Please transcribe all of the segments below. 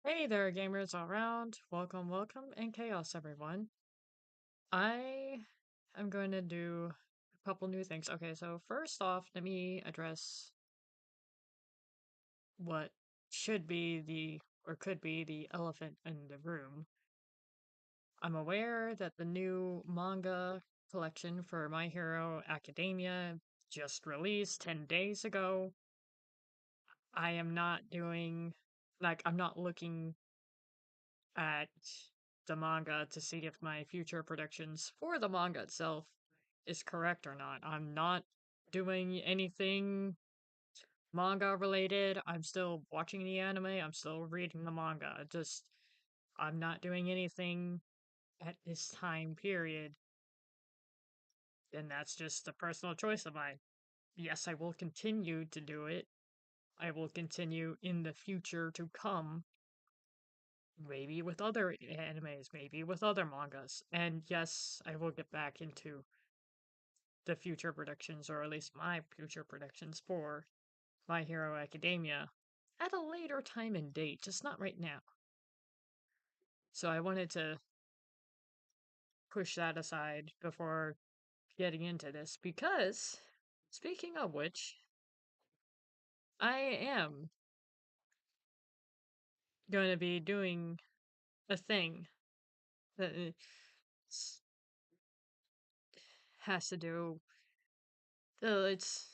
Hey there, gamers all around. Welcome, welcome, and chaos, everyone. I am going to do a couple new things. Okay, so first off, let me address what should be or could be the elephant in the room. I'm aware that the new manga collection for My Hero Academia just released 10 days ago. I am not doing, I'm not looking at the manga to see if my future predictions for the manga itself is correct or not. I'm not doing anything manga related. I'm still watching the anime. I'm still reading the manga. I'm not doing anything at this time period. And that's just a personal choice of mine. Yes, I will continue to do it. I will continue in the future to come, maybe with other animes, maybe with other mangas. And yes, I will get back into the future predictions, or at least my future predictions for My Hero Academia at a later time and date, just not right now. So I wanted to push that aside before getting into this because, speaking of which, I am going to be doing a thing that has to do. Uh, it's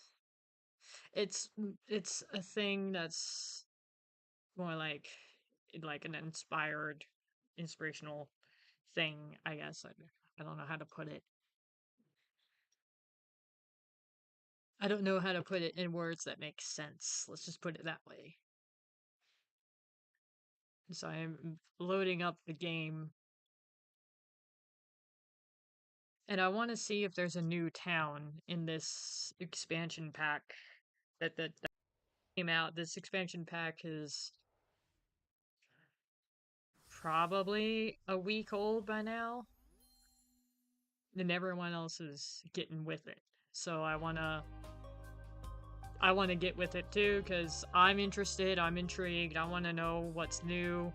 it's it's a thing that's more like an inspirational thing, I guess. I don't know how to put it. I don't know how to put it in words that make sense. Let's just put it that way. So I'm loading up the game, and I want to see if there's a new town in this expansion pack that came out. This expansion pack is probably a week old by now, and everyone else is getting with it. So I want to get with it too because I'm interested, I'm intrigued, I want to know what's new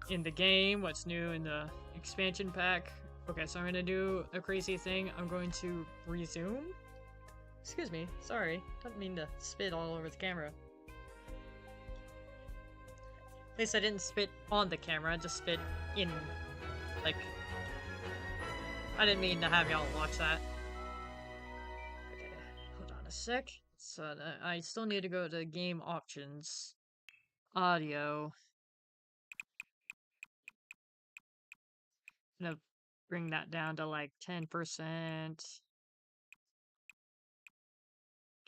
in the game, what's new in the expansion pack. Okay, so I'm going to do a crazy thing. I'm going to resume. Excuse me, sorry, don't mean to spit all over the camera. At least I didn't spit on the camera, I just spit in, like, I didn't mean to have y'all watch that. Okay, hold on a sec. So I still need to go to game options, audio. I'm gonna bring that down to like 10%.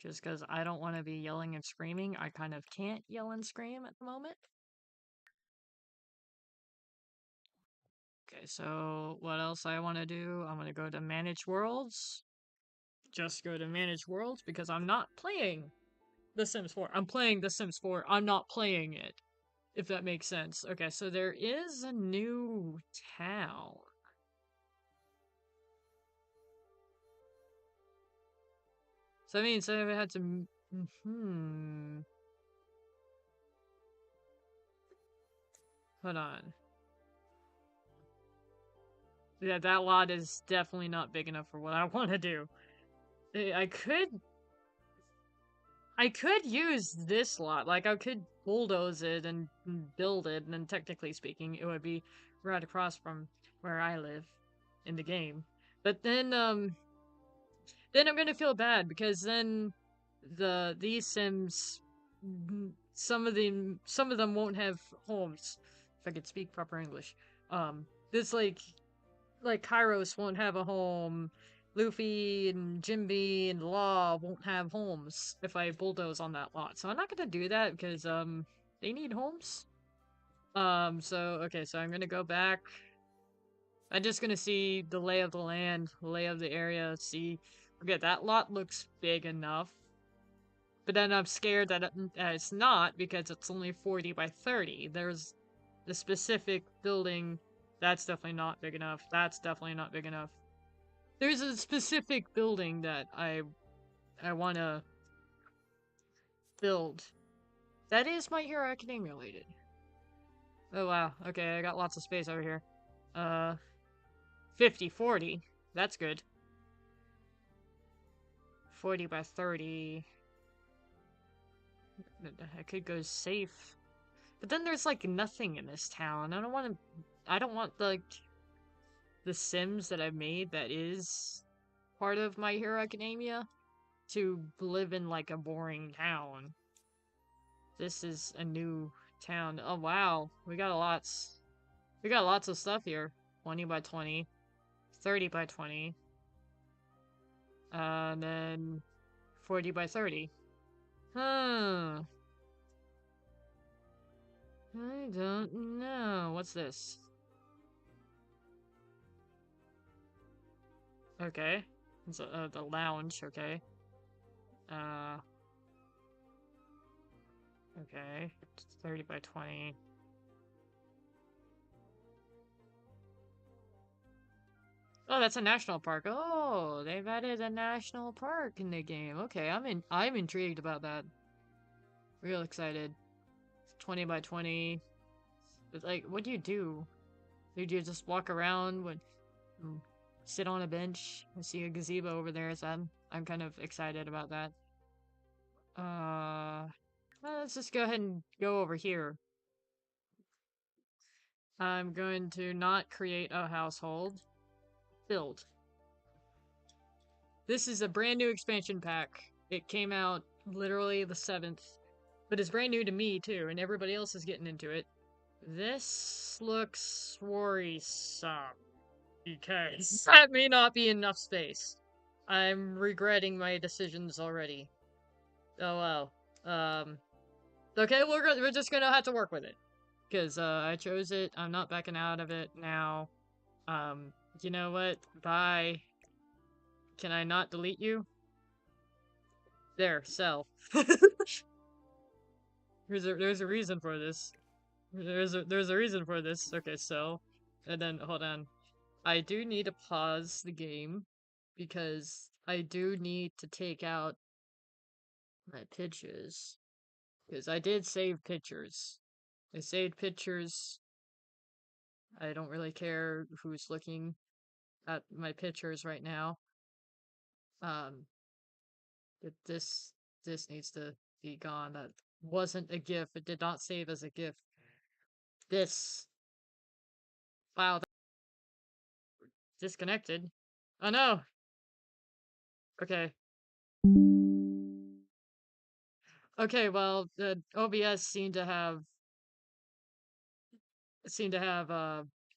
Just because I don't want to be yelling and screaming. I kind of can't yell and scream at the moment. Okay, so what else I want to do? I'm going to go to Manage Worlds. Just go to Manage Worlds because I'm not playing The Sims 4. I'm playing The Sims 4. I'm not playing it. If that makes sense. Okay, so there is a new town. So I mean, so I had to... Hold on. Yeah, that lot is definitely not big enough for what I want to do. I could use this lot. Like, I could bulldoze it and build it, and then technically speaking, it would be right across from where I live in the game. But then I'm gonna feel bad because then these Sims, some of them won't have homes. If I could speak proper English, this like Kairos won't have a home. Luffy and Jimby and Law won't have homes if I bulldoze on that lot. So I'm not gonna do that because they need homes. So okay, so I'm gonna go back. I'm just gonna see the lay of the land, lay of the area, see okay, that lot looks big enough. But then I'm scared that it's not because it's only 40 by 30. There's the specific building that's definitely not big enough. That's definitely not big enough. There's a specific building that I want to build. That is My Hero Academia related. Oh wow, okay, I got lots of space over here. 50, 40. That's good. 40 by 30. I could go safe. But then there's like nothing in this town. I don't want the Sims that I've made that is part of My Hero Academia to live in like a boring town. This is a new town. Oh wow, we got lots of stuff here. 20 by 20, 30 by 20, and then 40 by 30. Huh. I don't know. What's this? Okay. It's the lounge, okay. Uh, okay. 30 by 20. Oh, that's a national park. Oh, they've added a national park in the game. Okay, I'm intrigued about that. Real excited. 20 by 20. It's like, what do you do? Do you just walk around mm, sit on a bench? I see a gazebo over there, so I'm kind of excited about that. Let's just go ahead and go over here. I'm going to not create a household. Build. This is a brand new expansion pack. It came out literally the 7th, but it's brand new to me too, and everybody else is getting into it. This looks worrisome because that may not be enough space. I'm regretting my decisions already. Oh well. Okay, we're just gonna have to work with it because I chose it. I'm not backing out of it now. You know what? Bye. Can I not delete you? There, sell. there's a reason for this. There's a reason for this. Okay, sell. And then hold on. I do need to pause the game because I do need to take out my pictures. Because I did save pictures. I saved pictures. I don't really care who's looking at my pictures right now. Um, but this needs to be gone. That wasn't a GIF. It did not save as a GIF. This file disconnected. Oh no. Okay. Okay. Well, the OBS seemed to have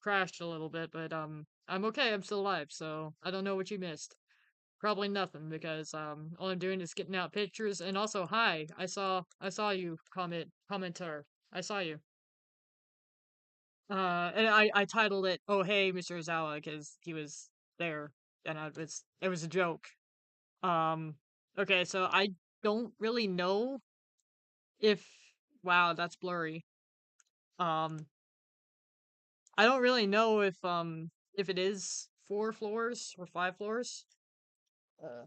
crashed a little bit, but I'm okay. I'm still alive, so I don't know what you missed. Probably nothing because all I'm doing is getting out pictures and also hi. I saw you commenter. I saw you. And I titled it "Oh hey Mr. Ozawa" because he was there and it was a joke. Um okay, so I don't really know if wow, that's blurry. Um I don't really know if it is 4 floors or 5 floors. Uh,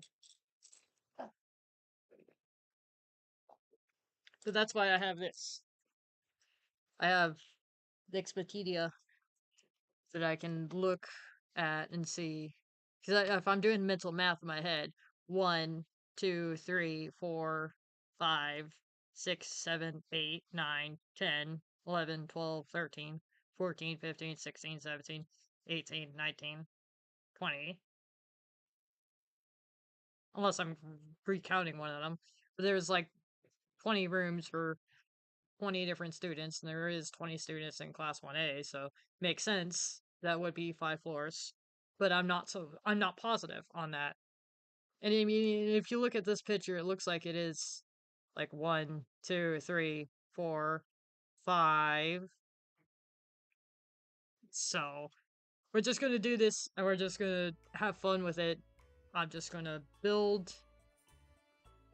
so that's why I have this. I have the Expedia that I can look at and see. Because if I'm doing mental math in my head, 1, 2, 3, 4, 5, 6, 7, 8, 9, 10, 11, 12, 13, 14, 15, 16, 17, 18, 19, 20. Unless I'm recounting one of them. But there's like 20 rooms for 20 different students, and there is 20 students in Class 1A, so makes sense. That would be 5 floors. But I'm not positive on that. And I mean, if you look at this picture, it looks like it is like 1, 2, 3, 4, 5. So we're just gonna do this, and we're just gonna have fun with it. I'm just gonna build,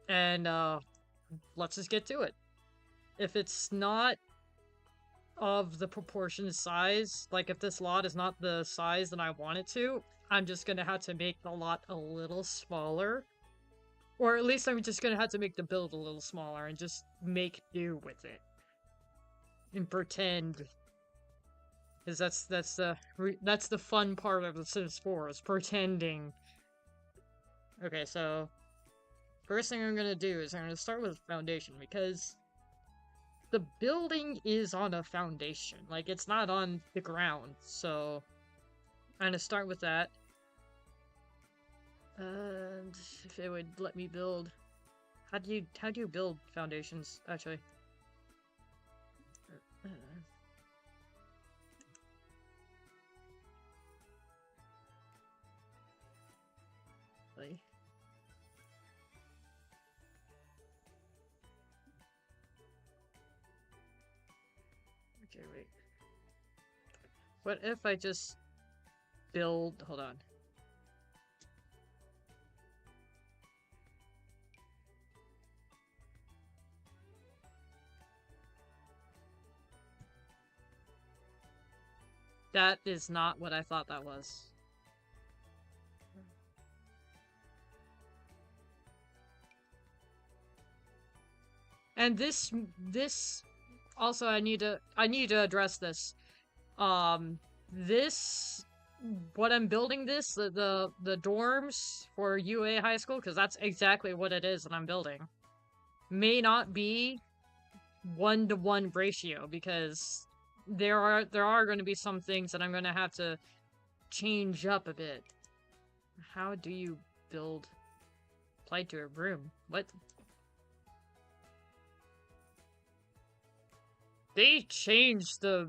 and let's just get to it. If it's not of the proportion size, like if this lot is not the size that I want it to, I'm just gonna have to make the lot a little smaller. Or at least I'm just gonna have to make the build a little smaller and just make do with it. And pretend. Because that's the fun part of The Sims 4 is pretending. Okay, so first thing I'm gonna do is I'm gonna start with foundation because the building is on a foundation. Like, it's not on the ground, so I'm gonna start with that. And if it would let me build... How do you build foundations, actually? Like... Okay, wait. What if I just build... Hold on. That is not what I thought that was. And this also I need to address this. This what I'm building the dorms for UA high school, because that's exactly what it is that I'm building, may not be 1-to-1 ratio, because there are going to be some things that I'm going to have to change up a bit. How do you build apply to a room? What? They changed the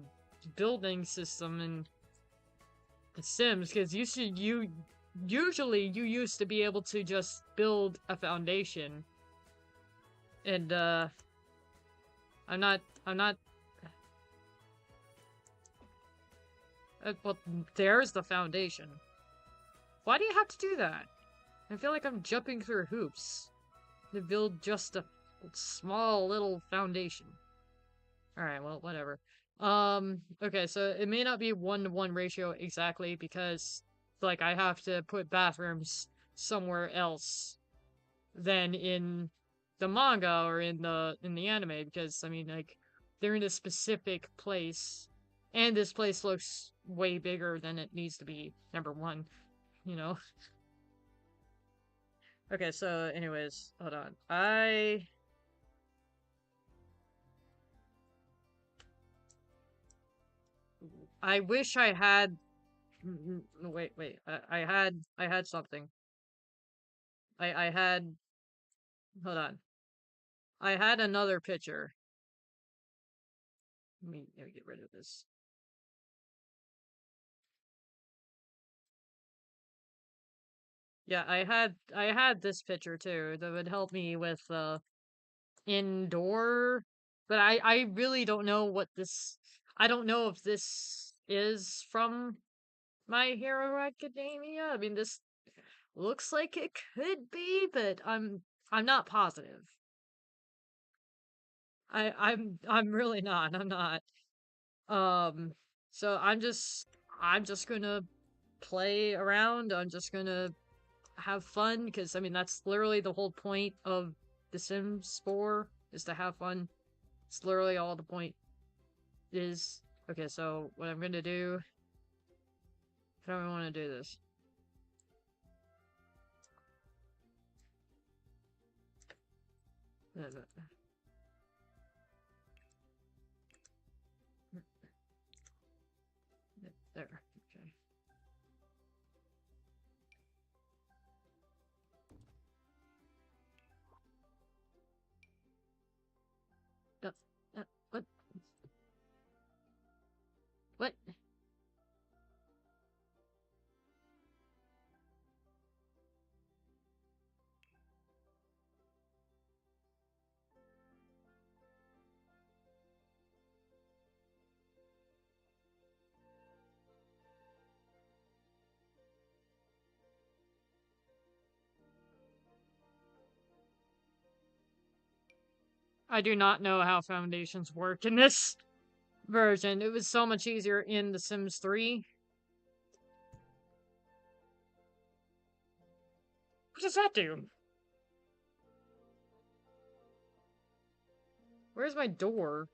building system in The Sims, because usually you used to be able to just build a foundation. And I'm not well, there's the foundation. Why do you have to do that? I feel like I'm jumping through hoops to build just a small little foundation. Alright, well, whatever. Okay, so it may not be 1-to-1 ratio exactly because, like, I have to put bathrooms somewhere else than in the manga or in the anime, because, I mean, like, they're in a specific place, and this place looks way bigger than it needs to be, number one, you know? Okay, so, anyways, hold on. I wish I had... Wait. I had something. I had... Hold on. I had another picture. Let me get rid of this. Yeah, I had this picture too that would help me with indoor, but I really don't know what this... I don't know if this is from My Hero Academia. I mean, this looks like it could be, but I'm not positive. I'm really not. I'm not. So I'm just gonna play around. I'm just gonna have fun, because I mean that's literally the whole point of The Sims 4 is to have fun. It's literally all the point is. Okay, so what I'm gonna do... How do I want to do this? There. Okay. What? What? I do not know how foundations work in this version. It was so much easier in The Sims 3. What does that do? Where's my door?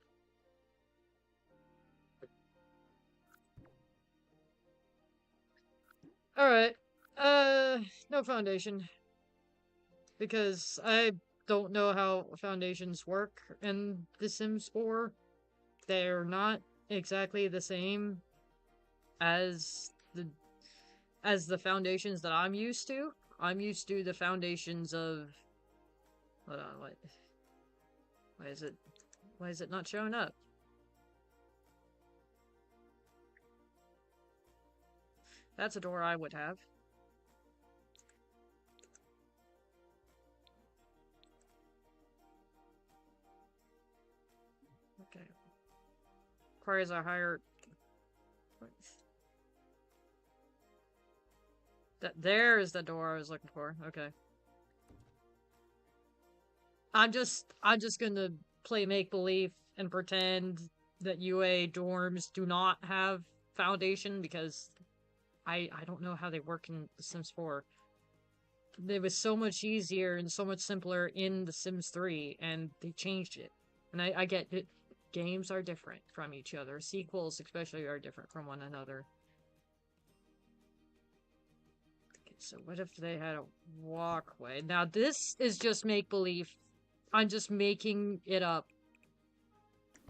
Alright. No foundation. Because I don't know how foundations work in The Sims 4. They're not exactly the same as the foundations that I'm used to. I'm used to the foundations of... Hold on, what? Why is it not showing up? That's a door I would have. Okay. Requires a higher... There is the door I was looking for. Okay. I'm just gonna play make-believe and pretend that UA dorms do not have foundation because I don't know how they work in The Sims 4. It was so much easier and so much simpler in The Sims 3, and they changed it. And I get it. Games are different from each other. Sequels especially are different from one another. Okay, so what if they had a walkway? Now this is just make-believe. I'm just making it up.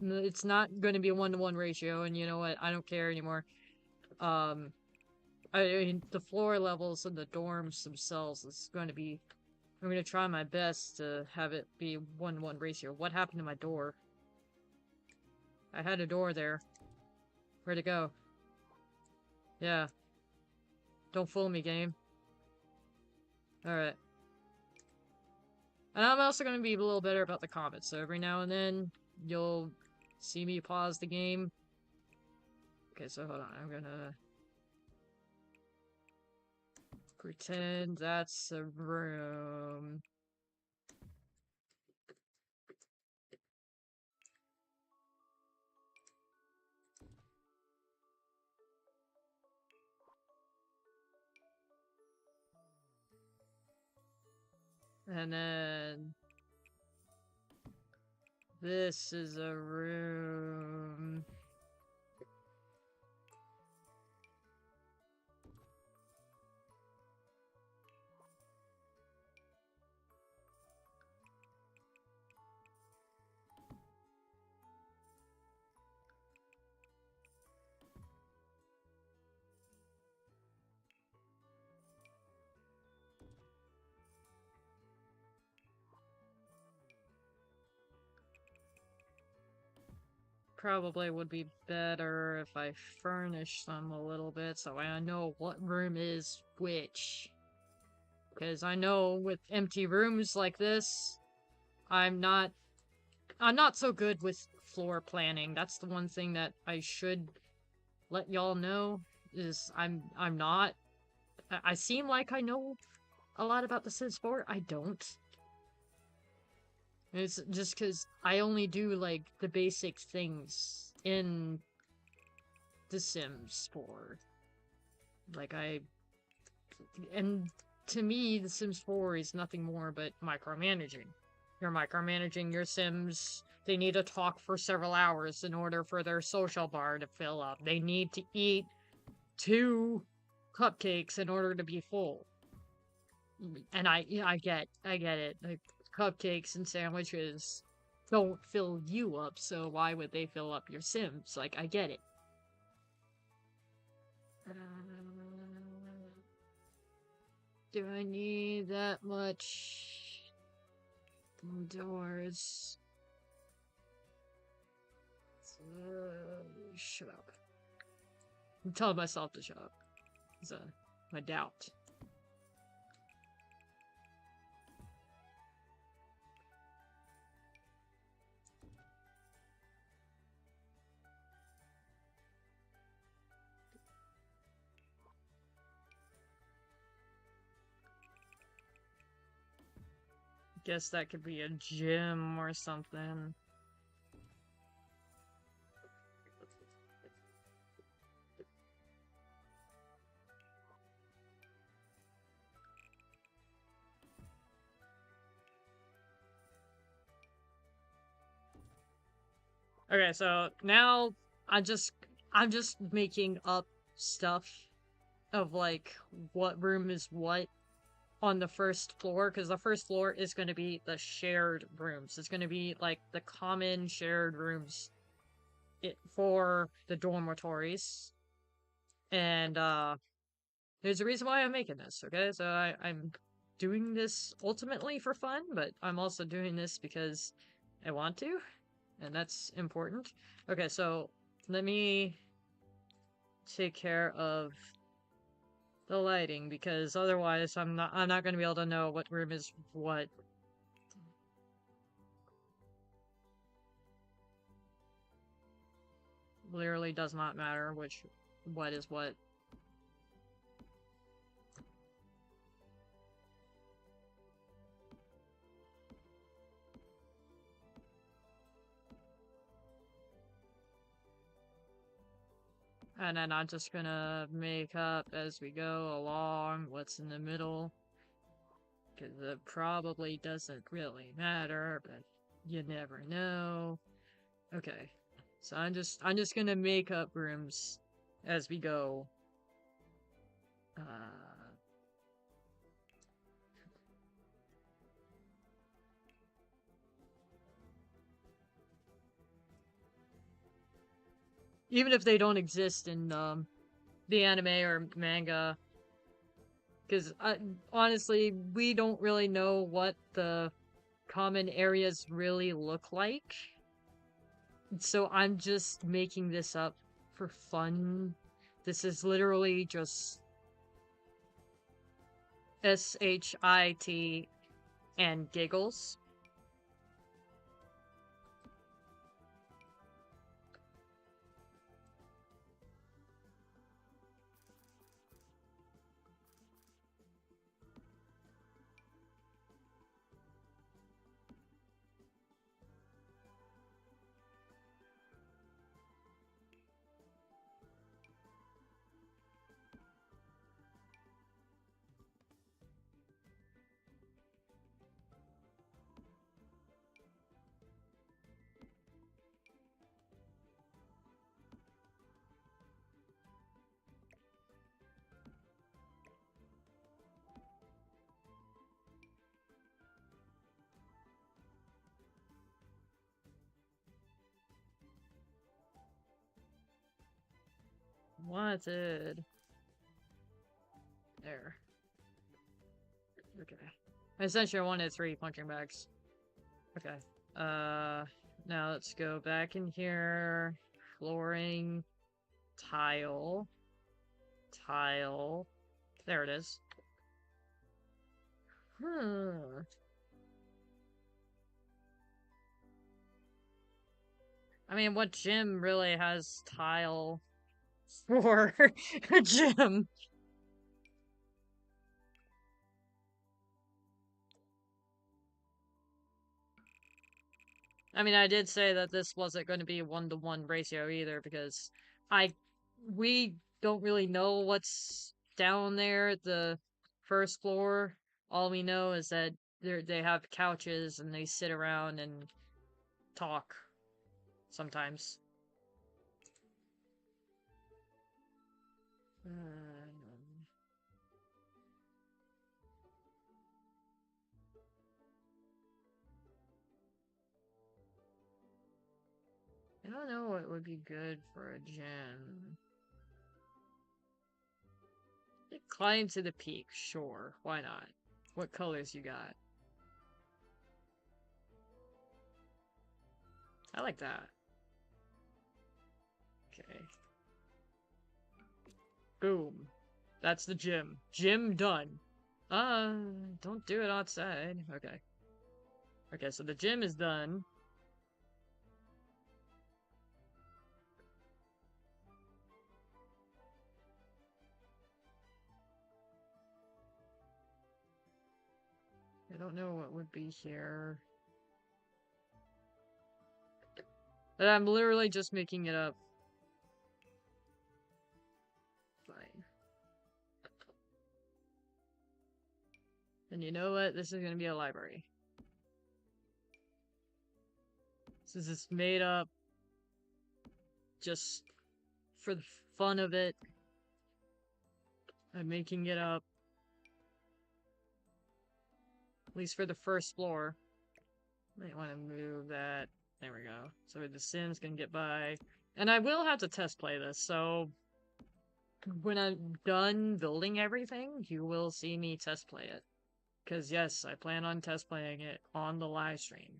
It's not going to be a 1-to-1 ratio, and you know what? I don't care anymore. I mean, the floor levels and the dorms themselves is going to be... I'm going to try my best to have it be 1-to-1 ratio. What happened to my door? I had a door there. Where'd it go? Yeah. Don't fool me, game. Alright. And I'm also going to be a little better about the comments, so every now and then, you'll see me pause the game. Okay, so hold on, I'm gonna... pretend that's a room. And then... this is a room. Probably would be better if I furnish them a little bit so I know what room is which. Because I know with empty rooms like this, I'm not so good with floor planning. That's the one thing that I should let y'all know, is I'm not. I seem like I know a lot about The Sims 4. I don't. It's just because I only do, like, the basic things in The Sims 4. Like, and to me, The Sims 4 is nothing more but micromanaging. You're micromanaging your Sims. They need to talk for several hours in order for their social bar to fill up. They need to eat 2 cupcakes in order to be full. And I get it. Like, cupcakes and sandwiches don't fill you up, so why would they fill up your Sims? Like, I get it. Do I need that much doors? Shut up. I'm telling myself to shut up. It's my doubt. Guess that could be a gym or something. Okay, so now I'm just making up stuff of like what room is what on the first floor, because the first floor is going to be the shared rooms. It's going to be like the common shared rooms for the dormitories. And there's a reason why I'm making this, okay? So I'm doing this ultimately for fun, but I'm also doing this because I want to, and that's important. Okay, so let me take care of the lighting, because otherwise I'm not going to be able to know what room is what. Literally does not matter which what is what. And then I'm just gonna make up as we go along what's in the middle, because it probably doesn't really matter, but you never know. Okay, so I'm just gonna make up rooms as we go. Even if they don't exist in the anime or manga, because honestly, we don't really know what the common areas really look like. So I'm just making this up for fun. This is literally just SHIT and giggles. Wanted. There. Okay. Essentially, I wanted 3 punching bags. Okay. Now let's go back in here. Flooring. Tile. Tile. There it is. I mean, what gym really has tile for a gym? I mean, I did say that this wasn't going to be a 1-to-1 ratio either, because we don't really know what's down there at the first floor. All we know is that they have couches and they sit around and talk sometimes. I don't know what would be good for a gym. Climb to the peak, sure. Why not? What colors you got? I like that. Okay. Boom. That's the gym. Gym done. Don't do it outside. Okay. Okay, so the gym is done. I don't know what would be here. But I'm literally just making it up. Fine. And you know what? This is gonna be a library. This is just made up just for the fun of it. I'm making it up. At least for the first floor. Might want to move that. There we go. So the Sims can get by. And I will have to test play this, so when I'm done building everything, you will see me test play it. Because yes, I plan on test playing it on the live stream.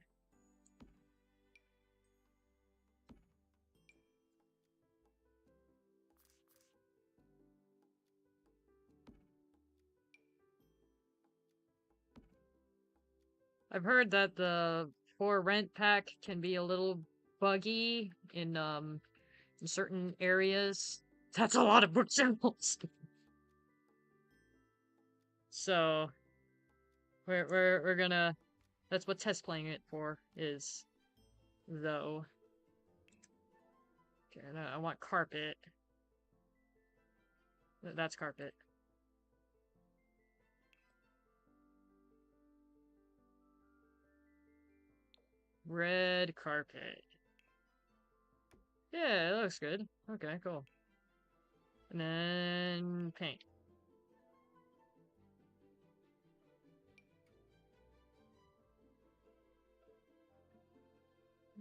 I've heard that the for rent pack can be a little buggy in certain areas. That's a lot of bookshelves. So we're gonna, that's what test playing it for is, though. Okay, I want carpet. That's carpet. Red carpet. Yeah, it looks good. Okay, cool. And then paint.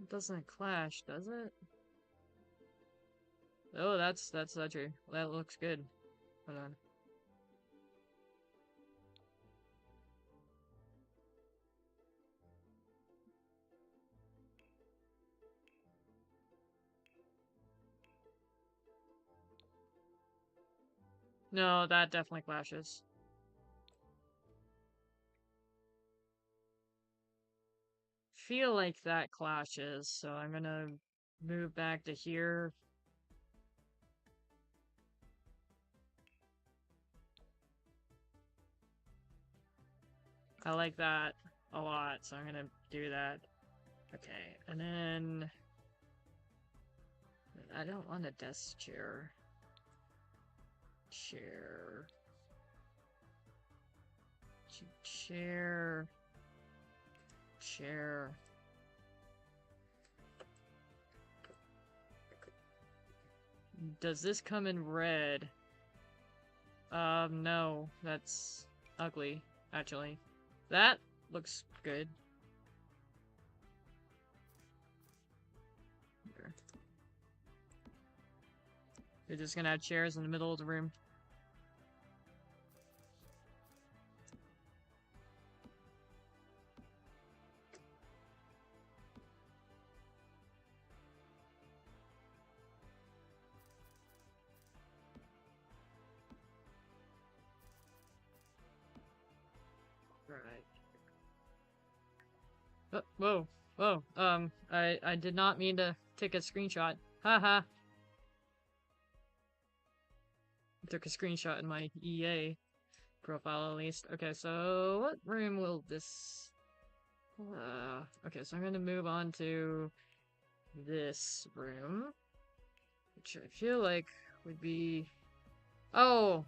It doesn't clash, does it? Oh, that's true. That looks good. Hold on. No, that definitely clashes. Feel like that clashes, so I'm gonna move back to here. I like that a lot, so I'm gonna do that. Okay, and then I don't want a desk chair. Chair. Chair. Chair. Does this come in red? No. That's ugly, actually. That looks good. Here. You're just gonna have chairs in the middle of the room. Right. Whoa. Whoa. I did not mean to take a screenshot. Haha. Took a screenshot in my EA profile at least. Okay, so what room will this... okay, so I'm gonna move on to this room, which I feel like would be... Oh!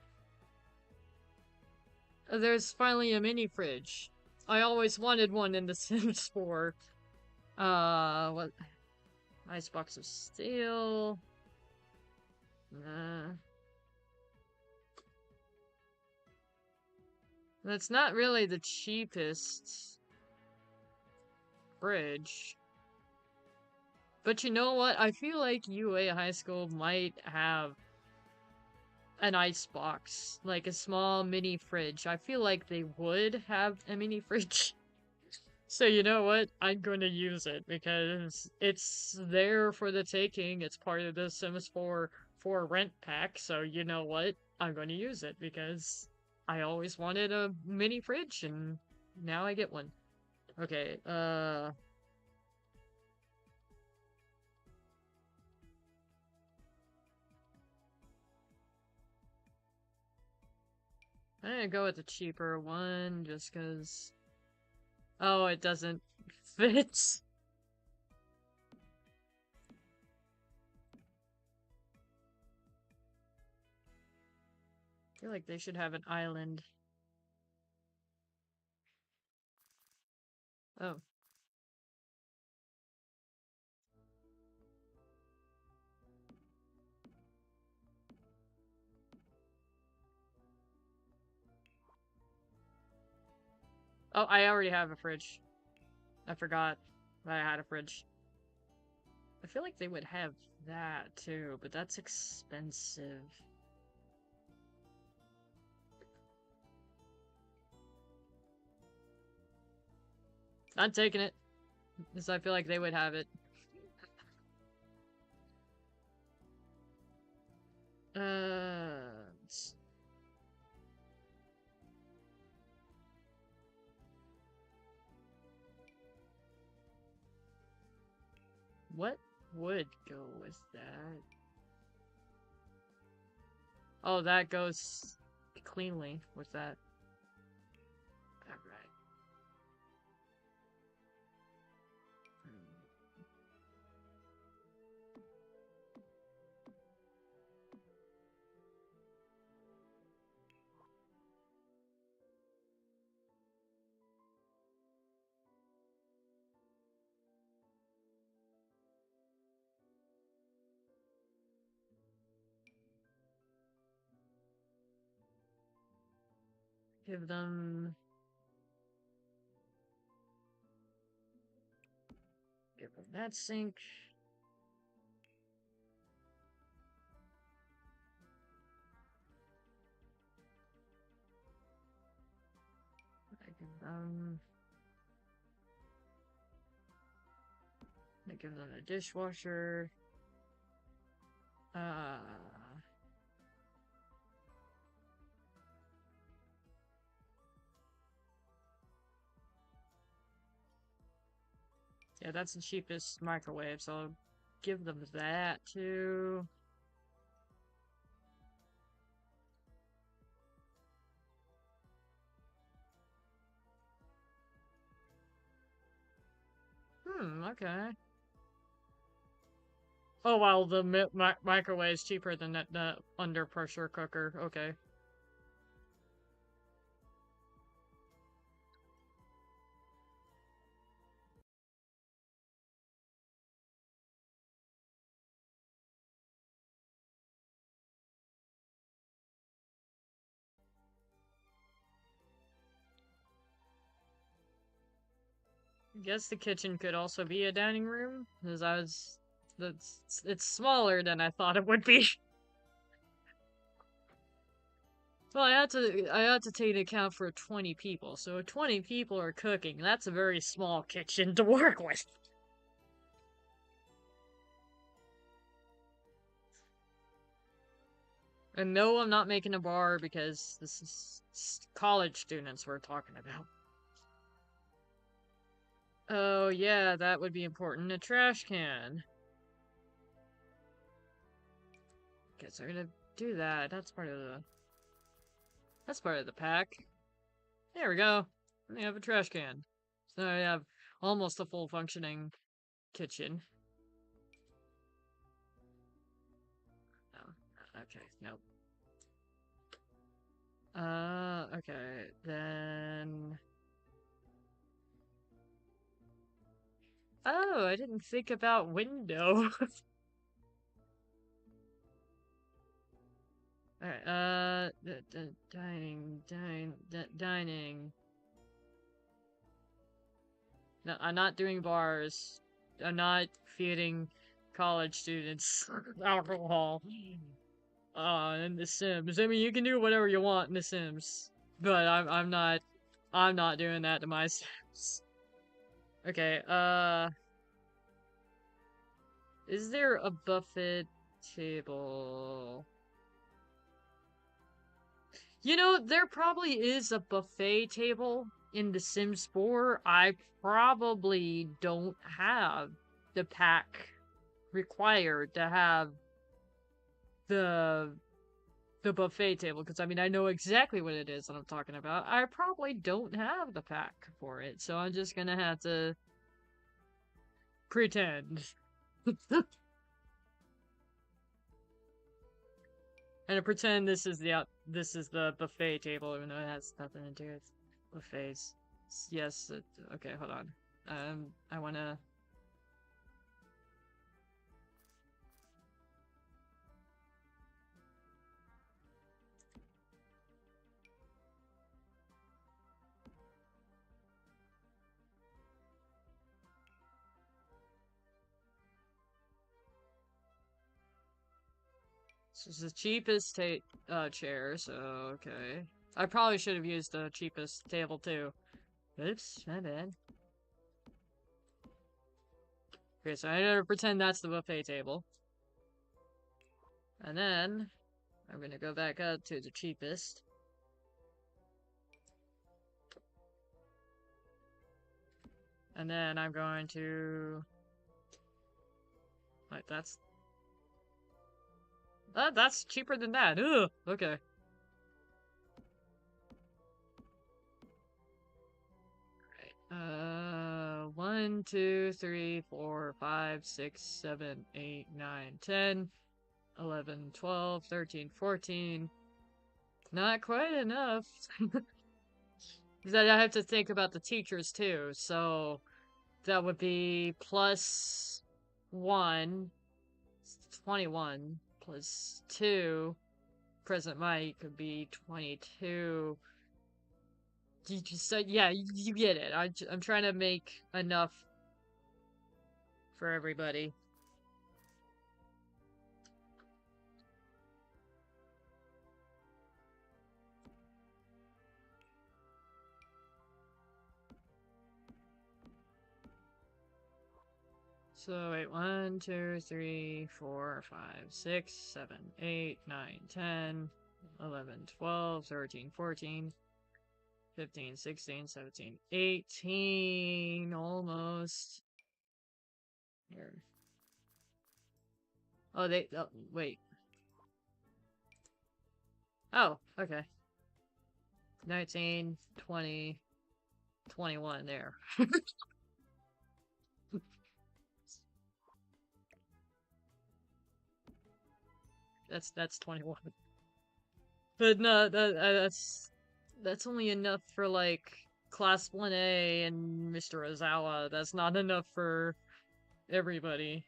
There's finally a mini fridge. I always wanted one in The Sims 4. What? Icebox of steel. That's not really the cheapest fridge. But you know what? I feel like UA High School might have an icebox, like a small mini fridge. I feel like they would have a mini fridge. So you know what? I'm going to use it because it's there for the taking. It's part of the Sims 4 rent pack. So you know what? I'm going to use it because I always wanted a mini fridge and now I get one. Okay, I'm gonna go with the cheaper one just because... Oh, it doesn't fit. I feel like they should have an island. Oh. Oh, I already have a fridge. I forgot that I had a fridge. I feel like they would have that too, but that's expensive. I'm taking it, because I feel like they would have it. Let's- what would go with that? Oh, that goes cleanly with that. Alright. Give them that sink. I give them a dishwasher. Yeah, that's the cheapest microwave, so I'll give them that too. Okay. Oh, well, the microwave's cheaper than the under pressure cooker. Okay. I guess the kitchen could also be a dining room, because it's smaller than I thought it would be. Well, I had to take into account for 20 people. So if 20 people are cooking, that's a very small kitchen to work with. And no, I'm not making a bar because this is college students we're talking about. Oh yeah, that would be important. A trash can. Guess I'm gonna do that. That's part of the pack. There we go. We have a trash can. So I have almost a full functioning kitchen. Oh, okay, nope. Okay, then... Oh, I didn't think about window. Alright, dining. No, I'm not doing bars. I'm not feeding college students alcohol. In The Sims. I mean, you can do whatever you want in The Sims, but I'm not doing that to my Sims. Okay, is there a buffet table? You know, there probably is a buffet table in The Sims 4. I probably don't have the pack required to have the the buffet table, because I mean I know exactly what it is that I'm talking about. I probably don't have the pack for it, so I'm just gonna have to pretend. And pretend this is the buffet table, even though it has nothing to do with buffets. Yes, okay, hold on. I wanna... This is the cheapest chair, so okay. I probably should have used the cheapest table too. Oops, my bad. Okay, so I'm gonna pretend that's the buffet table. And then I'm gonna go back up to the cheapest. And then I'm going to... Like, that's cheaper than that. Ugh, okay. Right. 1, 2, 3, 4, 5, 6, 7, 8, 9, 10, 11, 12, 13, 14. Not quite enough. Then I have to think about the teachers too, so that would be plus 1, 21, plus 2, present Mike could be 22. You just said, yeah, you get it. I'm trying to make enough for everybody. So wait, 1, 2, 3, 4, 5, 6, 7, 8, 9, 10, 11, 12, 13, 14, 15, 16, 17, 18, almost. Here. Oh, wait. Oh, okay. 19, 20, 21 there. That's 21. But no, that's only enough for like class 1A and Mr. Ozawa. That's not enough for everybody.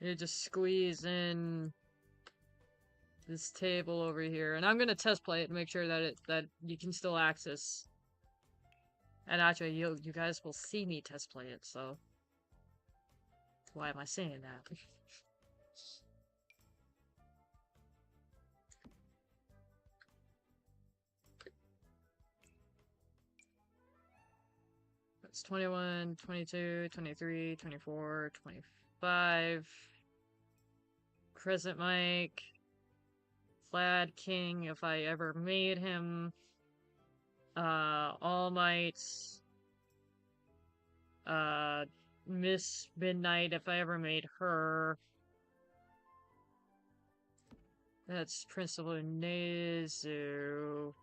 You just squeeze in this table over here, and I'm gonna test play it and make sure that you can still access. And actually, you guys will see me test play it. So why am I saying that? That's 21, 22, 23, 24, 25. Crescent Mike. Vlad King, if I ever made him. All Might. Miss Midnight, if I ever made her. That's Principal Nezu.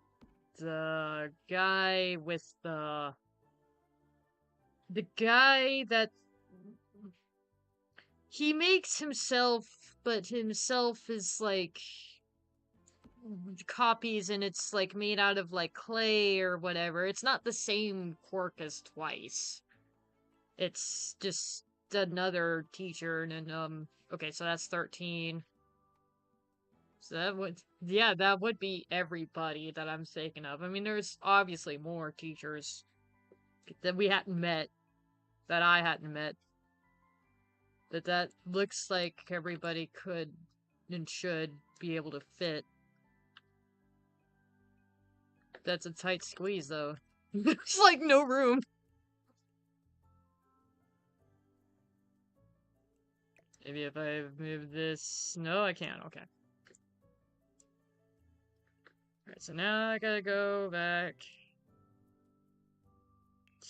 The guy with the guy that he makes himself, but himself is like copies and it's like made out of like clay or whatever. It's not the same quirk as Twice. It's just another teacher and then okay, so that's 13. So that would, yeah, that would be everybody that I'm thinking of. I mean, there's obviously more teachers that we hadn't met, that I hadn't met, that looks like everybody could and should be able to fit. That's a tight squeeze, though. There's like no room. Maybe if I move this... No, I can't. Okay. Alright, so now I gotta go back.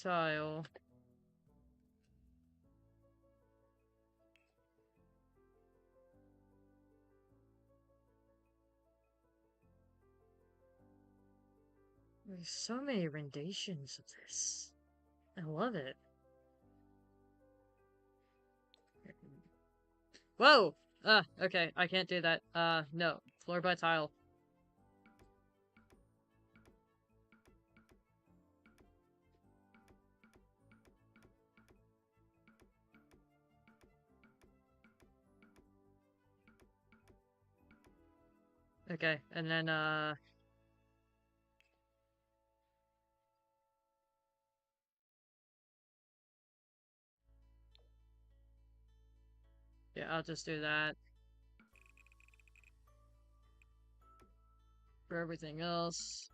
Tile. There's so many renditions of this. I love it. Whoa! Okay, I can't do that. No. Floor by tile. Okay, and then, yeah, I'll just do that. for everything else.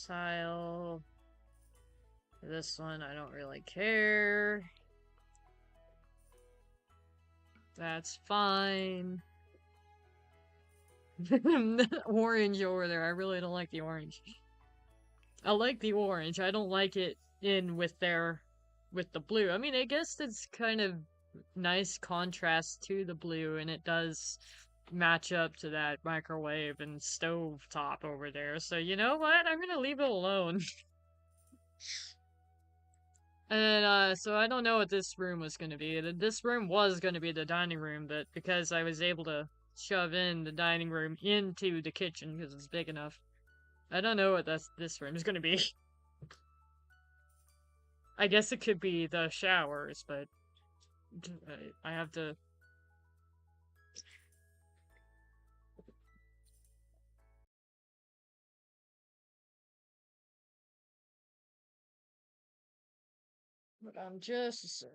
Tile. This one, I don't really care. That's fine. Orange over there. I really don't like the orange. I like the orange. I don't like it in with the blue. I mean, I guess it's kind of nice contrast to the blue, and it does match up to that microwave and stove top over there. So you know what? I'm gonna leave it alone. And so I don't know what this room was gonna be. This room was gonna be the dining room, but because I was able to shove in the dining room into the kitchen because it's big enough, I don't know what this room is gonna be. I guess it could be the showers, but I have to. But I'm just a sec.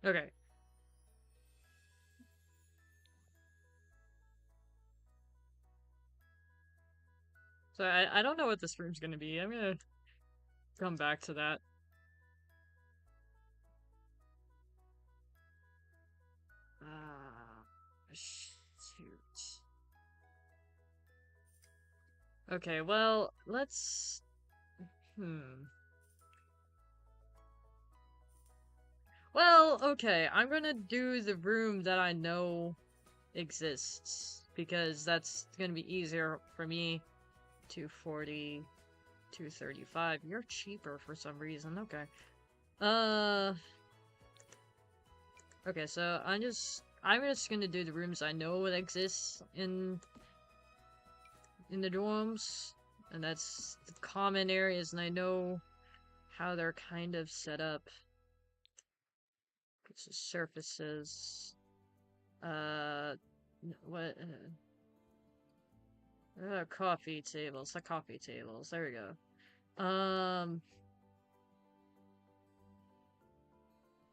Okay. So I don't know what this room's gonna be. I'm gonna come back to that. Ah, shoot. Okay, well, let's. Well, okay, I'm gonna do the room that I know exists because that's gonna be easier for me. 240, 235. You're cheaper for some reason. Okay. Okay, so I'm just gonna do the rooms I know that exists in the dorms, and that's the common areas, and I know how they're kind of set up. This is surfaces. What? Coffee tables. The coffee tables. There we go.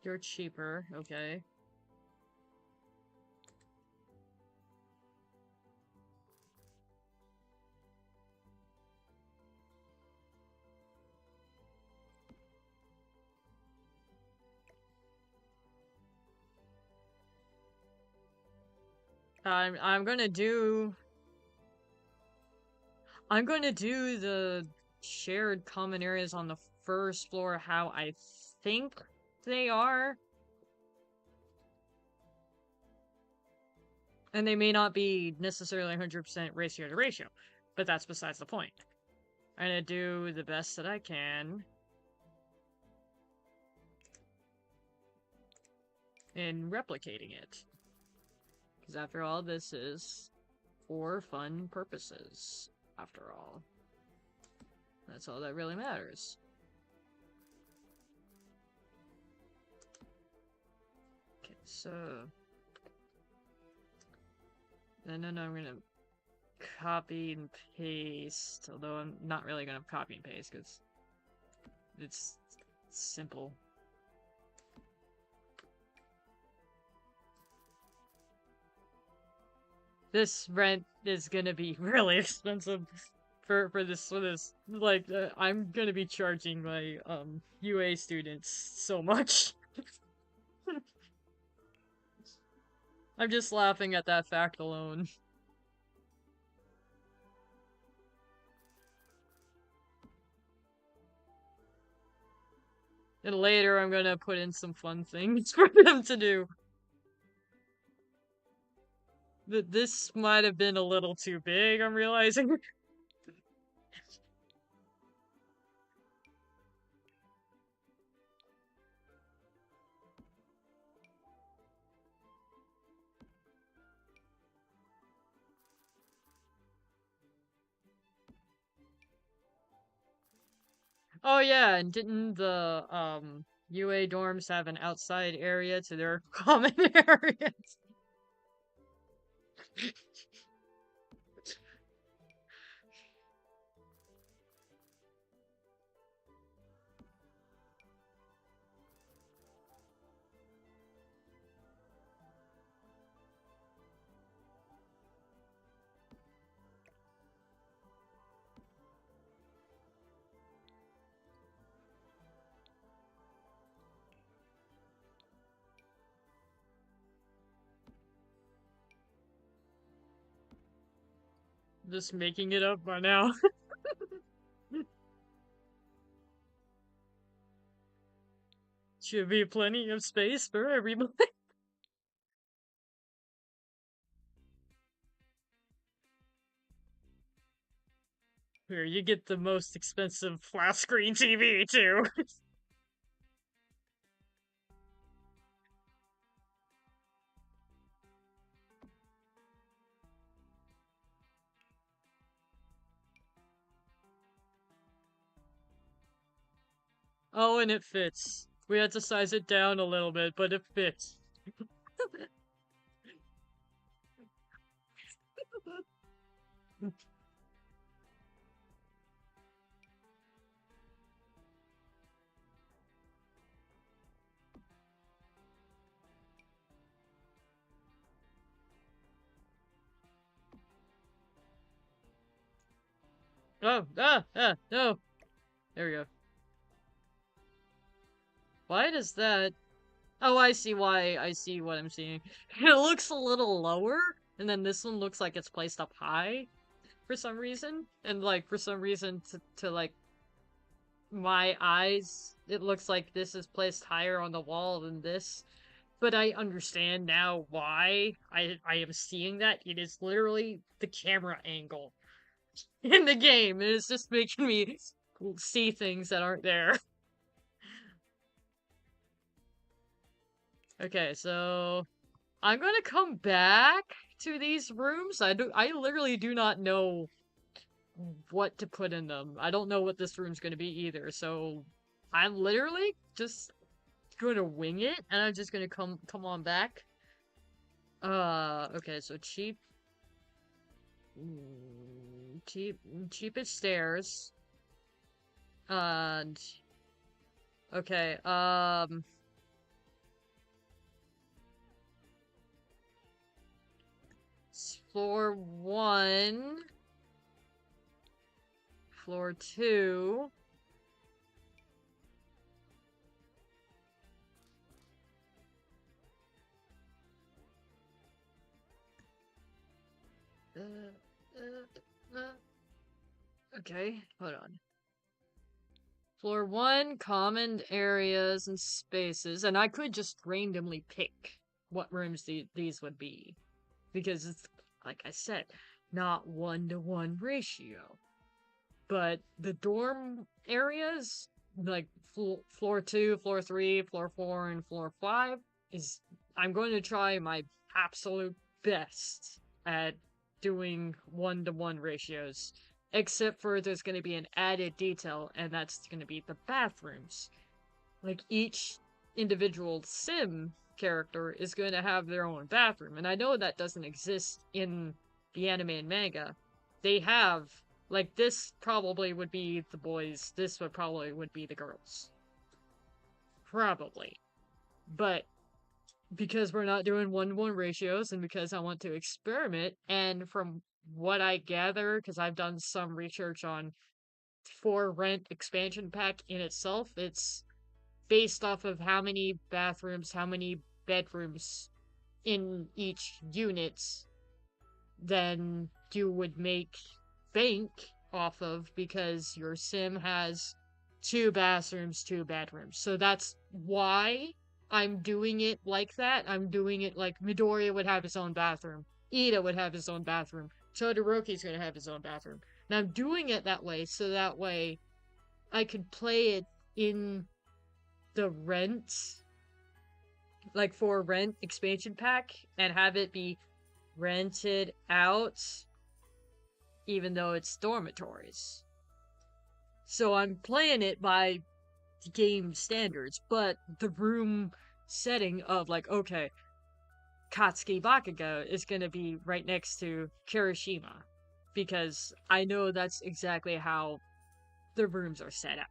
You're cheaper. Okay. I'm gonna do the shared common areas on the first floor how I think they are. And they may not be necessarily 100% ratio to ratio, but that's besides the point. I'm gonna do the best that I can in replicating it. Because after all, this is for fun purposes, after all. That's all that really matters. Okay, so... No, I'm gonna copy and paste, although I'm not really gonna copy and paste, because it's simple. This rent is gonna be really expensive for this. Like, I'm gonna be charging my UA students so much. I'm just laughing at that fact alone. And later I'm gonna put in some fun things for them to do. This might have been a little too big, I'm realizing. Oh yeah, and didn't the UA dorms have an outside area to their common areas? Just making it up by now. Should be plenty of space for everybody. Here, you get the most expensive flat screen TV too. Oh, and it fits. We had to size it down a little bit, but it fits. Oh, no. There we go. Why does that... Oh, I see why. I see what I'm seeing. It looks a little lower, and then this one looks like it's placed up high for some reason. And, like, for some reason, to like, my eyes, it looks like this is placed higher on the wall than this. But I understand now why I am seeing that. It is literally the camera angle in the game. It is just making me see things that aren't there. Okay, so I'm gonna come back to these rooms. I literally do not know what to put in them. I don't know what this room's gonna be either. So I'm literally just gonna wing it, and I'm just gonna come on back. Okay, so cheap, cheapest stairs. And okay, floor 1, floor 2. Okay, hold on. Floor 1, common areas and spaces, and I could just randomly pick what rooms these would be. Because it's, like I said, not 1-to-1 ratio. But the dorm areas, like floor 2, floor 3, floor 4, and floor 5, is I'm going to try my absolute best at doing 1-to-1 ratios. Except for there's going to be an added detail, and that's going to be the bathrooms. Like, each individual sim character is going to have their own bathroom, and I know that doesn't exist in the anime and manga. They have, like, this probably would be the boys, this would be the girls. Probably. But because we're not doing 1-to-1 ratios, and because I want to experiment, and from what I gather, because I've done some research on For Rent expansion pack in itself, it's based off of how many bathrooms, how many bedrooms in each unit, then you would make bank off of, because your sim has 2 bathrooms, 2 bedrooms. So that's why I'm doing it like that. I'm doing it like Midoriya would have his own bathroom. Ida would have his own bathroom. Todoroki's gonna have his own bathroom. Now I'm doing it that way so that way I could play it in the rent, like for rent expansion pack, and have it be rented out even though it's dormitories. So I'm playing it by game standards, but the room setting of like, okay, Katsuki Bakugo is gonna be right next to Kirishima. Because I know that's exactly how the rooms are set up.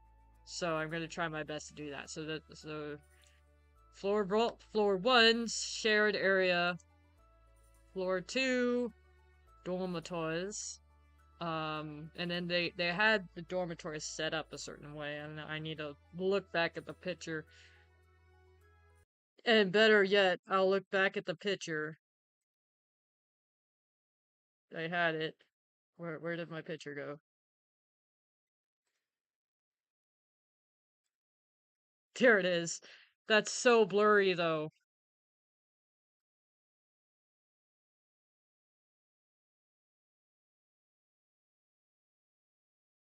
So I'm gonna try my best to do that. So floor one, shared area. Floor two, dormitories. And then they had the dormitories set up a certain way, and I need to look back at the picture. And better yet, I'll look back at the picture. I had it. Where did my picture go? There it is. That's so blurry though.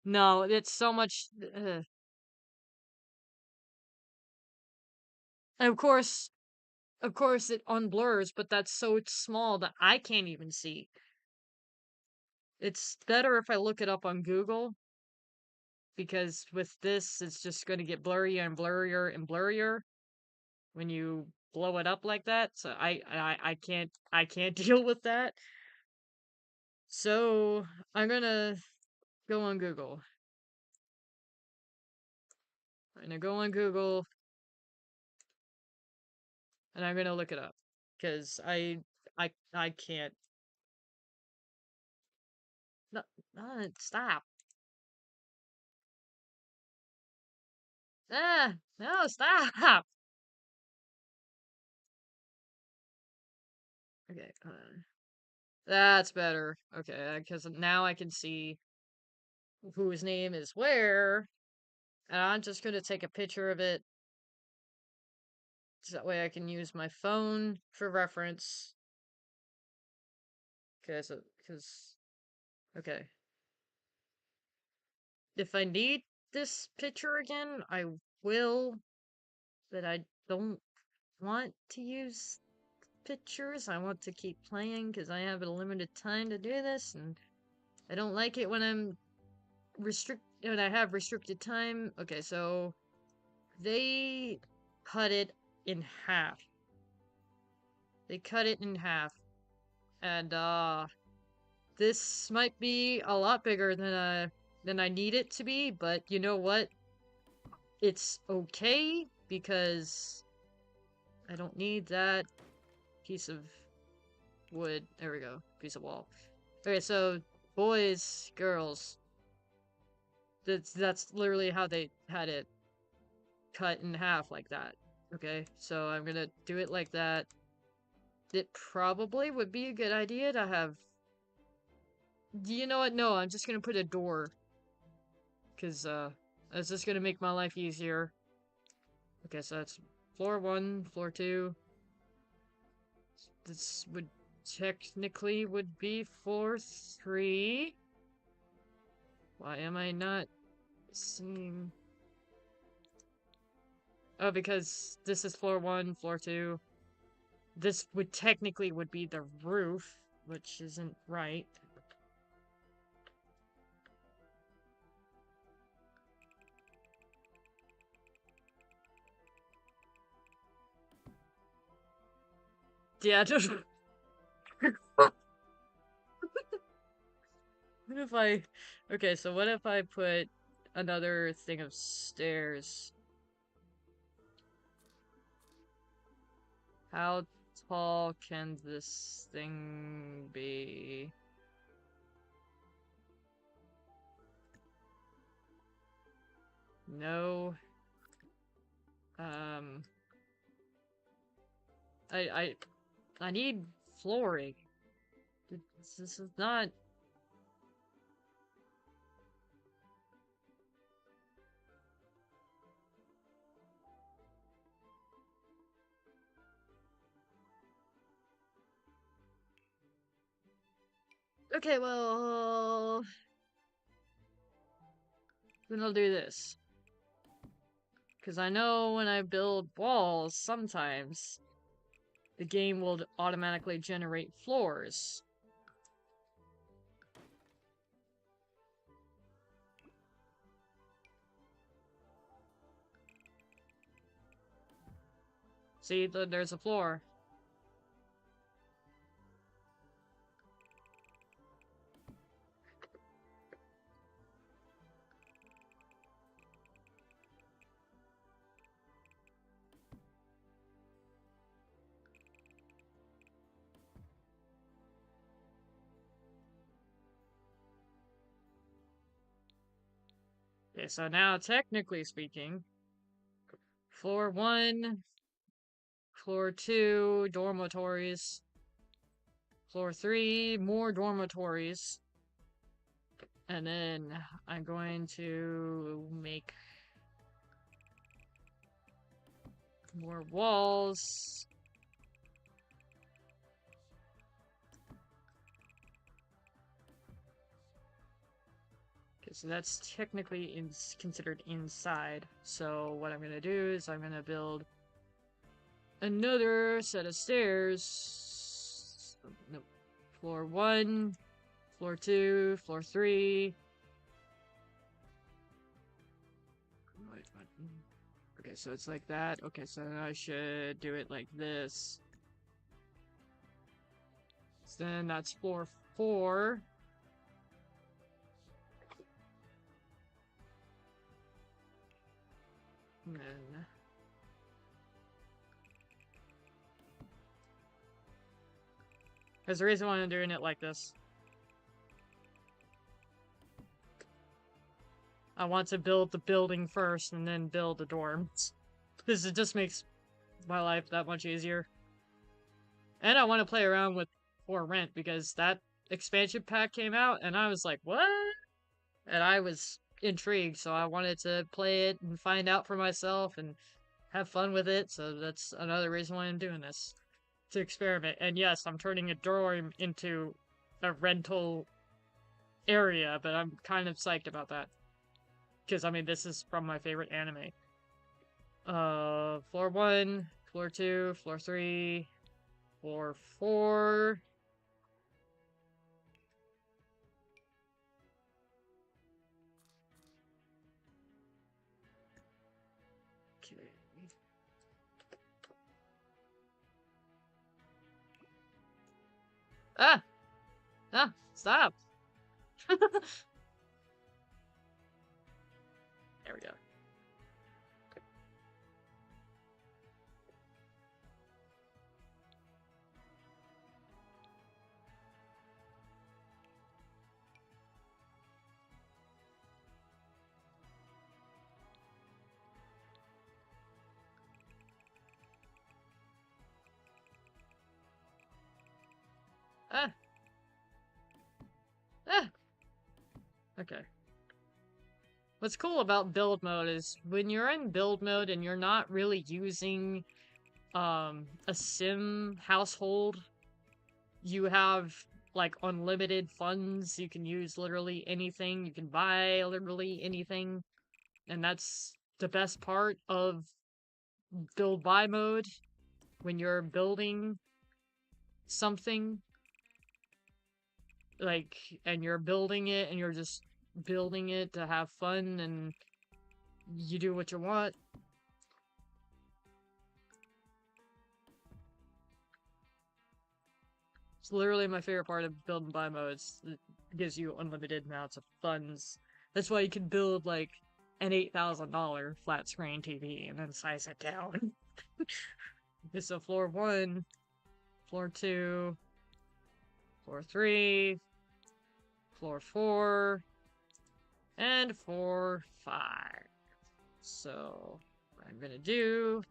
No, it's so much. And of course, it unblurs, but that's so small that I can't even see. It's better if I look it up on Google because with this, it's just going to get blurrier and blurrier and blurrier when you blow it up like that. So I can't deal with that. So I'm gonna go on Google. I'm gonna go on Google and I'm gonna look it up because I can't. No, no, stop. No, stop. Okay, that's better. Okay, because now I can see whose name is where, and I'm just gonna take a picture of it so that way I can use my phone for reference. Because, okay. If I need this picture again, I will, but I don't want to use pictures. I want to keep playing because I have a limited time to do this, and I don't like it when when I have restricted time. Okay, so they cut it in half. They cut it in half. And this might be a lot bigger than I need it to be, but you know what? It's okay because I don't need that piece of wood. There we go. Piece of wall. Okay, so boys, girls. That's literally how they had it cut in half like that. Okay, so I'm gonna do it like that. It probably would be a good idea to have. You know what? No, I'm just gonna put a door. Because, that's just gonna make my life easier. Okay, so that's floor one, floor two. This would technically would be floor three. Why am I not seeing? Oh, because this is floor one, floor two. This would technically would be the roof, which isn't right. Yeah, just what if I okay, so what if I put another thing of stairs? How tall can this thing be? No. Um, I, I, I need flooring. This is not. Okay, well, then I'll do this. Because I know when I build walls, sometimes the game will automatically generate floors. See, there's a floor. Okay, so now, technically speaking, floor 1, floor 2, dormitories. Floor 3, more dormitories. And then I'm going to make more walls. Okay, so that's technically considered inside. So what I'm gonna do is I'm gonna build another set of stairs. No, floor 1, floor 2, floor 3. Okay, so it's like that. Okay, so I should do it like this. So then that's floor 4. And then there's a reason why I'm doing it like this. I want to build the building first and then build the dorms. Because it just makes my life that much easier. And I want to play around with For Rent because that expansion pack came out and I was like, what? And I was intrigued, so I wanted to play it and find out for myself and have fun with it. So that's another reason why I'm doing this. To experiment. And yes, I'm turning a dorm into a rental area, but I'm kind of psyched about that. Because, I mean, this is from my favorite anime. Floor 1, floor 2, floor 3, floor 4. Okay. Ah! Ah! Stop! There we go. Ah! Ah! Okay. What's cool about build mode is when you're in build mode and you're not really using a sim household, you have like unlimited funds. You can use literally anything. You can buy literally anything. And that's the best part of build buy mode when you're building something like and you're building it and you're just building it to have fun and you do what you want. It's literally my favorite part of build and buy modes. It gives you unlimited amounts of funds. That's why you can build like an $8,000 flat screen TV and then size it down. So floor 1, floor 2, floor 3, floor 4, and floor 5. So what I'm gonna do,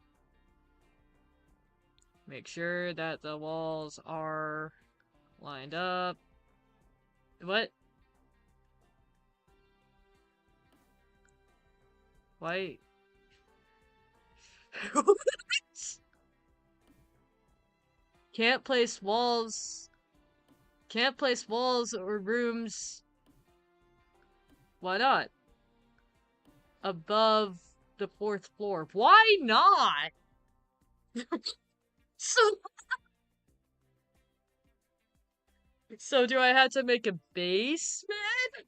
make sure that the walls are lined up. What? Why? Can't place walls Can't place walls or rooms. Why not? Above the 4th floor. Why not? So, so do I have to make a basement?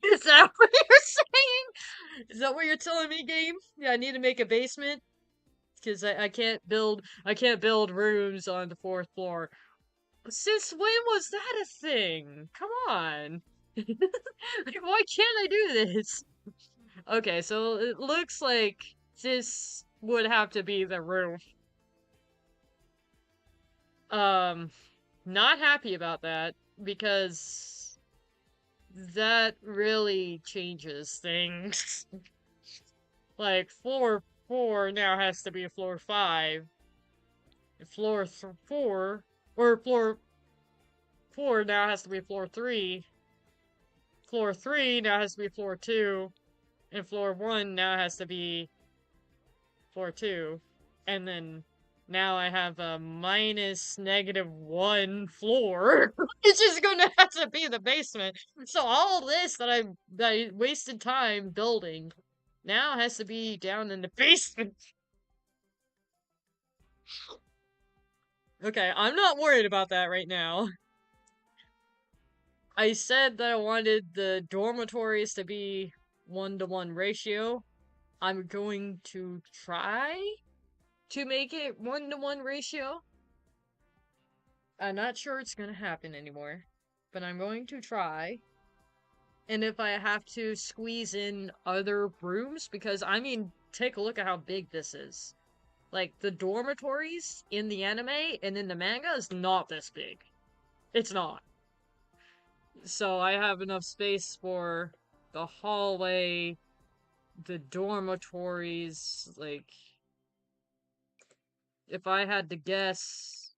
Is that what you're saying? Is that what you're telling me, game? Yeah, I need to make a basement? Because I can't build rooms on the 4th floor. Since when was that a thing? Come on. Like, why can't I do this? Okay, so it looks like this would have to be the roof. Um, not happy about that because that really changes things. Like, floor 4 now has to be floor 5. Floor 4, or floor 4 now has to be floor 3. Floor 3 now has to be floor 2. And floor 1 now has to be floor 2. And then now I have a minus -1 floor, which is gonna have to be the basement. So all this that I wasted time building now has to be down in the basement. Okay, I'm not worried about that right now. I said that I wanted the dormitories to be 1-to-1 ratio. I'm going to try to make it 1-to-1 ratio. I'm not sure it's gonna happen anymore, but I'm going to try. And if I have to squeeze in other rooms, because I mean, take a look at how big this is. Like, the dormitories in the anime and in the manga is not this big. It's not. So I have enough space for the hallway, the dormitories, like, if I had to guess.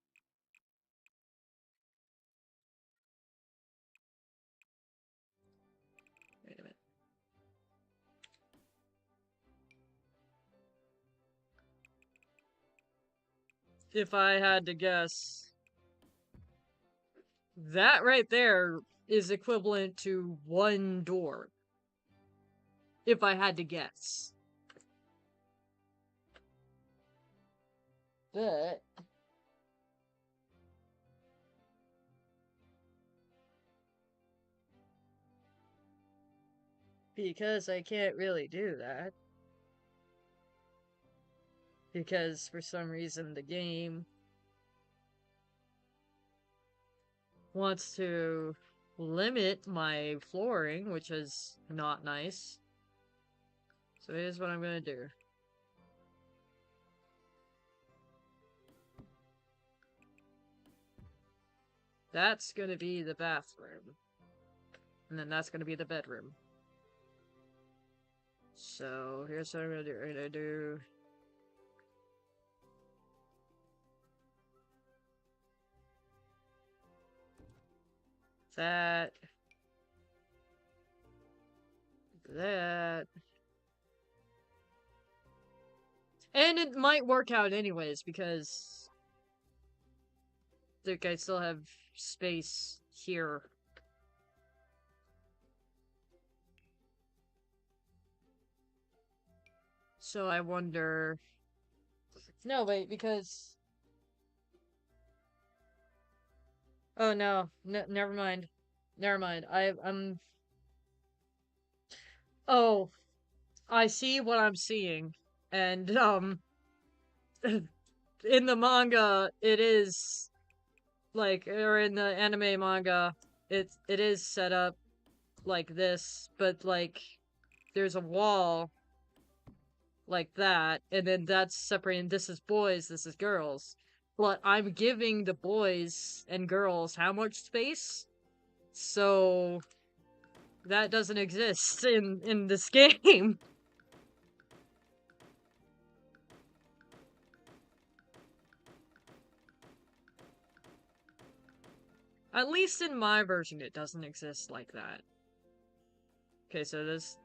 Wait a minute. If I had to guess, that right there is equivalent to 1 door. If I had to guess. But because I can't really do that. Because for some reason the game wants to limit my flooring, which is not nice. So here's what I'm gonna do. That's gonna be the bathroom. And then that's gonna be the bedroom. So here's what I'm gonna do. I'm gonna do that. That. And it might work out anyways, because I still have space here. So I wonder... No, wait, because... Oh, no. Never mind. Never mind. I'm... Oh, I see what I'm seeing. And, in the manga, it is... Like, or in the anime manga, it is set up like this, but, like, there's a wall like that, and then that's separating, this is boys, this is girls. But I'm giving the boys and girls how much space? So that doesn't exist in this game. At least in my version it doesn't exist like that. Okay, so this...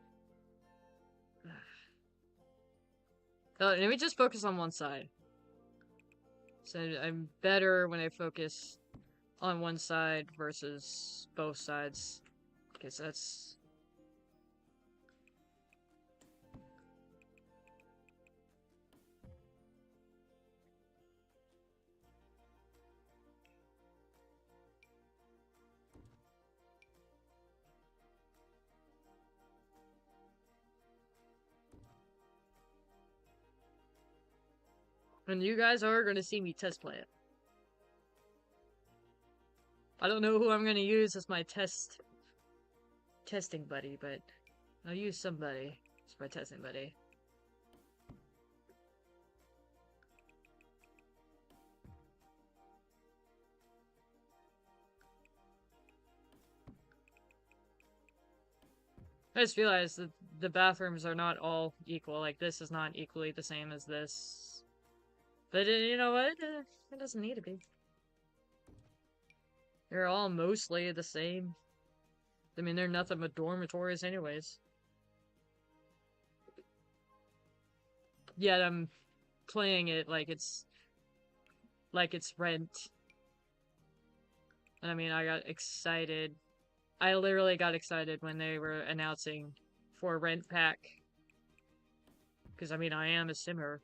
let me just focus on one side. So I'm better when I focus on one side versus both sides. Because that's... And you guys are going to see me test play it. I don't know who I'm going to use as my testing buddy, but I'll use somebody as my testing buddy. I just realized that the bathrooms are not all equal. Like, this is not equally the same as this. But you know what? It doesn't need to be. They're all mostly the same. I mean, they're nothing but dormitories anyways. Yet I'm playing it like it's Rent. And I mean, I got excited. I literally got excited when they were announcing for Rent Pack. Because, I mean, I am a simmer.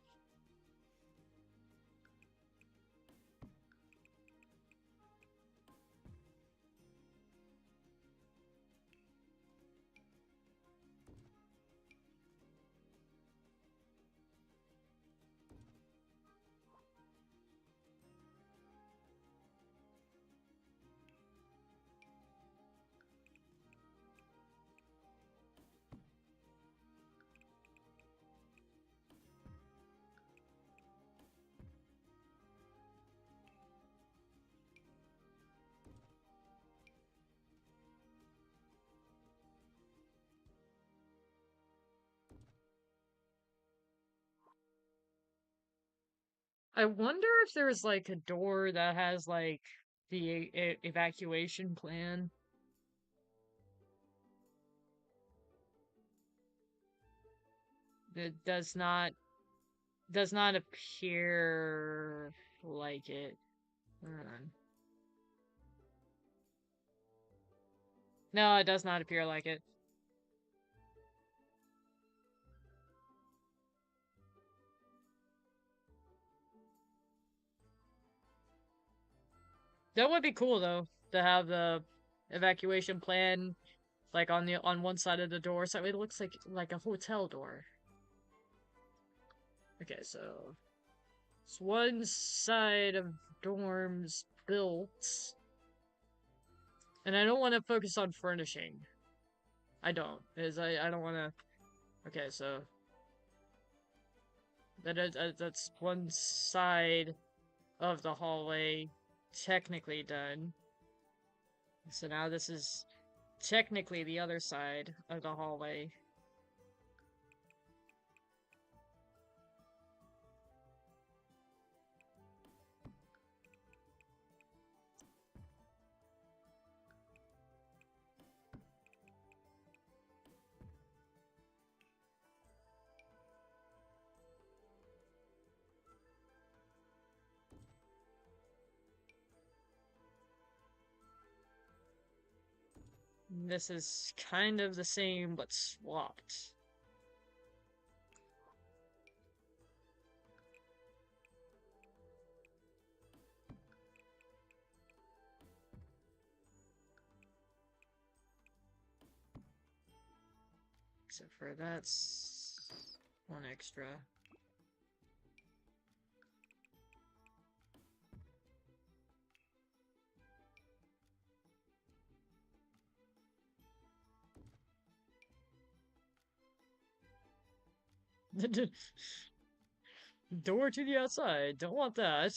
I wonder if there's like a door that has like the evacuation plan. That does not appear like it. Hold on. No, it does not appear like it. That would be cool though, to have the evacuation plan like on one side of the door, so it looks like a hotel door. Okay, so it's one side of dorms built, and I don't want to focus on furnishing. I don't, because I don't want to. Okay, so that's one side of the hallway technically done. So now this is technically the other side of the hallway. This is kind of the same, but swapped. Except for that's one extra. Door to the outside. Don't want that.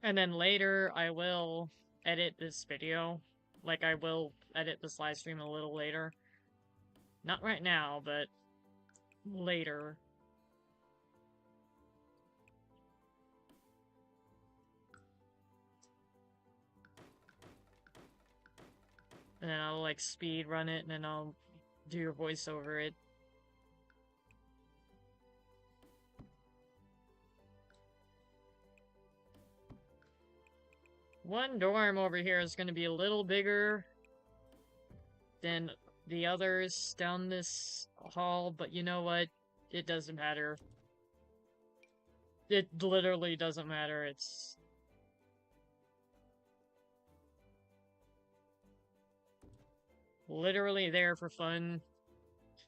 And then later, I will edit this video. Like, I will edit this live stream a little later. Not right now, but later. And then I'll, like, speed run it, and then I'll do your voice over it. One dorm over here is going to be a little bigger than the others down this hall, but you know what? It doesn't matter. It literally doesn't matter. It's literally there for fun.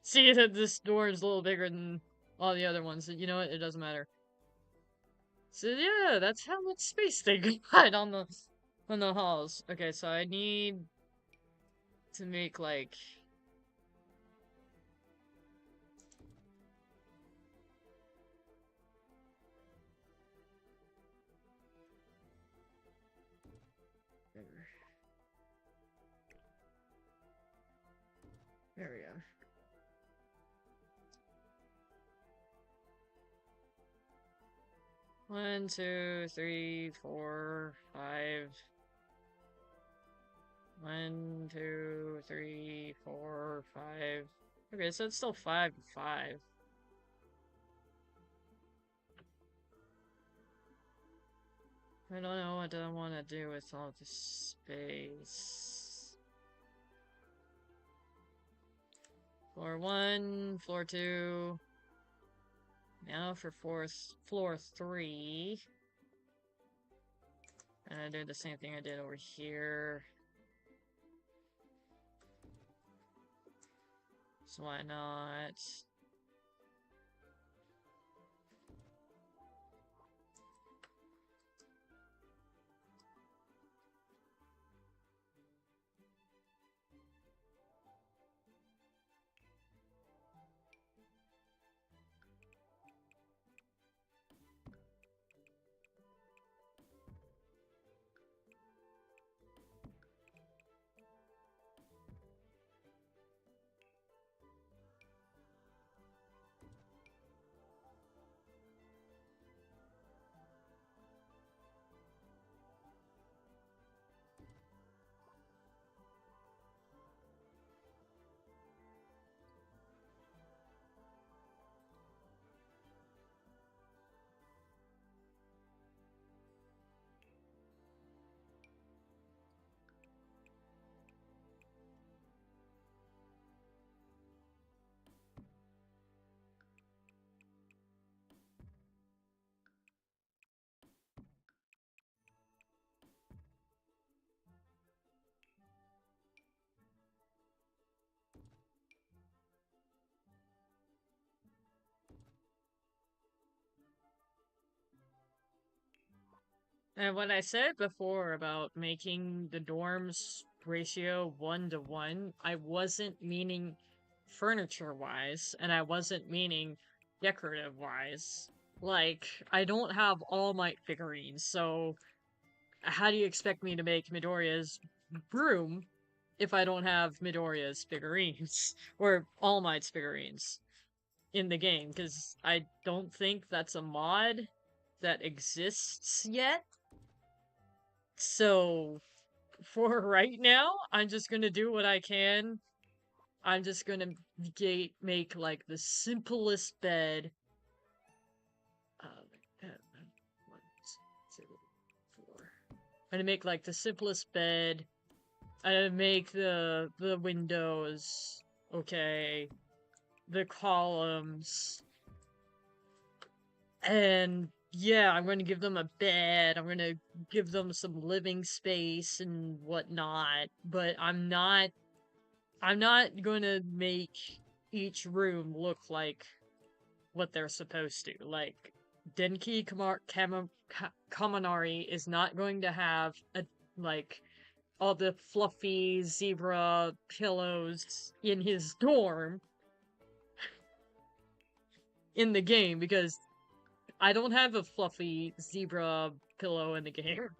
See that this door is a little bigger than all the other ones. You know what? It doesn't matter. So yeah, that's how much space they got on the halls. Okay, so I need to make like there we go. One, two, three, four, five. 1, 2, 3, 4, 5. Okay, so it's still 5 to 5. I don't know what I want to do with all this space. Floor 1, floor 2. Now for floor 3. And I did the same thing I did over here. So why not? And what I said before about making the dorms ratio 1 to 1, I wasn't meaning furniture-wise, and I wasn't meaning decorative-wise. Like, I don't have All Might figurines, so how do you expect me to make Midoriya's room if I don't have Midoriya's figurines? Or All Might's figurines in the game? Because I don't think that's a mod that exists yet. So, for right now, I'm just gonna do what I can. I'm just gonna make like the simplest bed. Uh, 1, 2, 4. I'm gonna make like the simplest bed. I'm gonna make the windows okay, the columns, and yeah, I'm gonna give them a bed. I'm gonna give them some living space and whatnot. But I'm not gonna make each room look like what they're supposed to. Like, Denki Kaminari is not going to have like all the fluffy zebra pillows in his dorm in the game, because I don't have a fluffy zebra pillow in the game.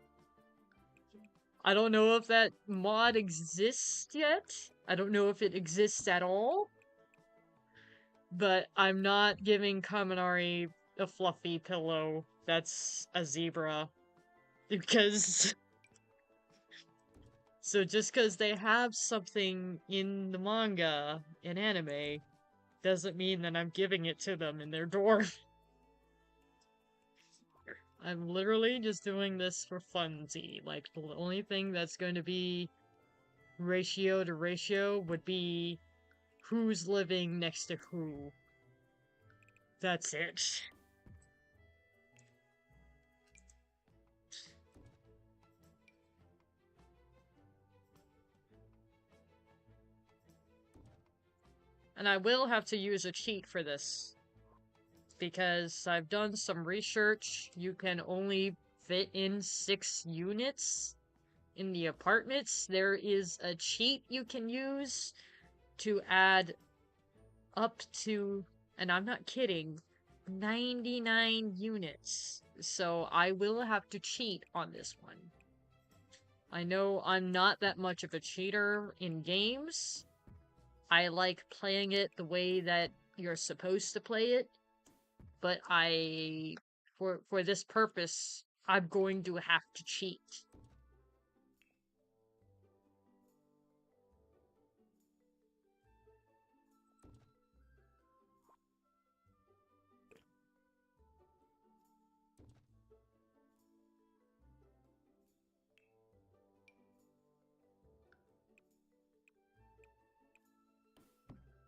I don't know if that mod exists yet. I don't know if it exists at all. But I'm not giving Kaminari a fluffy pillow that's a zebra. Because... So just because they have something in the manga, in anime, doesn't mean that I'm giving it to them in their dorm. I'm literally just doing this for funsies. Like, the only thing that's going to be ratio to ratio would be who's living next to who. That's it. And I will have to use a cheat for this. Because I've done some research. You can only fit in 6 units in the apartments. There is a cheat you can use to add up to, and I'm not kidding, 99 units. So I will have to cheat on this one. I know I'm not that much of a cheater in games. I like playing it the way that you're supposed to play it, but for this purpose, I'm going to have to cheat.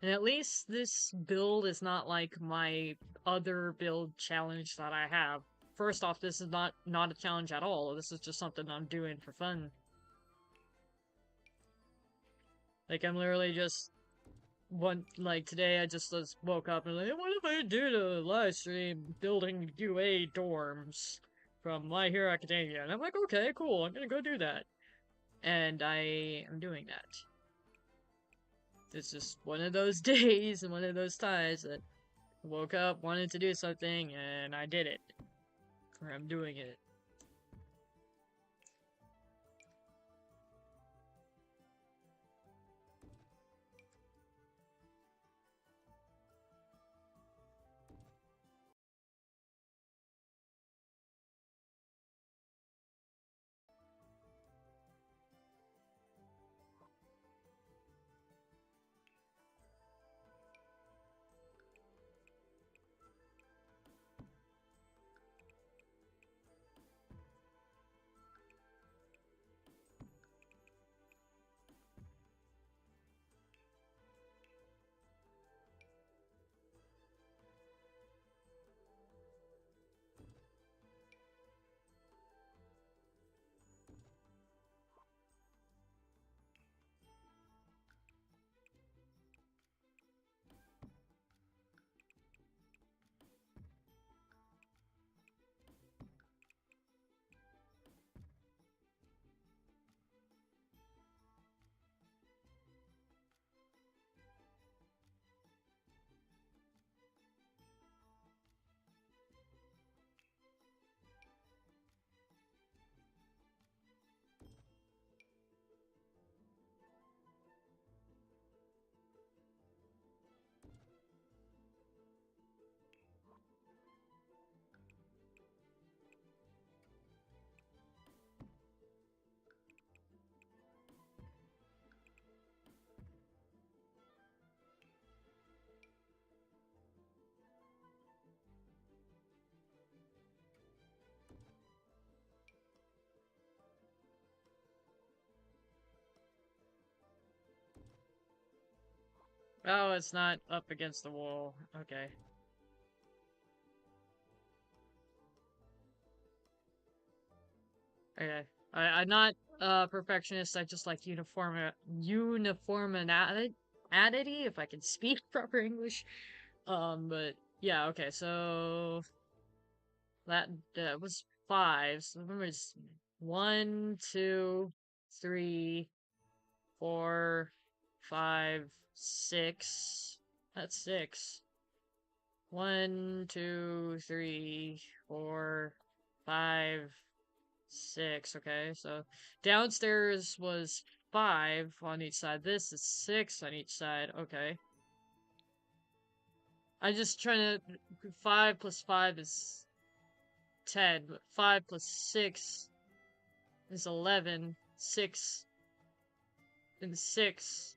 And at least this build is not like my other build challenge that I have. First off, this is not a challenge at all. This is just something I'm doing for fun. Like, I'm literally just like today I just woke up and like, what if I did a live stream building UA dorms from My Hero Academia? And I'm like, okay, cool, I'm gonna go do that. And I am doing that. It's just one of those days and one of those times that I woke up, wanted to do something, and I did it. Or I'm doing it. Oh, it's not up against the wall. Okay. Okay. I'm not a perfectionist, I just like uniformity, if I can speak proper English. But yeah, okay, so that was 5. So remember it's 1, 2, 3, 4, 5, 6. That's 6. 1, 2, 3, 4, 5, 6. Okay, so downstairs was 5 on each side. This is 6 on each side. Okay. I'm just trying to. 5 plus 5 is 10. But 5 plus 6 is 11. 6 and 6.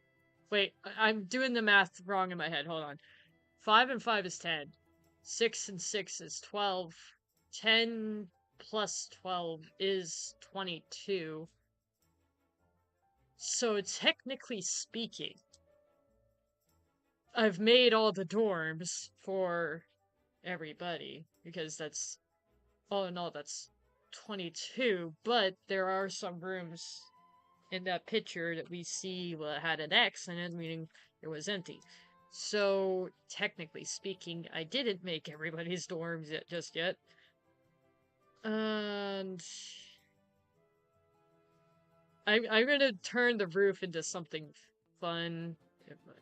Wait, I'm doing the math wrong in my head. Hold on. 5 and 5 is 10. 6 and 6 is 12. 10 plus 12 is 22. So technically speaking, I've made all the dorms for everybody because that's all in all that's 22, but there are some rooms in that picture that we see had an X in it, meaning it was empty. So technically speaking, I didn't make everybody's dorms just yet. And I'm gonna turn the roof into something fun.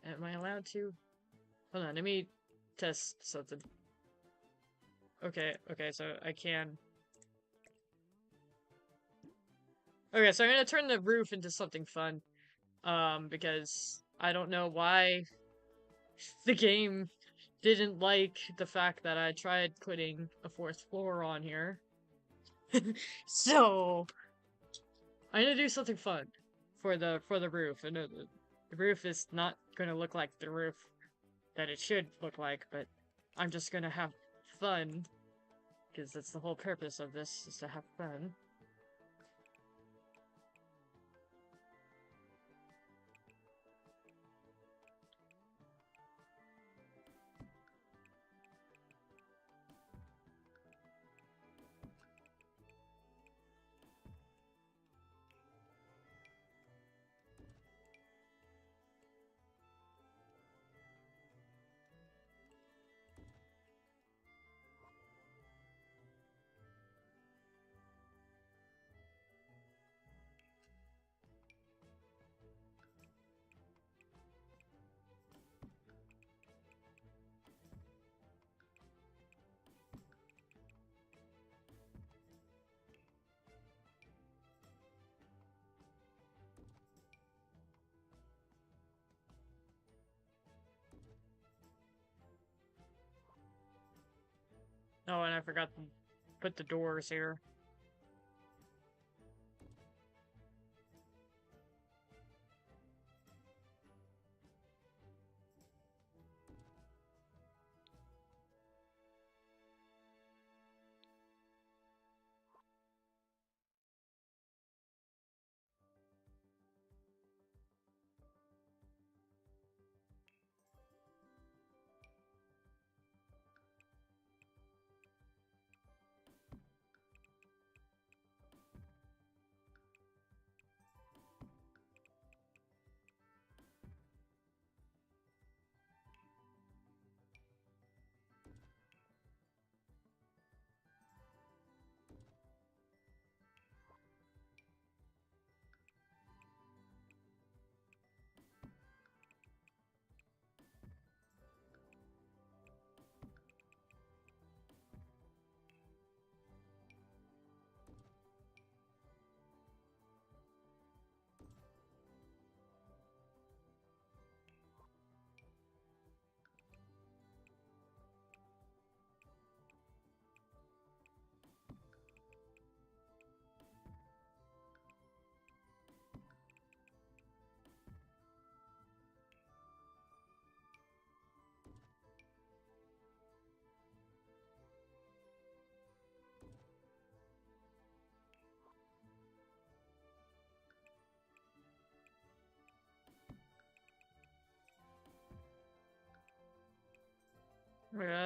Am I allowed to? Hold on, let me test something. Okay, so I can. Okay, so I'm gonna turn the roof into something fun. Because I don't know why the game didn't like the fact that I tried putting a fourth floor on here. So I'm gonna do something fun for the roof. And the roof is not gonna look like the roof that it should look like, but I'm just gonna have fun because that's the whole purpose of this, is to have fun. Oh, and I forgot to put the doors here.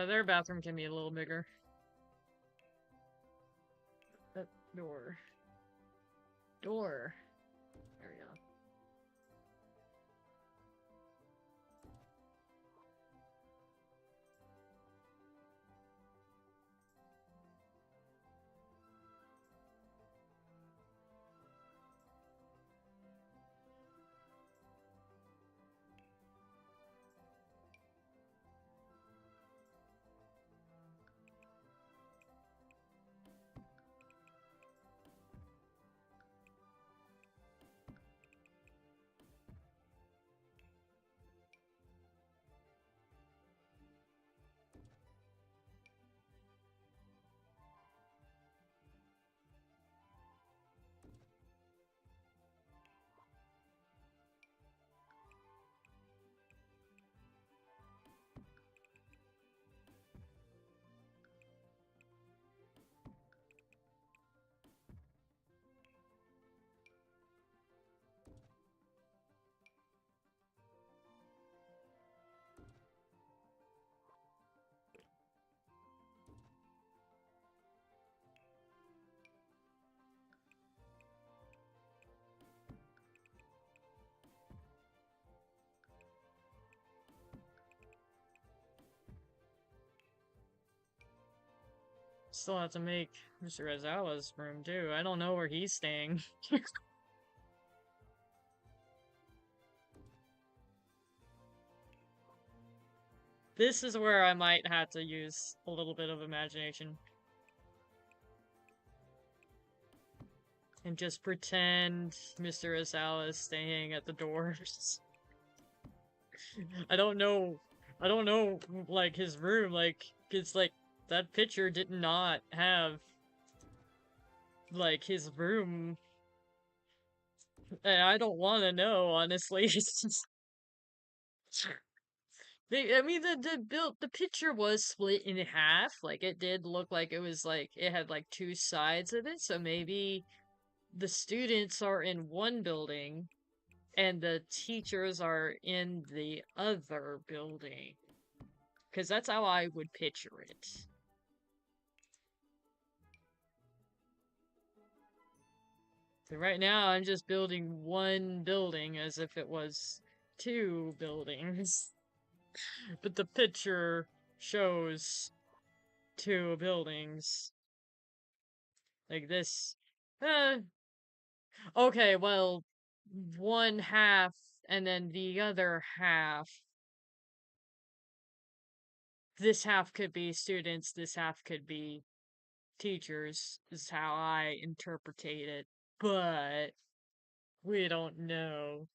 Their bathroom can be a little bigger. That door. Door. There we go. Still have to make Mr. Rezawa's room too. I don't know where he's staying. This is where I might have to use a little bit of imagination. And just pretend Mr. Rezawa is staying at the doors. I don't know, like, his room, like, it's like, that picture did not have, like, his room. And I don't want to know, honestly. I mean, the picture was split in half. Like, it did look like it was, like, it had, like, two sides of it, so maybe the students are in one building, and the teachers are in the other building. Because that's how I would picture it. So right now, I'm just building one building as if it was two buildings. But the picture shows two buildings. Like this. Okay, well, one half and then the other half. This half could be students, this half could be teachers, is how I interpretate it. But we don't know.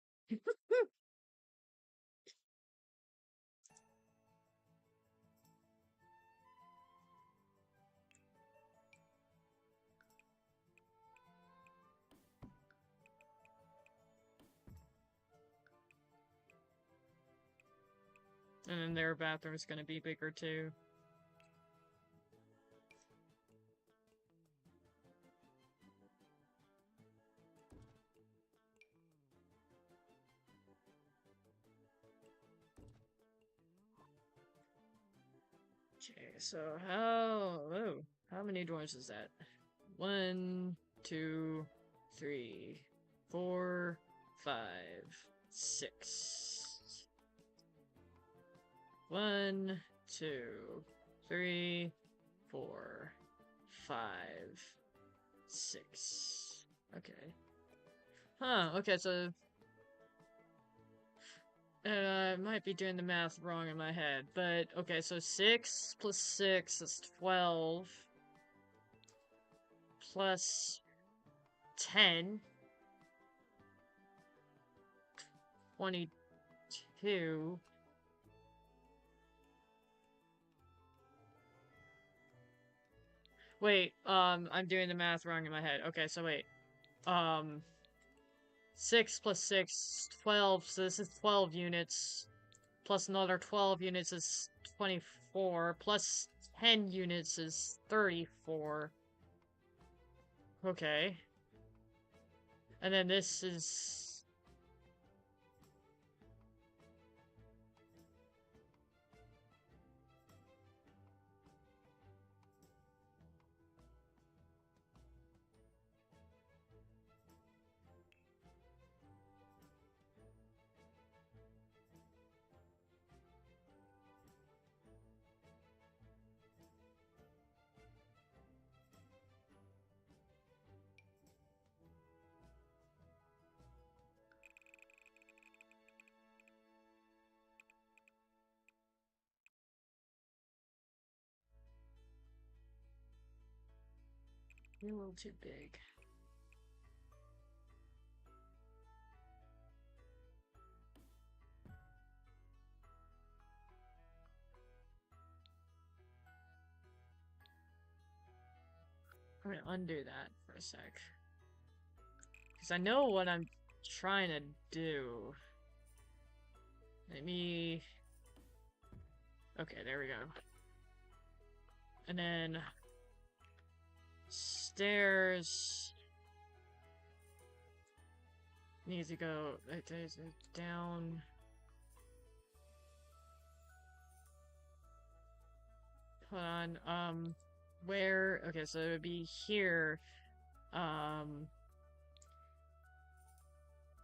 And then their bathroom's gonna be bigger too. Okay, so how many doors is that? 1, 2, 3, 4, 5, 6. 1, 2, 3, 4, 5, 6. Okay. Huh, okay, so I might be doing the math wrong in my head, but okay, so 6 plus 6 is 12 plus 10, 22. Wait, I'm doing the math wrong in my head. Okay, so wait. 6 plus 6, 12, so this is 12 units. Plus another 12 units is 24. Plus 10 units is 34. Okay. And then this is... You're a little too big. I'm gonna undo that for a sec. Because I know what I'm trying to do. Let me... Okay, there we go. And then... Stairs... Needs to go... down... Hold on, where... Okay, so it would be here.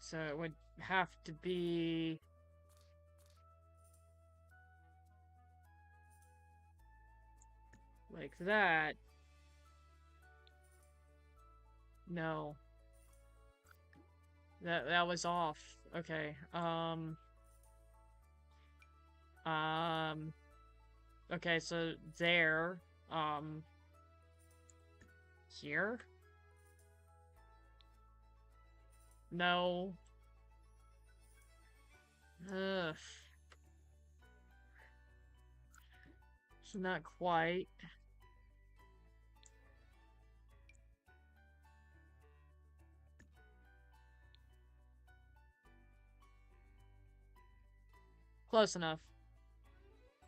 So it would have to be... like that. No. That was off. Okay. Okay, so there. Here? No. Ugh. It's not quite. Close enough.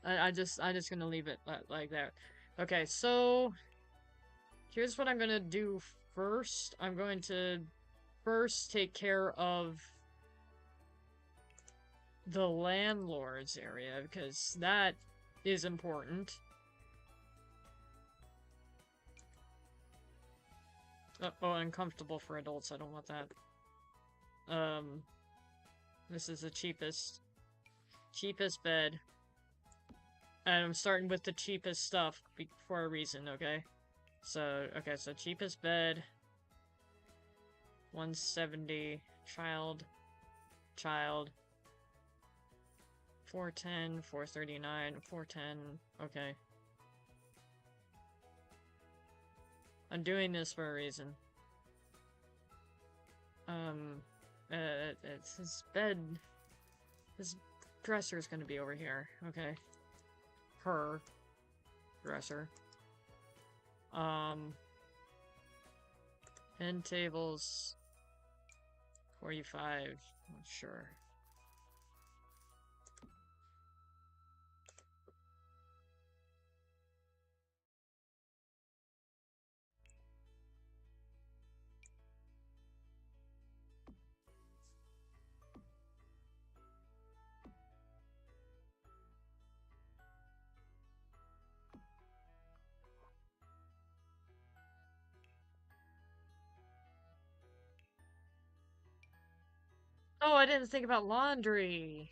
I just gonna leave it like that. Okay, so here's what I'm gonna do first. I'm going to first take care of the landlord's area because that is important. Oh, uncomfortable for adults. I don't want that. This is the cheapest bed. And I'm starting with the cheapest stuff for a reason, okay? So, okay, so cheapest bed. 170. Child. 410, 439, 410. Okay. I'm doing this for a reason. It's his bed. His dresser is gonna be over here. Okay. Her dresser. End tables. 45. Sure. Oh, I didn't think about laundry.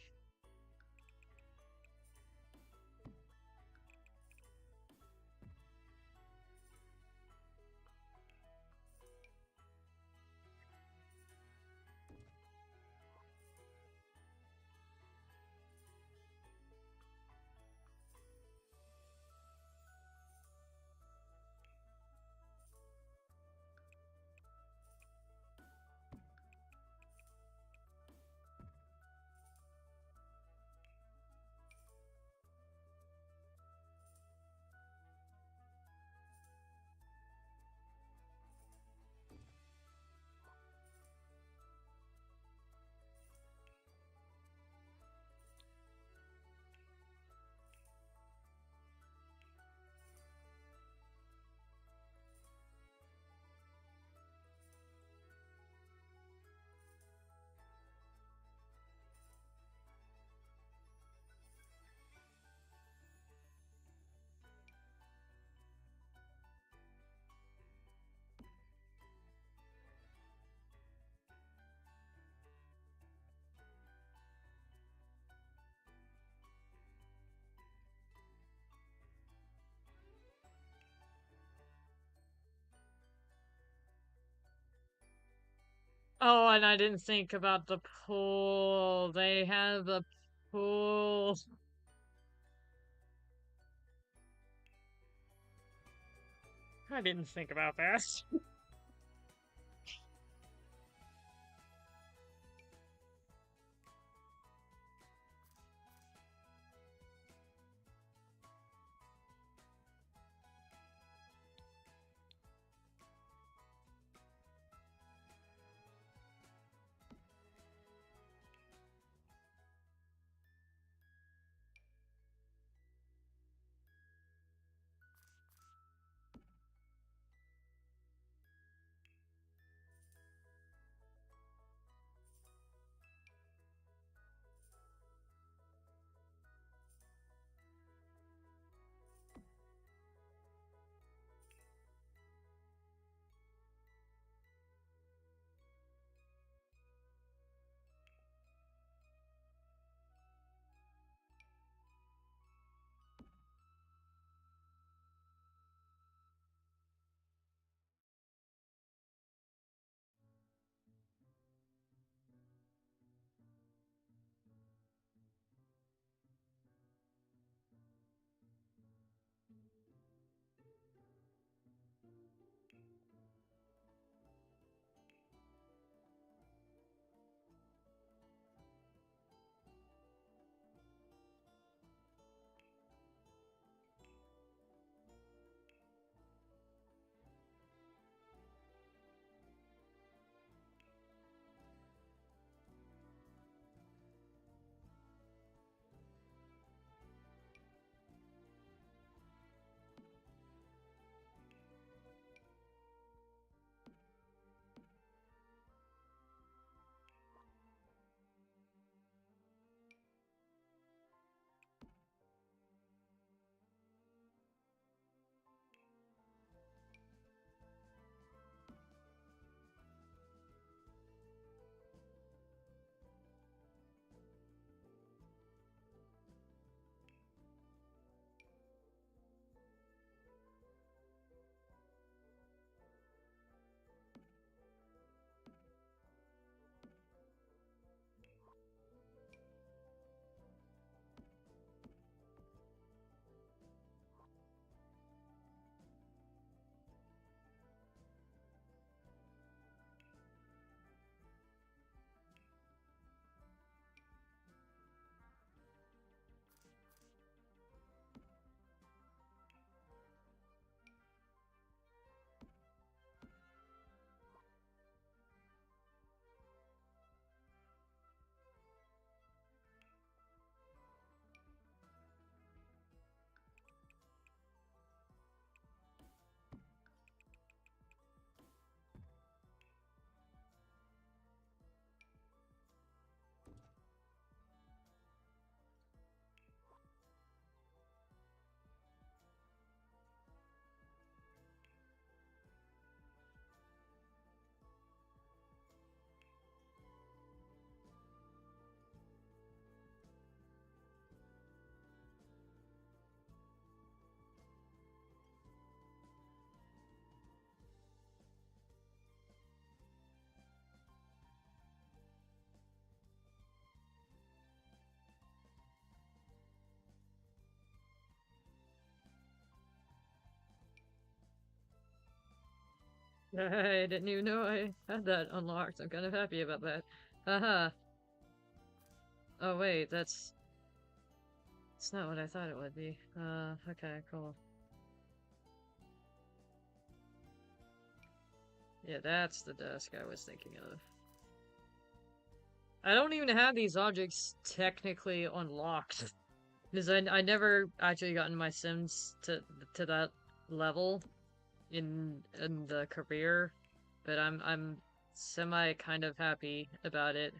Oh, and I didn't think about the pool. They have the pool. I didn't think about that. I didn't even know I had that unlocked. I'm kind of happy about that. Haha. Oh wait, it's not what I thought it would be. Okay, cool. Yeah, that's the desk I was thinking of. I don't even have these objects technically unlocked. Because I never actually gotten my Sims to that level in the career, but I'm semi kind of happy about it.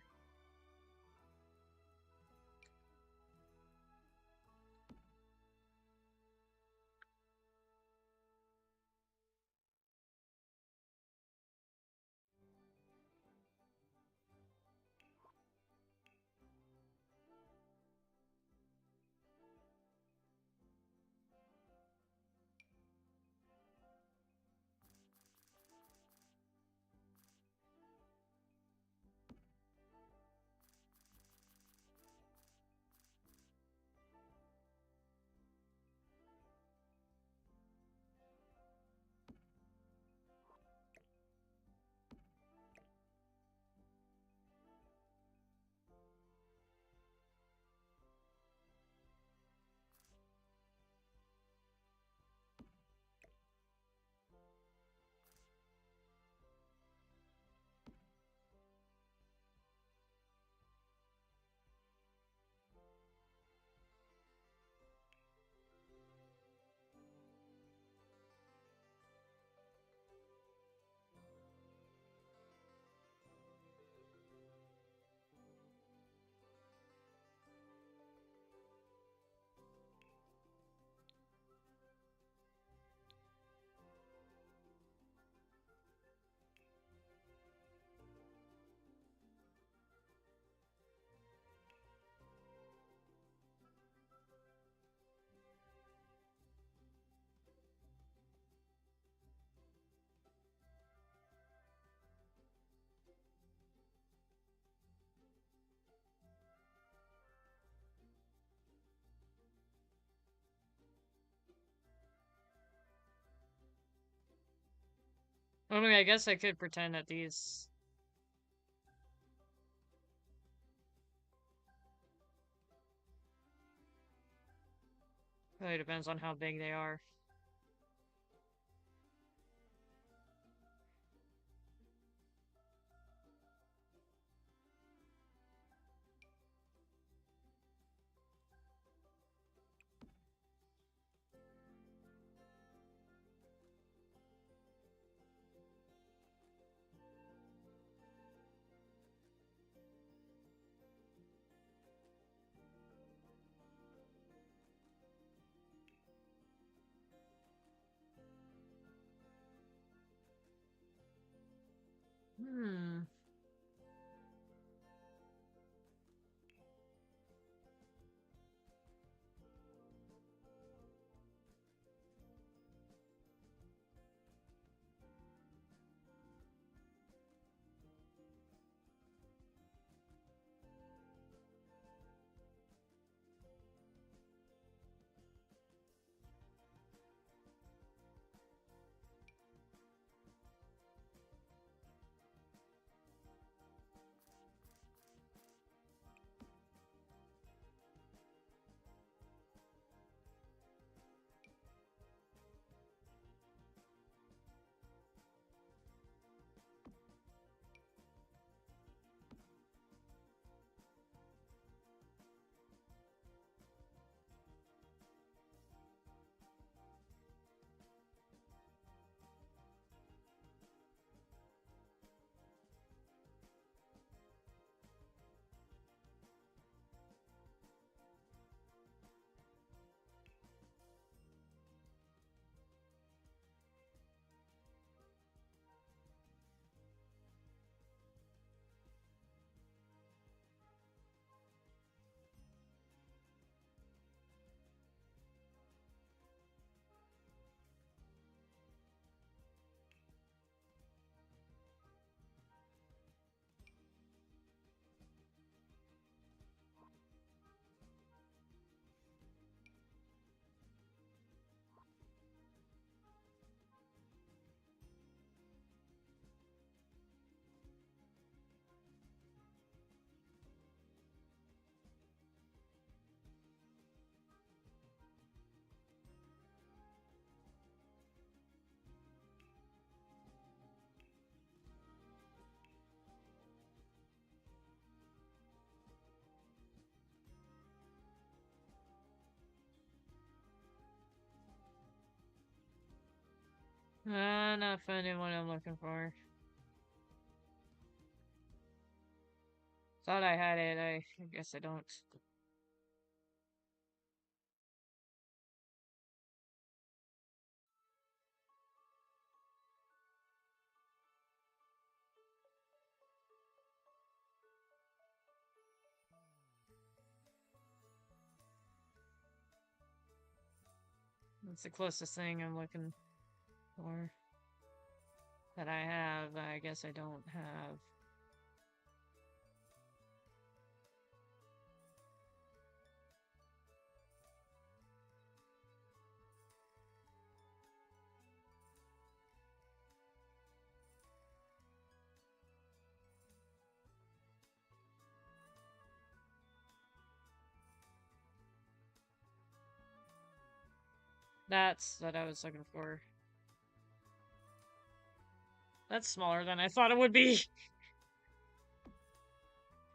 I mean, I guess I could pretend that these. Really depends on how big they are. Hmm. Not finding what I'm looking for. Thought I had it, I guess I don't. That's the closest thing I'm looking for. That I have, I guess I don't have. That's what I was looking for. That's smaller than I thought it would be.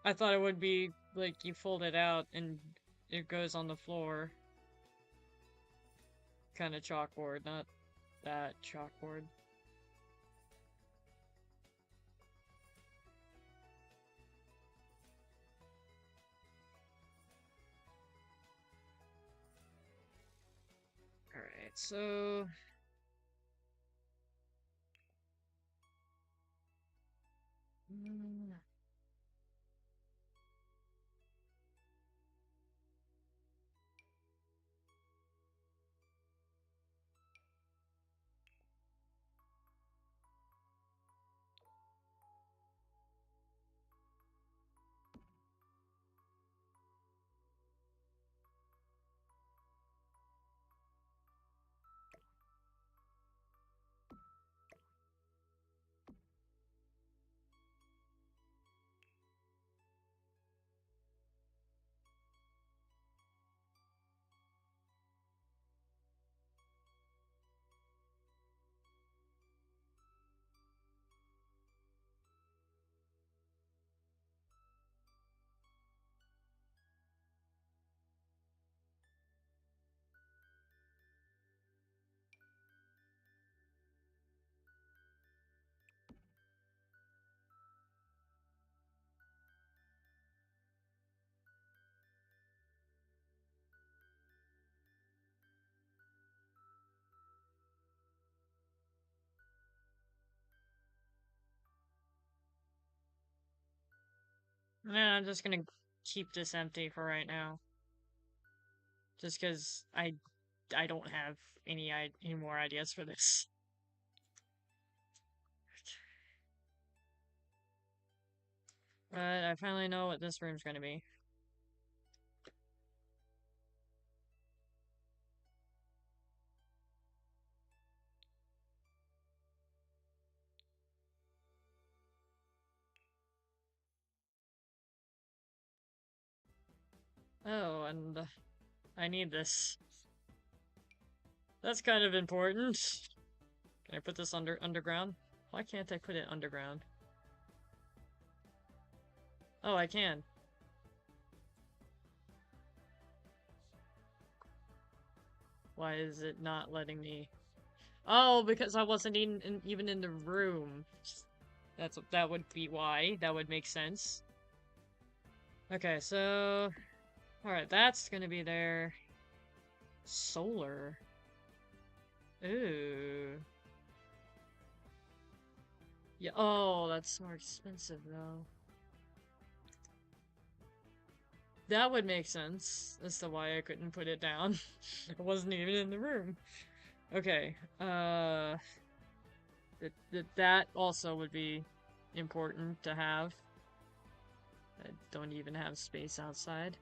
I thought it would be, like, you fold it out and it goes on the floor. Kind of chalkboard, not that chalkboard. Alright, so... I'm just gonna keep this empty for right now. Just because I don't have any more ideas for this. But I finally know what this room's gonna be. Oh, and I need this. That's kind of important. Can I put this underground? Why can't I put it underground? Oh, I can. Why is it not letting me? Oh, because I wasn't even in the room. That would be why. That would make sense. Okay, so... Alright, that's gonna be there. Solar. Ooh. Yeah, oh, that's more expensive, though. That would make sense as to why I couldn't put it down. It wasn't even in the room. Okay, that also would be important to have. I don't even have space outside.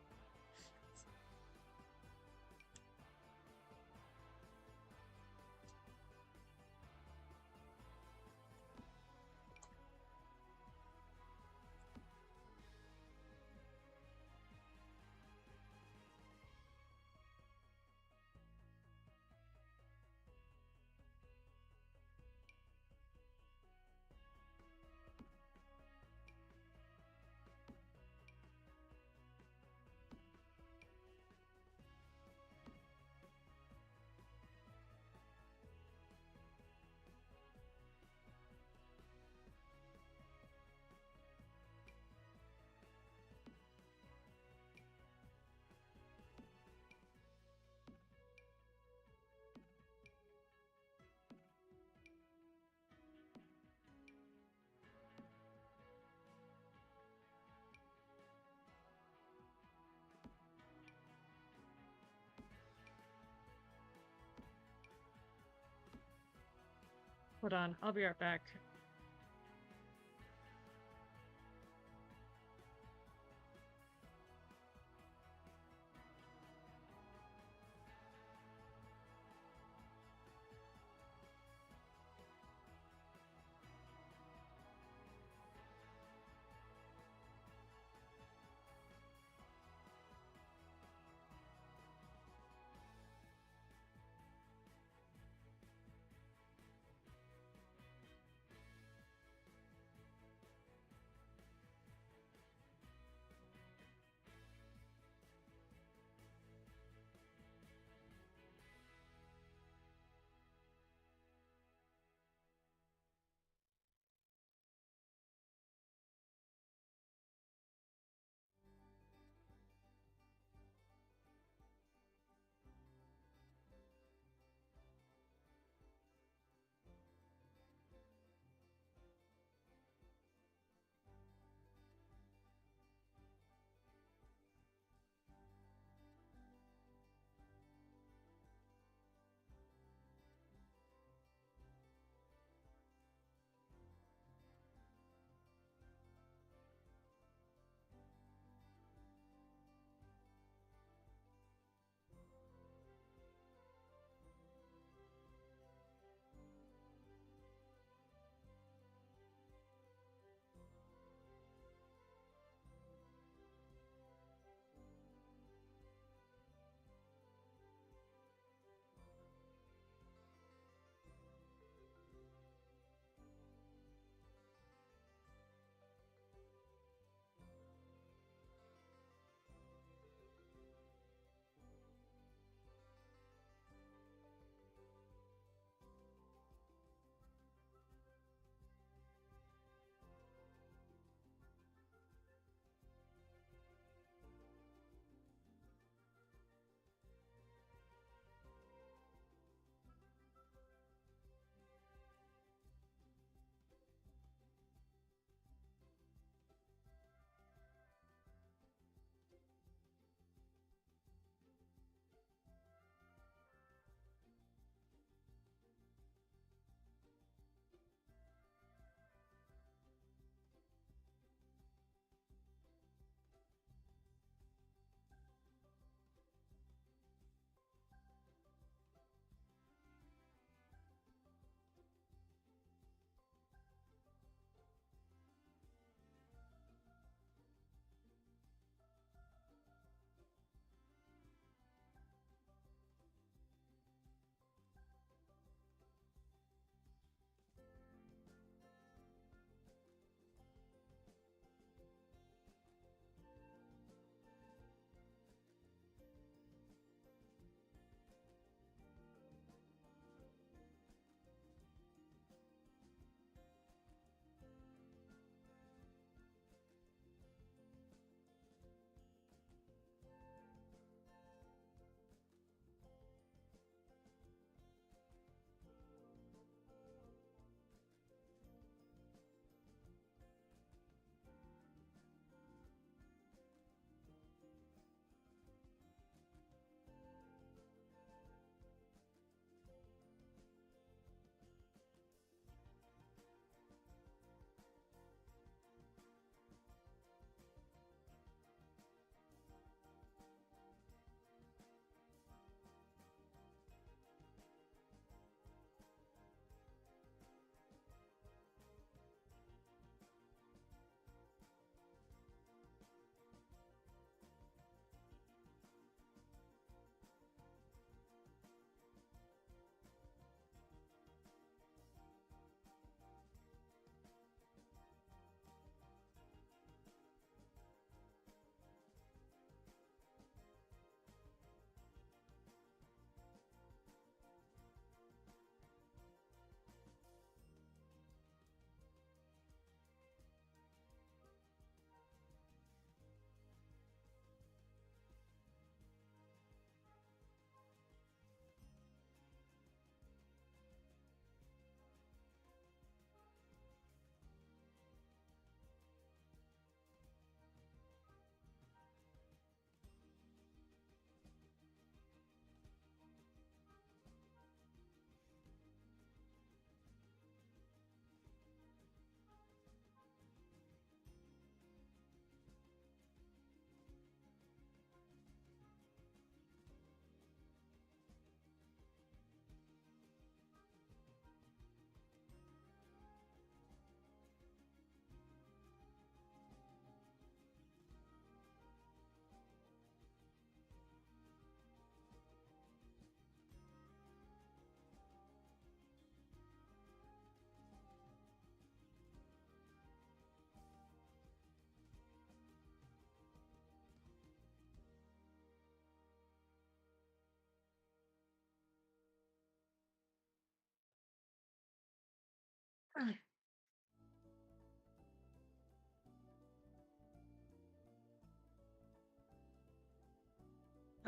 Hold on, I'll be right back.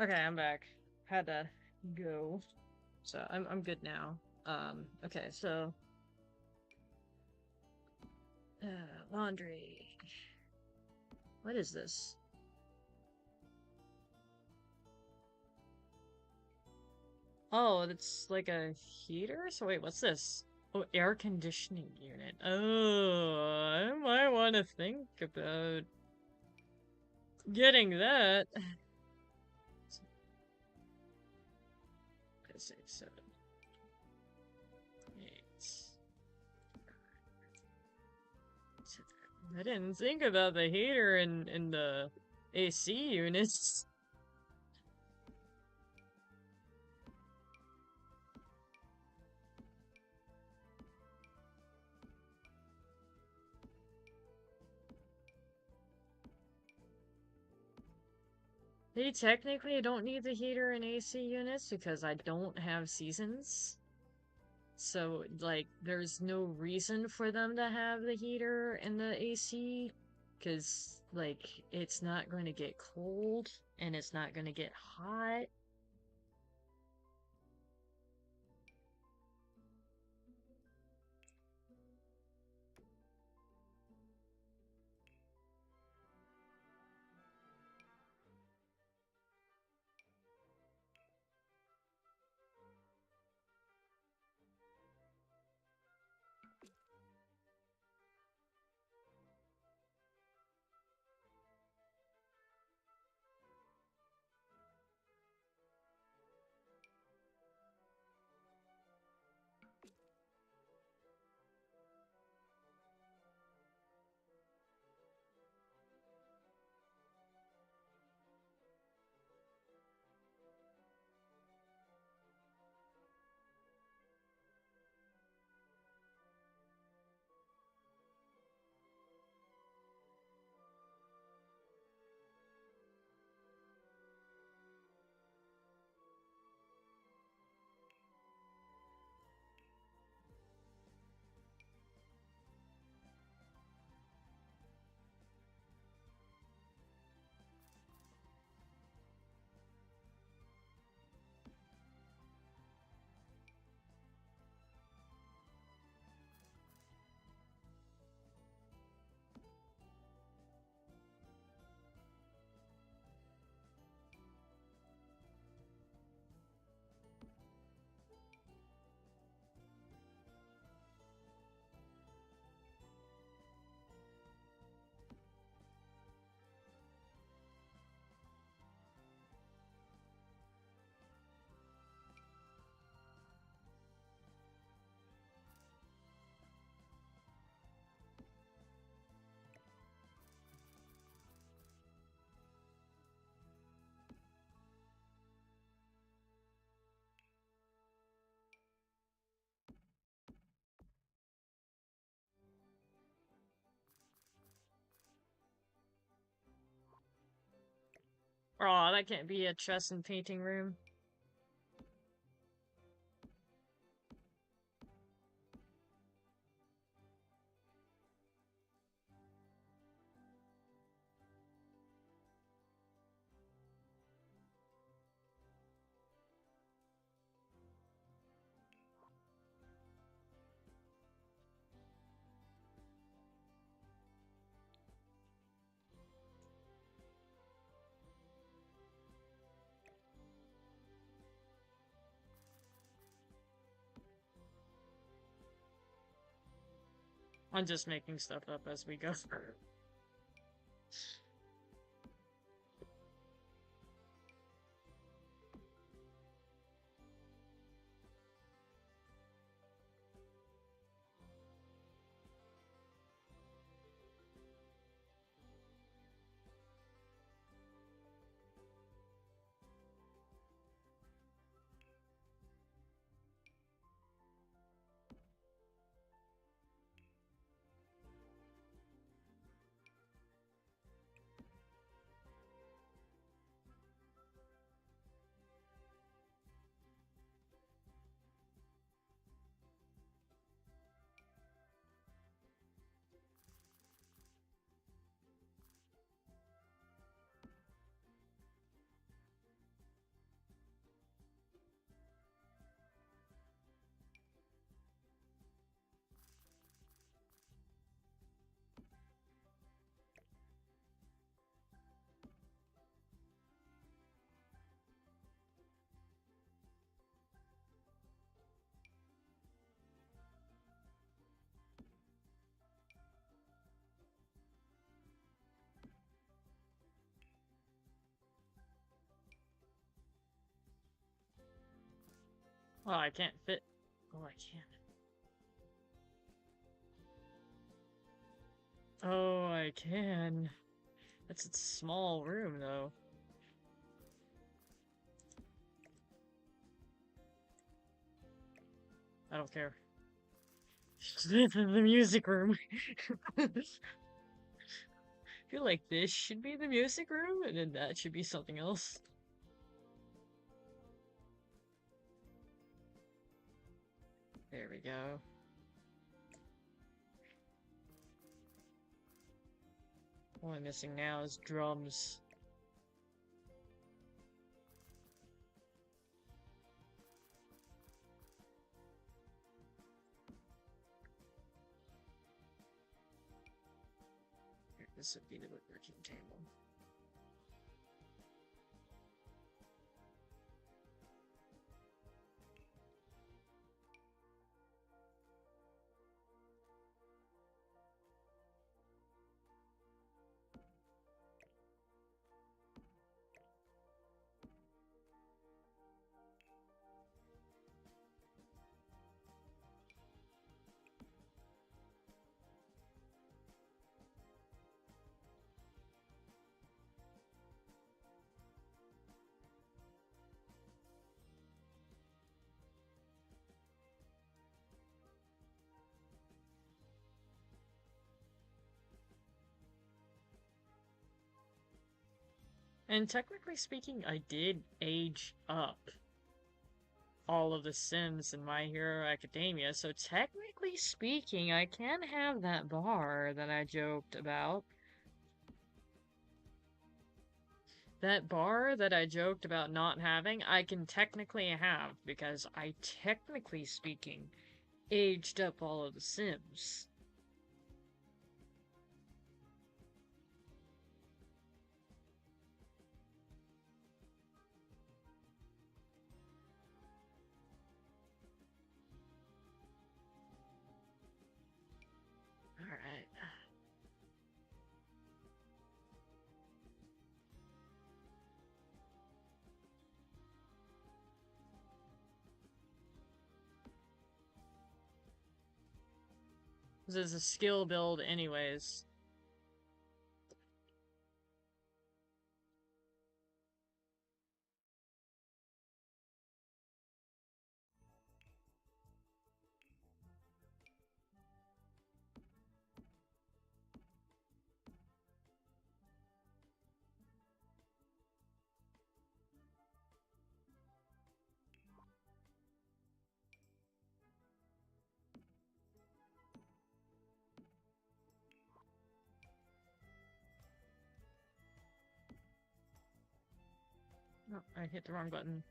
Okay, I'm back. Had to go. So I'm good now. Okay, so laundry. What is this? Oh, it's like a heater? So wait, what's this? Oh, air conditioning unit. Oh, I might want to think about getting that. 6, 7, 8. I didn't think about the heater in the AC units. They technically don't need the heater in AC units because I don't have seasons. So, like, there's no reason for them to have the heater in the AC because, like, it's not going to get cold and it's not going to get hot. Oh, that can't be a chess and painting room. I'm just making stuff up as we go. Oh, I can't fit. Oh, I can. Oh, I can. It's a small room, though. I don't care. The music room. I feel like this should be the music room, and then that should be something else. There we go. All I'm missing now is drums. Here, this would be the woodworking table. And technically speaking, I did age up all of the Sims in My Hero Academia, so technically speaking, I can have that bar that I joked about. That bar that I joked about not having, I can technically have, because I, technically speaking, aged up all of the Sims. Alright. This is a skill build anyways. Oh, I hit the wrong button.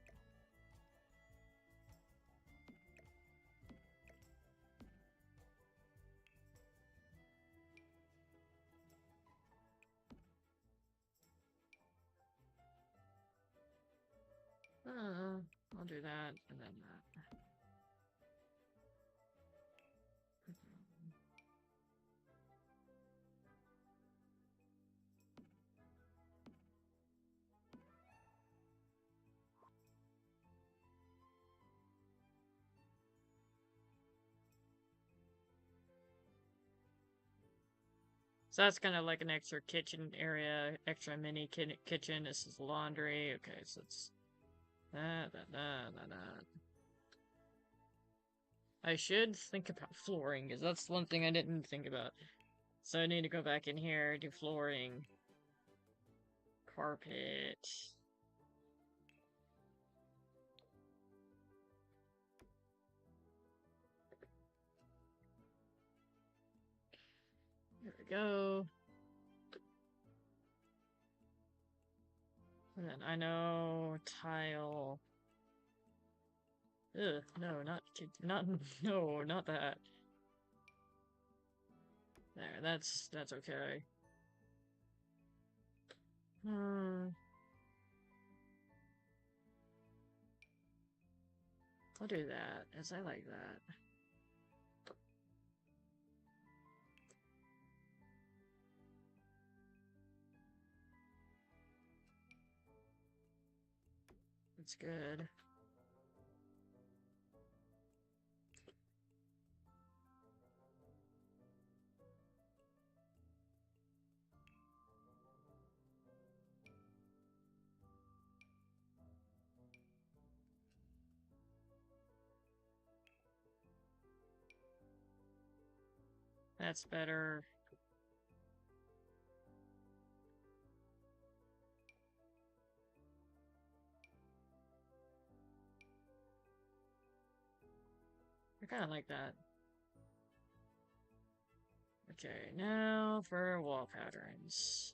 I'll do that, and then that. So that's kind of like an extra kitchen area, extra mini kitchen. This is laundry. Okay, so it's that. I should think about flooring, because that's one thing I didn't think about. So I need to go back in here, do flooring. Carpet. There we go. And then I know tile. Ugh, no, no, not that. There, that's okay. I'll do that, as I like that. That's good. That's better. I kind of like that. Okay, now for wall patterns.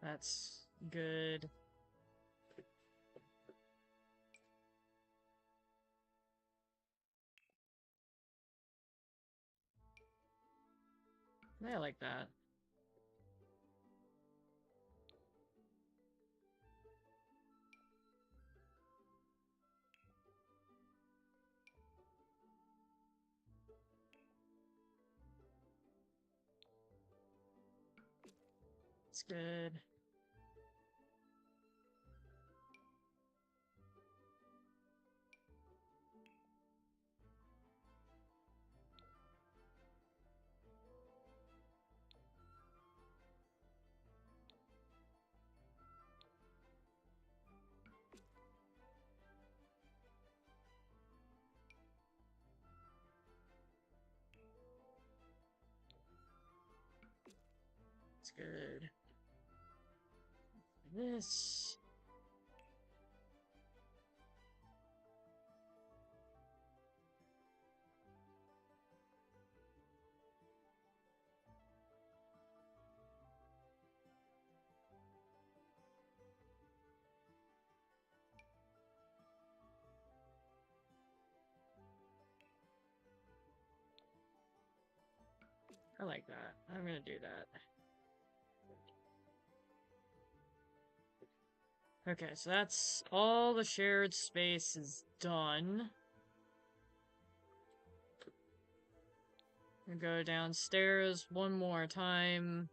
That's good. I like that. It's good. It's good. This. I like that. I'm gonna do that. Okay, so that's all the shared space is done. I'll go downstairs one more time.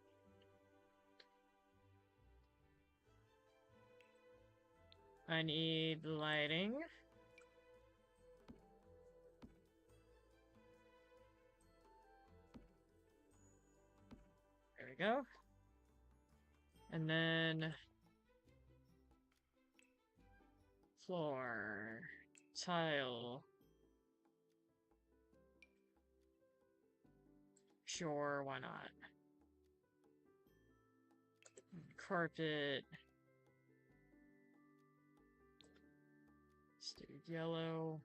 I need lighting. There we go. And then floor, tile. Sure, why not? Carpet. Let's do yellow.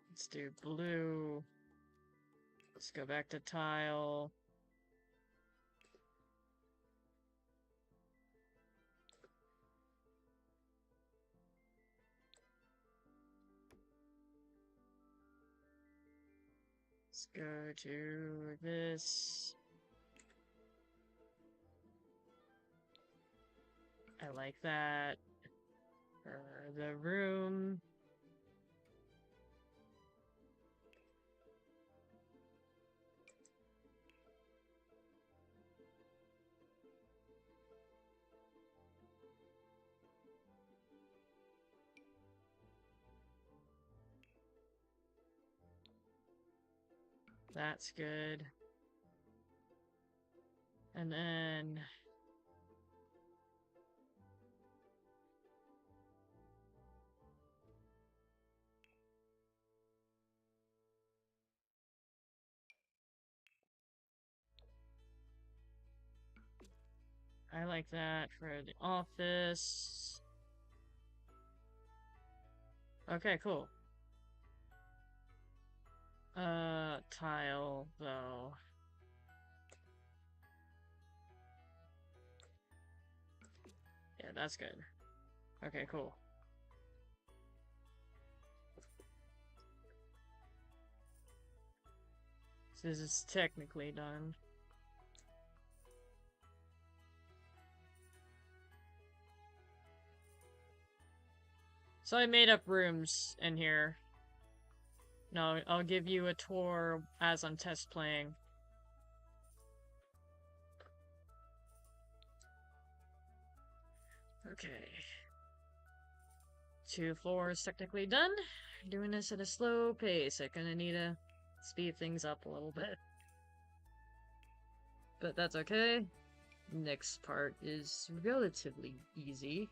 Let's do blue. Let's go back to tile. Let's go to this. I like that. For the room. That's good. And then I like that for the office. Okay, cool. Tile, though. Yeah, that's good. Okay, cool. So this is technically done. So I made up rooms in here. No, I'll give you a tour as I'm test playing. Okay. 2 floors technically done. Doing this at a slow pace. I'm gonna need to speed things up a little bit. But that's okay. Next part is relatively easy.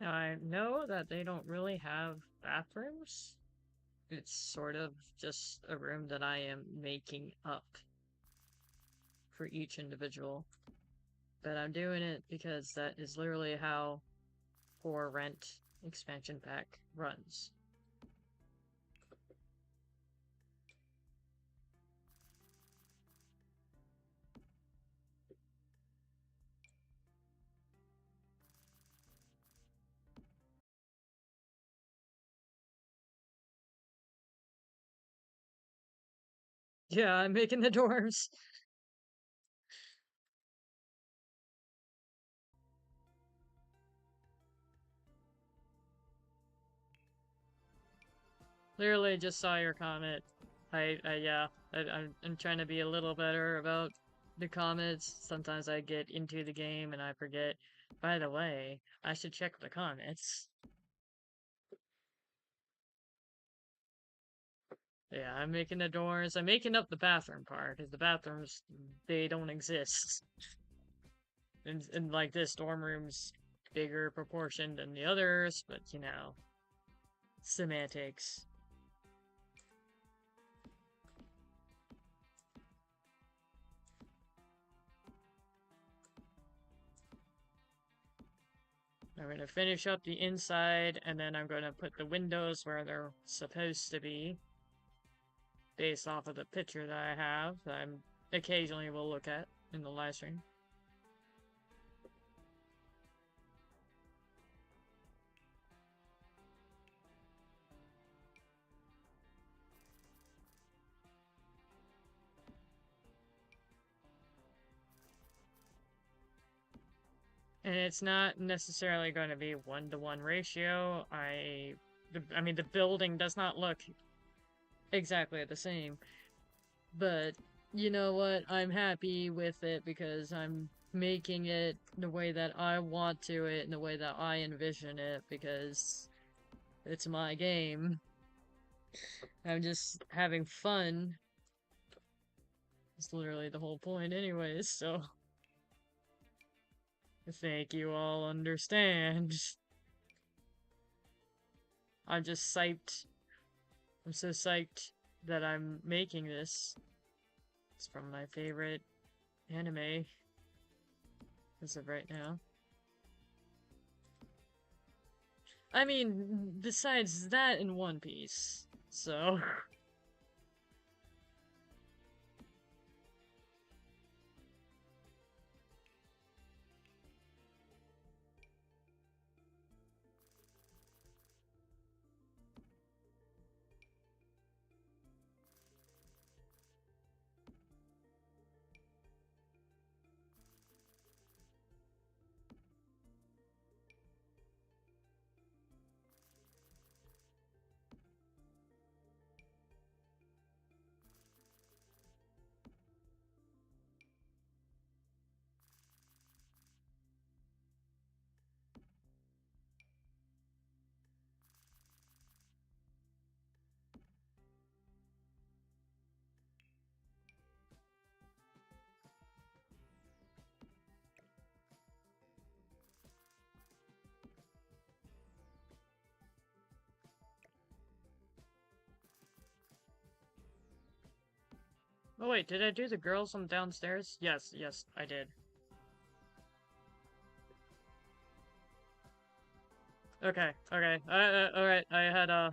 Now, I know that they don't really have bathrooms. It's sort of just a room that I am making up for each individual. But I'm doing it because that is literally how For Rent expansion pack runs. Yeah, I'm making the dorms. Literally just saw your comment. Yeah, I'm trying to be a little better about the comments. Sometimes I get into the game and I forget. By the way, I should check the comments. Yeah, I'm making the doors. I'm making up the bathroom part, because the bathrooms, they don't exist. And like this dorm room's bigger proportion than the others, but you know, semantics. I'm going to finish up the inside, and then I'm going to put the windows where they're supposed to be, based off of the picture that I have, that I'm occasionally will look at in the live stream. And it's not necessarily going to be 1-to-1 ratio. I mean, the building does not look exactly the same. But you know what? I'm happy with it because I'm making it the way that I want to it and the way that I envision it because it's my game. I'm just having fun. It's literally the whole point anyways, so I think you all understand. I'm just psyched. I'm so psyched that I'm making this. It's from my favorite anime as of right now. I mean, besides that in One Piece, so... Oh wait, did I do the girls on downstairs? Yes, yes, I did. Okay, okay. Alright, I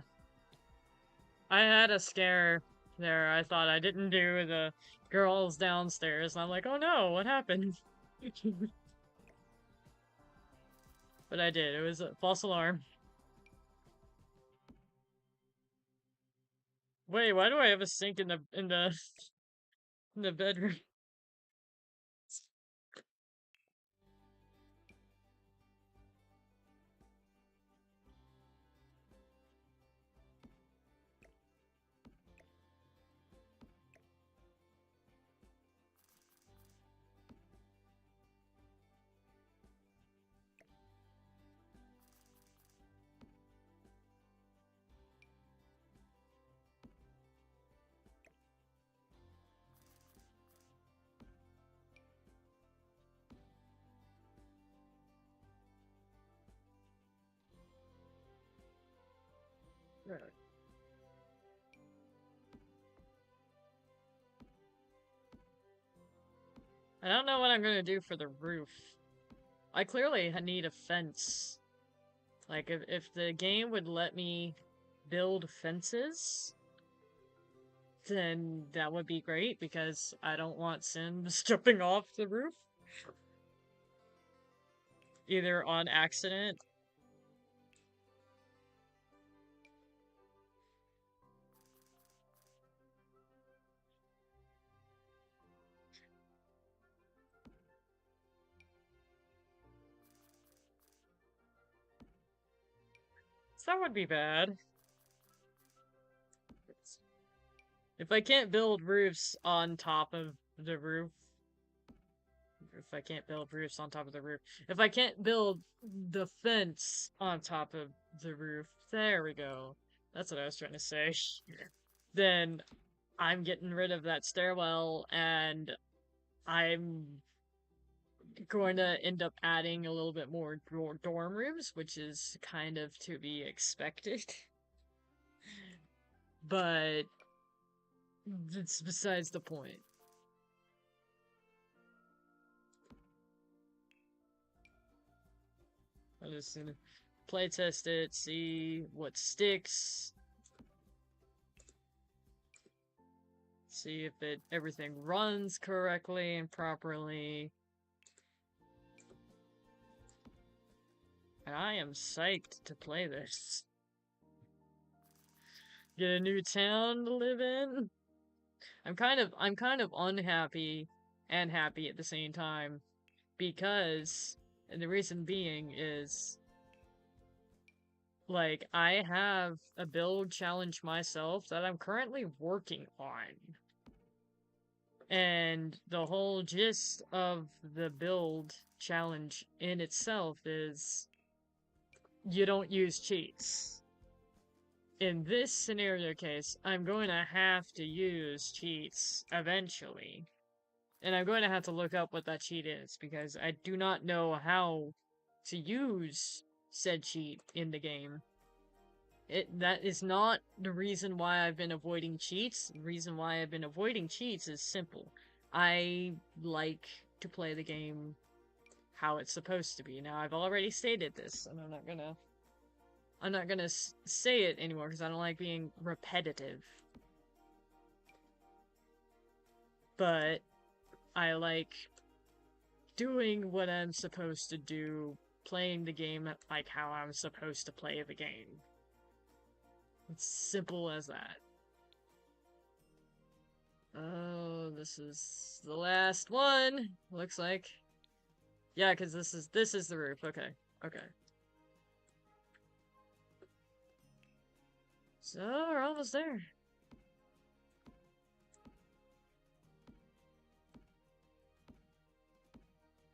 had a scare there. I thought I didn't do the girls downstairs. And I'm like, oh no, what happened? But I did. It was a false alarm. Wait, why do I have a sink in the bedroom? I don't know what I'm gonna do for the roof. I clearly need a fence. Like, if the game would let me build fences, then that would be great, because I don't want Sims jumping off the roof. Either on accident. So that would be bad. If I can't build roofs on top of the roof, if I can't build roofs on top of the roof, if I can't build the fence on top of the roof, there we go. That's what I was trying to say. Then I'm getting rid of that stairwell and I'm going to end up adding a little bit more dorm rooms, which is kind of to be expected. But it's besides the point. I'm just gonna play test it, see what sticks, see if everything runs correctly and properly. And I am psyched to play this. Get a new town to live in. I'm kind of unhappy and happy at the same time because, and the reason being is, like, I have a build challenge myself that I'm currently working on. And the whole gist of the build challenge in itself is you don't use cheats. In this scenario case, I'm going to have to use cheats eventually. And I'm going to have to look up what that cheat is, because I do not know how to use said cheat in the game. That is not the reason why I've been avoiding cheats. The reason why I've been avoiding cheats is simple. I like to play the game how it's supposed to be. Now, I've already stated this, and I'm not gonna say it anymore because I don't like being repetitive. But I like doing what I'm supposed to do, playing the game like how I'm supposed to play the game. It's simple as that. Oh, this is the last one. Looks like. Yeah, because this is the roof. Okay. Okay. So we're almost there.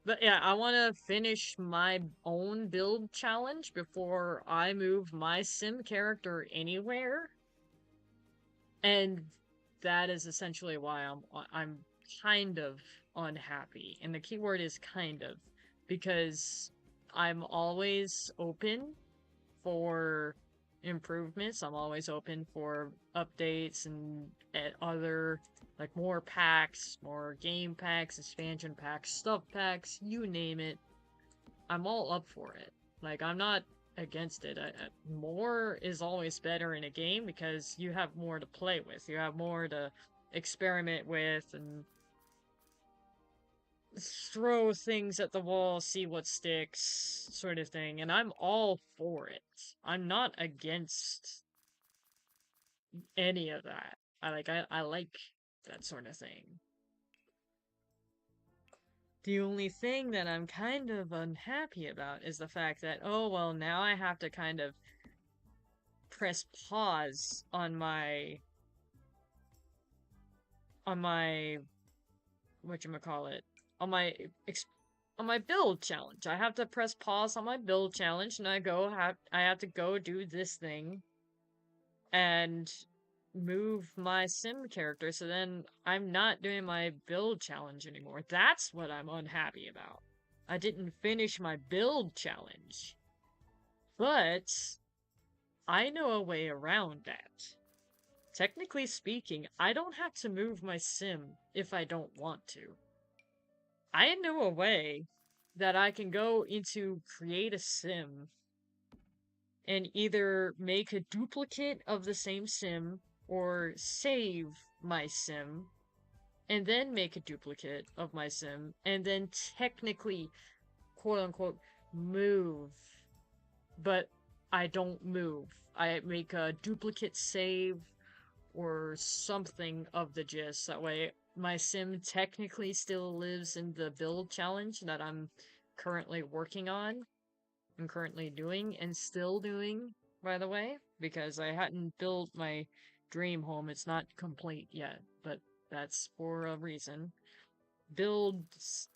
But yeah, I want to finish my own build challenge before I move my sim character anywhere. And that is essentially why I'm kind of unhappy. And the keyword is kind of, because I'm always open for improvements. I'm always open for updates and other, like, more packs, more game packs, expansion packs, stuff packs, you name it. I'm all up for it. Like, I'm not against it. More is always better in a game because you have more to play with. You have more to experiment with and throw things at the wall, see what sticks, sort of thing. And I'm all for it. I'm not against any of that. I like that sort of thing. The only thing that I'm kind of unhappy about is the fact that, oh well, now I have to kind of press pause on my whatchamacallit, on my on my build challenge. I have to press pause on my build challenge and I have to go do this thing and move my sim character, so then I'm not doing my build challenge anymore. That's what I'm unhappy about. I didn't finish my build challenge. But I know a way around that. Technically speaking, I don't have to move my sim if I don't want to. I know a way that I can go into create a sim and either make a duplicate of the same sim or save my sim and then make a duplicate of my sim and then technically, quote unquote, move. But I don't move. I make a duplicate save or something of the gist. That way my sim technically still lives in the build challenge that I'm currently working on and currently doing and still doing, by the way, because I hadn't built my dream home. It's not complete yet, but that's for a reason. Builds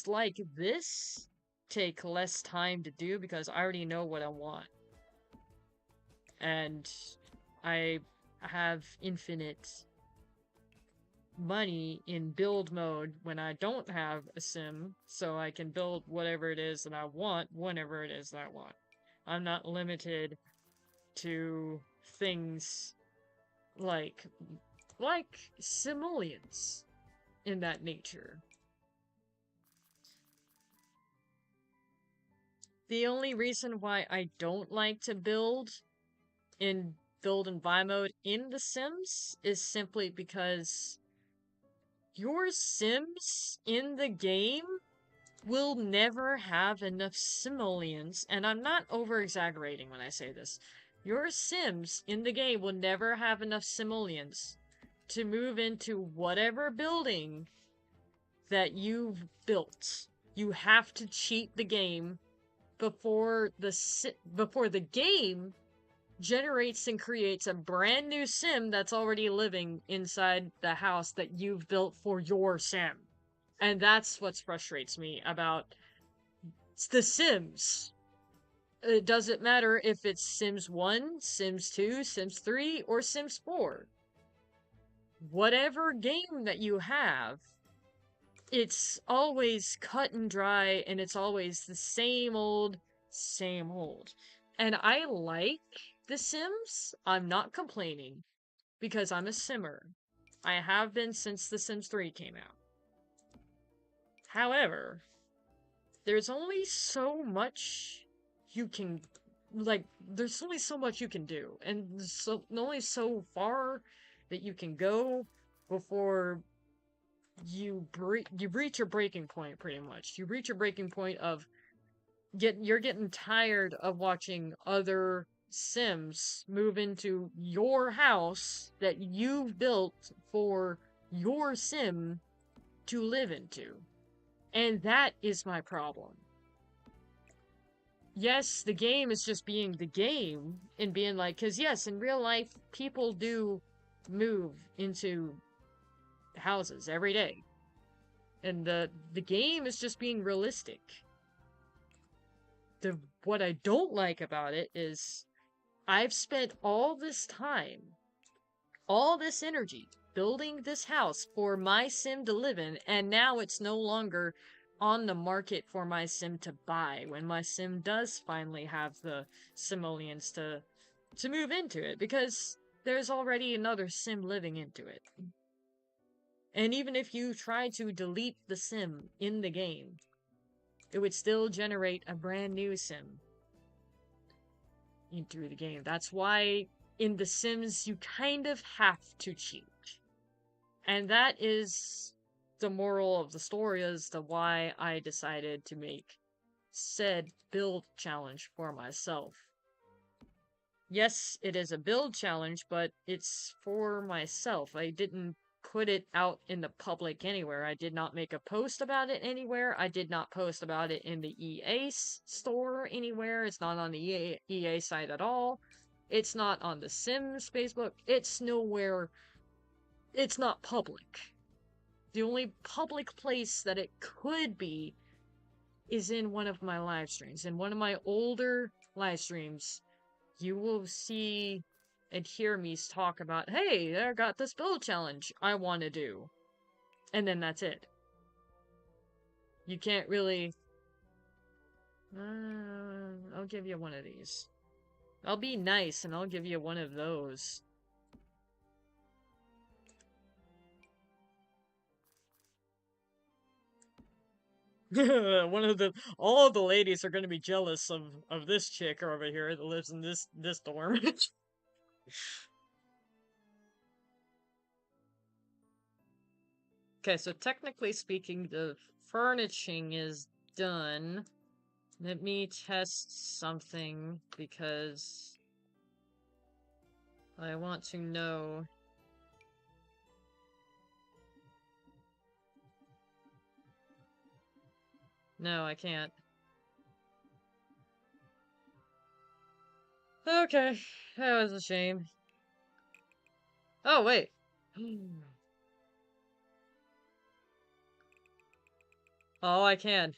like this take less time to do because I already know what I want. And I have infinite money in build mode when I don't have a sim, so I can build whatever it is that I want whenever it is that I want. I'm not limited to things like simoleons in that nature. The only reason why I don't like to build in build and buy mode in The Sims is simply because your Sims in the game will never have enough simoleons, and I'm not over-exaggerating when I say this. Your Sims in the game will never have enough simoleons to move into whatever building that you've built. You have to cheat the game before the game generates and creates a brand new sim that's already living inside the house that you've built for your sim. And that's what frustrates me about The Sims. It doesn't matter if it's Sims 1, Sims 2, Sims 3, or Sims 4. Whatever game that you have, it's always cut and dry, and it's always the same old, same old. And I like The Sims. I'm not complaining, because I'm a simmer. I have been since The Sims 3 came out. However, there's only so much you can, there's only so much you can do, and only so far that you can go before you reach your breaking point, pretty much. You reach your breaking point of you're getting tired of watching other Sims move into your house that you've built for your Sim to live into. And that is my problem. Yes, the game is just being the game and being like, because yes, in real life, people do move into houses every day. And the game is just being realistic. What I don't like about it is I've spent all this time, all this energy building this house for my Sim to live in, and now it's no longer on the market for my Sim to buy when my Sim does finally have the simoleons to move into it, because there's already another Sim living into it. And even if you try to delete the Sim in the game, it would still generate a brand new Sim into the game. That's why in The Sims you kind of have to cheat. And that is the moral of the story as to why I decided to make said build challenge for myself. Yes, it is a build challenge, but it's for myself. I didn't put it out in the public anywhere. I did not make a post about it anywhere. I did not post about it in the EA store anywhere. It's not on the EA site at all. It's not on the Sims Facebook. It's nowhere. It's not public. The only public place that it could be is in one of my live streams. In one of my older live streams, you will see and hear me talk about, hey, I got this build challenge I want to do. And then that's it. You can't really... I'll give you one of these. I'll be nice and I'll give you one of those. All of the ladies are gonna be jealous of this chick over here that lives in this dorm. Okay, so technically speaking, the furnishing is done. Let me test something because I want to know. No, I can't. Okay, that was a shame. Oh, wait. Oh, I can.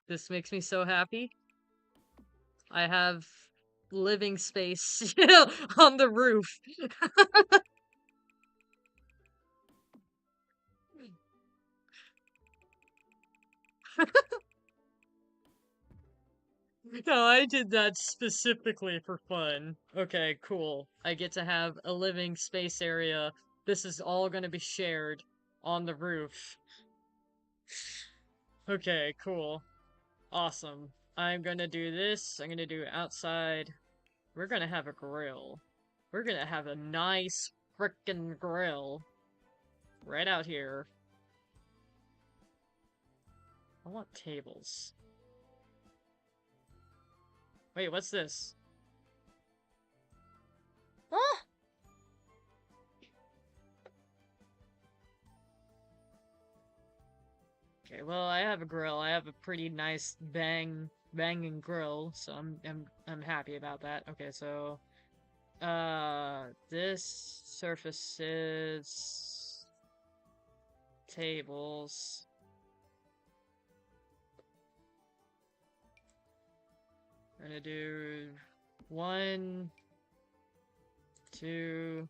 This makes me so happy. I have living space on the roof. No, I did that specifically for fun. Okay, cool. I get to have a living space area. This is all gonna be shared on the roof. Okay, cool. Awesome. I'm gonna do this. I'm gonna do outside. We're gonna have a grill. We're gonna have a nice frickin' grill. Right out here. I want tables. Wait, what's this? Ah! Okay, well, I have a grill. I have a pretty nice banging grill, so I'm happy about that. Okay, so this surfaces tables. I'm gonna do 1, 2,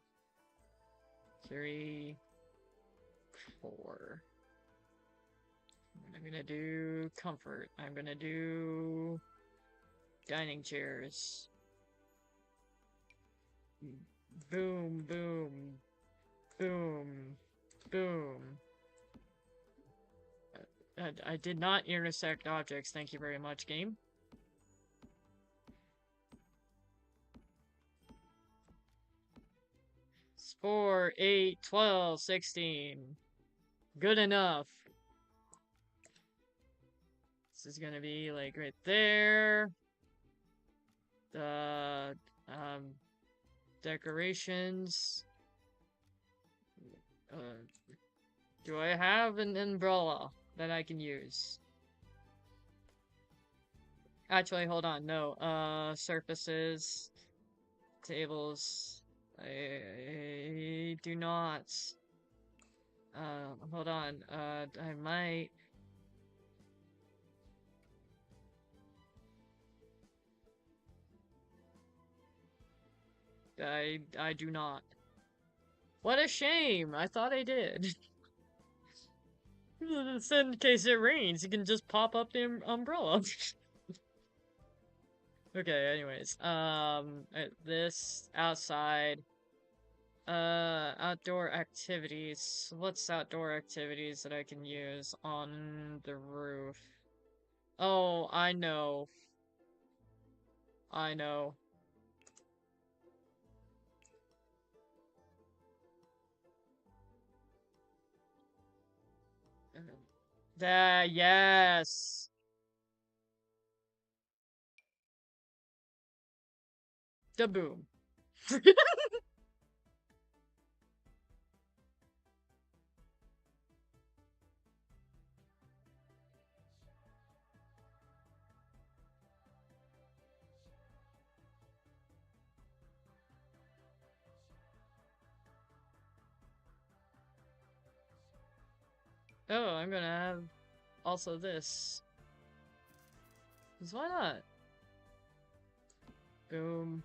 3, 4. I'm gonna do comfort. I'm gonna do dining chairs. Boom, boom, boom, boom. I did not intersect objects. Thank you very much, game. It's 4, 8, 12, 16. Good enough. This is gonna be like right there. The decorations. Do I have an umbrella that I can use? Actually, hold on. No. Surfaces, tables. I do not. Hold on. I might. I do not. What a shame! I thought I did. In case it rains, you can just pop up the umbrella. Okay, anyways. This outside. Outdoor activities. What's outdoor activities that I can use on the roof? Oh, I know. I know. Yes. The boom. Oh, I'm gonna have also this. 'Cause why not? Boom.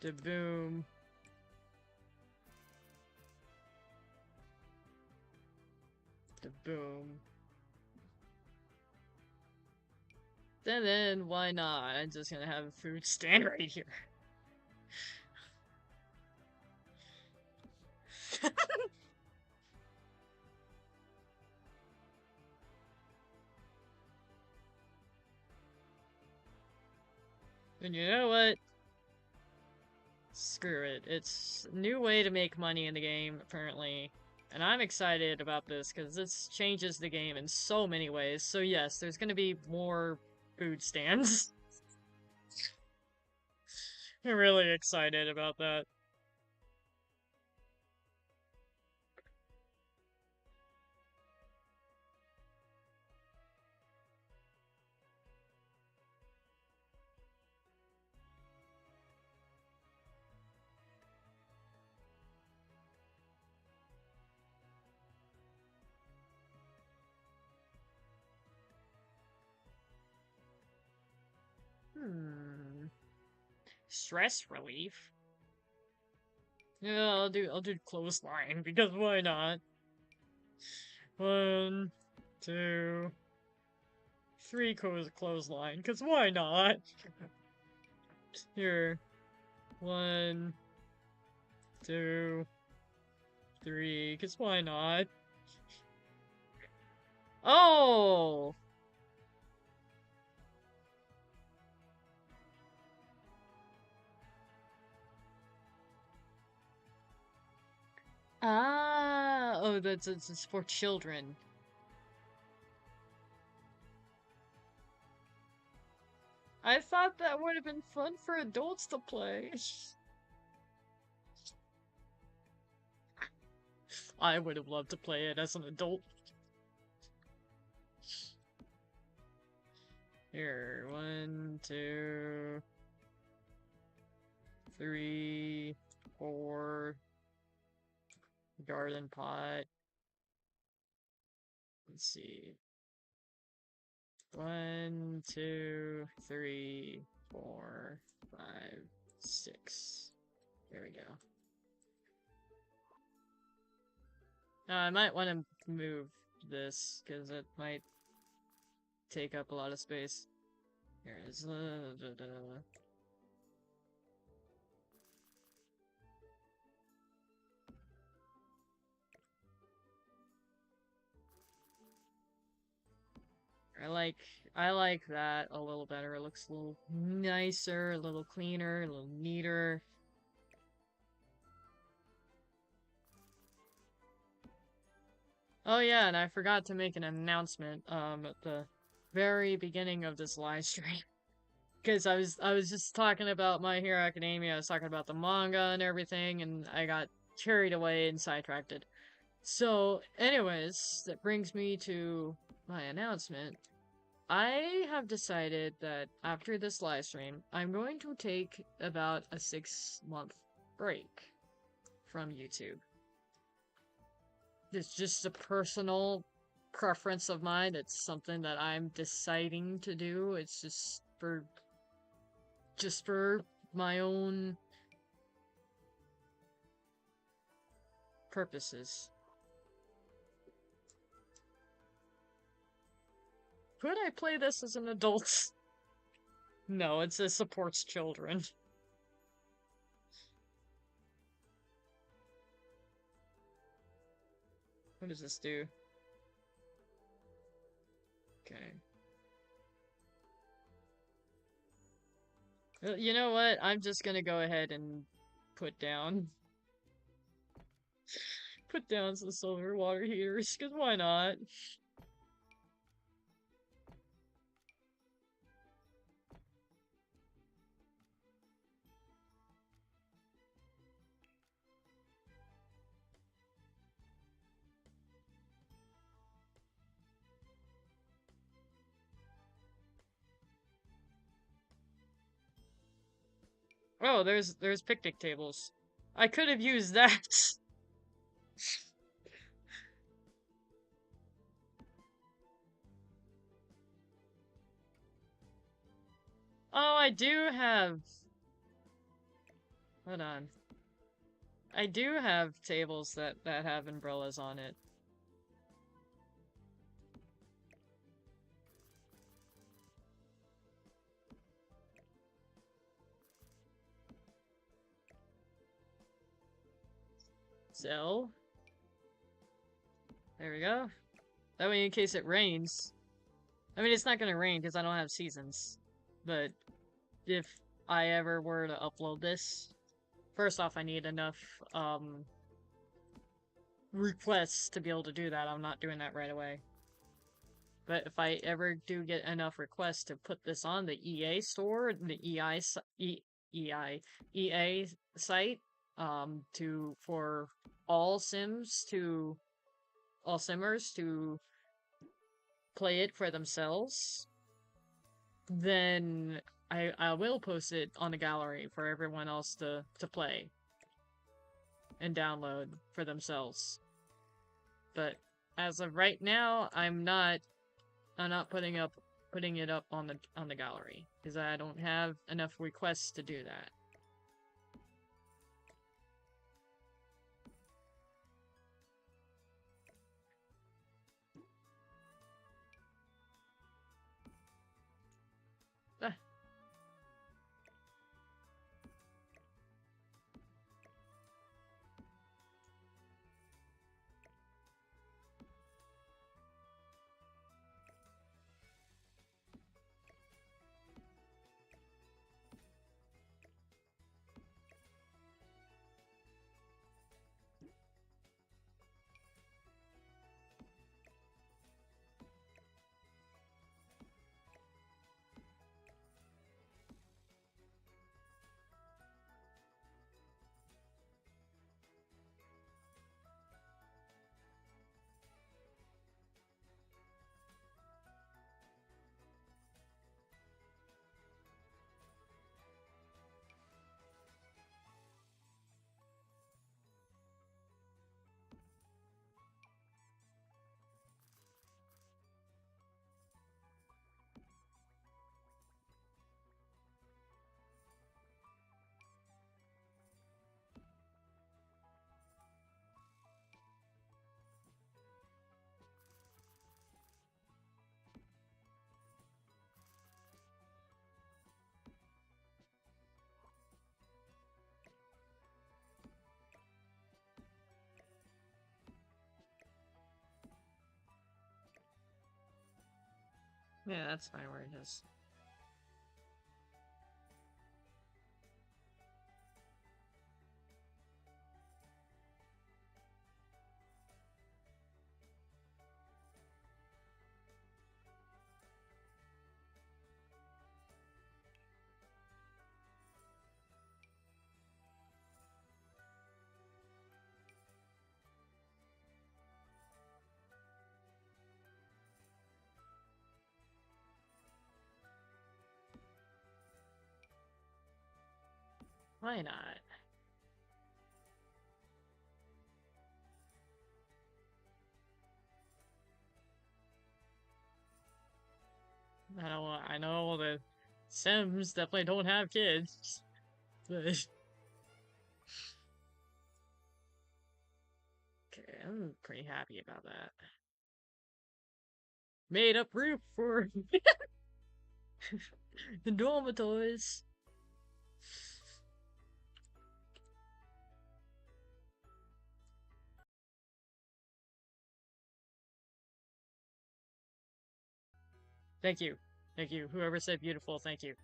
The boom. The boom. Then why not? I'm just gonna have a food stand right here. And you know what? Screw it. It's a new way to make money in the game, apparently. And I'm excited about this, because this changes the game in so many ways. So yes, there's gonna be more food stands. I'm really excited about that. Stress relief? Yeah, I'll do clothesline, because why not? 1, 2, 3 clothesline, because why not? Here. 1, 2, 3, because why not? Oh! Ah! Oh, it's for children. I thought that would have been fun for adults to play. I would have loved to play it as an adult. Here, 1, 2, 3, 4. Garden pot. Let's see. 1, 2, 3, 4, 5, 6. There we go. Now I might want to move this because it might take up a lot of space. Here it is. I like that a little better. It looks a little nicer, a little cleaner, a little neater. Oh yeah, and I forgot to make an announcement at the very beginning of this live stream. Because I was just talking about My Hero Academia, I was talking about the manga and everything, and I got carried away and sidetracked. So, anyways, that brings me to my announcement. I have decided that after this live stream, I'm going to take about a 6-month break from YouTube. It's just a personal preference of mine. It's something that I'm deciding to do. It's just for my own purposes. Could I play this as an adult? No, it supports children. What does this do? Okay. You know what? I'm just gonna go ahead and put down some silver water heaters, because why not? Oh, there's picnic tables. I could have used that. Oh, I do have... Hold on. I do have tables that have umbrellas on it. So... There we go. That way in case it rains... I mean, it's not gonna rain because I don't have seasons. But if I ever were to upload this... First off, I need enough, requests to be able to do that. I'm not doing that right away. But if I ever do get enough requests to put this on the EA store, the EA site, for all simmers to play it for themselves, then I will post it on the gallery for everyone else to play and download for themselves. But as of right now, I'm not putting it up on the gallery. Because I don't have enough requests to do that. Ah. Yeah, that's fine where it is. Why not? I know the Sims definitely don't have kids, but okay, I'm pretty happy about that. Made up roof for the dormitories. Thank you. Thank you. Whoever said beautiful, thank you.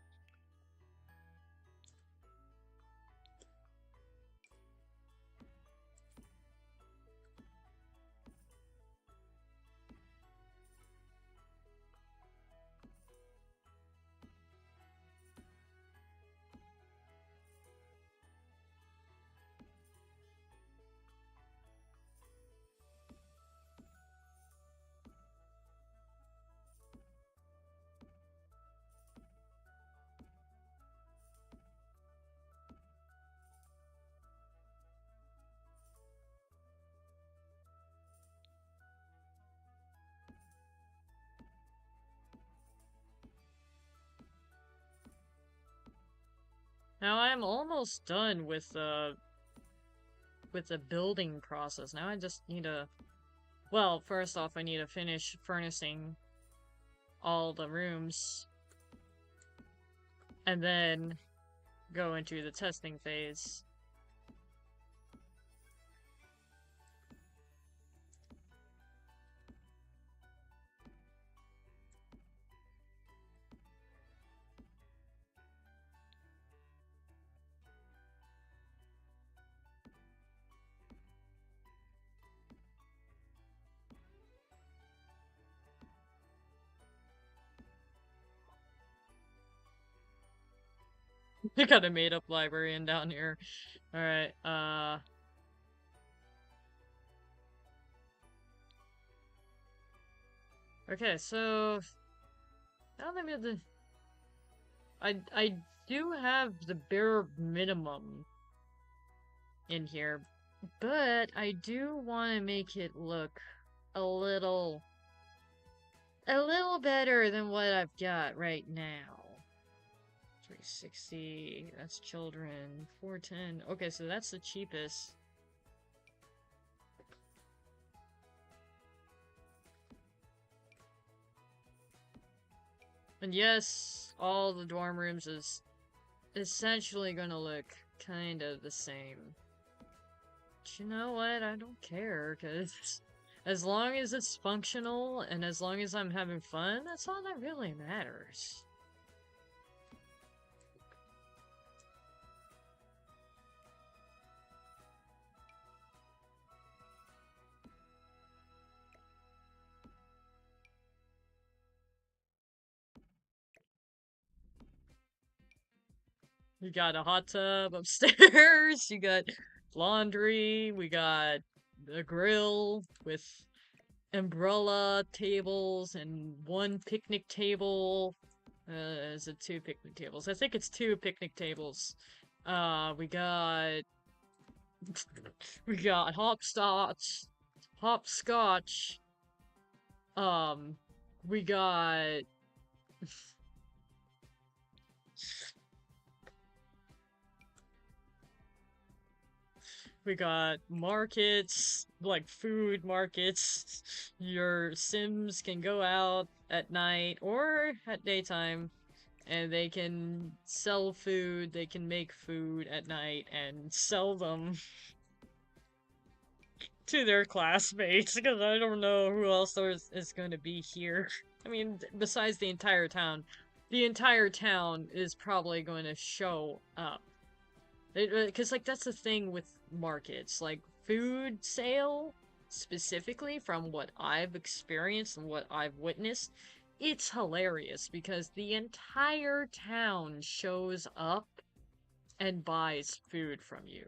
Now I'm almost done with the building process. Now I just need to, well, first off I need to finish furnishing all the rooms and then go into the testing phase. I got a made-up librarian down here. Alright, okay, so... Now let me have the... I do have the bare minimum in here, but I do want to make it look a little better than what I've got right now. $360. That's children. $410. Okay, so that's the cheapest. And yes, all the dorm rooms is essentially gonna look kind of the same. But you know what? I don't care, because as long as it's functional and as long as I'm having fun, that's all that really matters. You got a hot tub upstairs, you got laundry, we got a grill with umbrella tables and one picnic table. Is it 2 picnic tables? I think it's 2 picnic tables. We got we got hopscotch. We got we got markets, like food markets. Your Sims can go out at night or at daytime, and they can sell food, they can make food at night and sell them to their classmates, because I don't know who else is going to be here. I mean, besides the entire town is probably going to show up. Because, like, that's the thing with markets. Like, food sale, specifically, from what I've experienced and what I've witnessed, it's hilarious because the entire town shows up and buys food from you.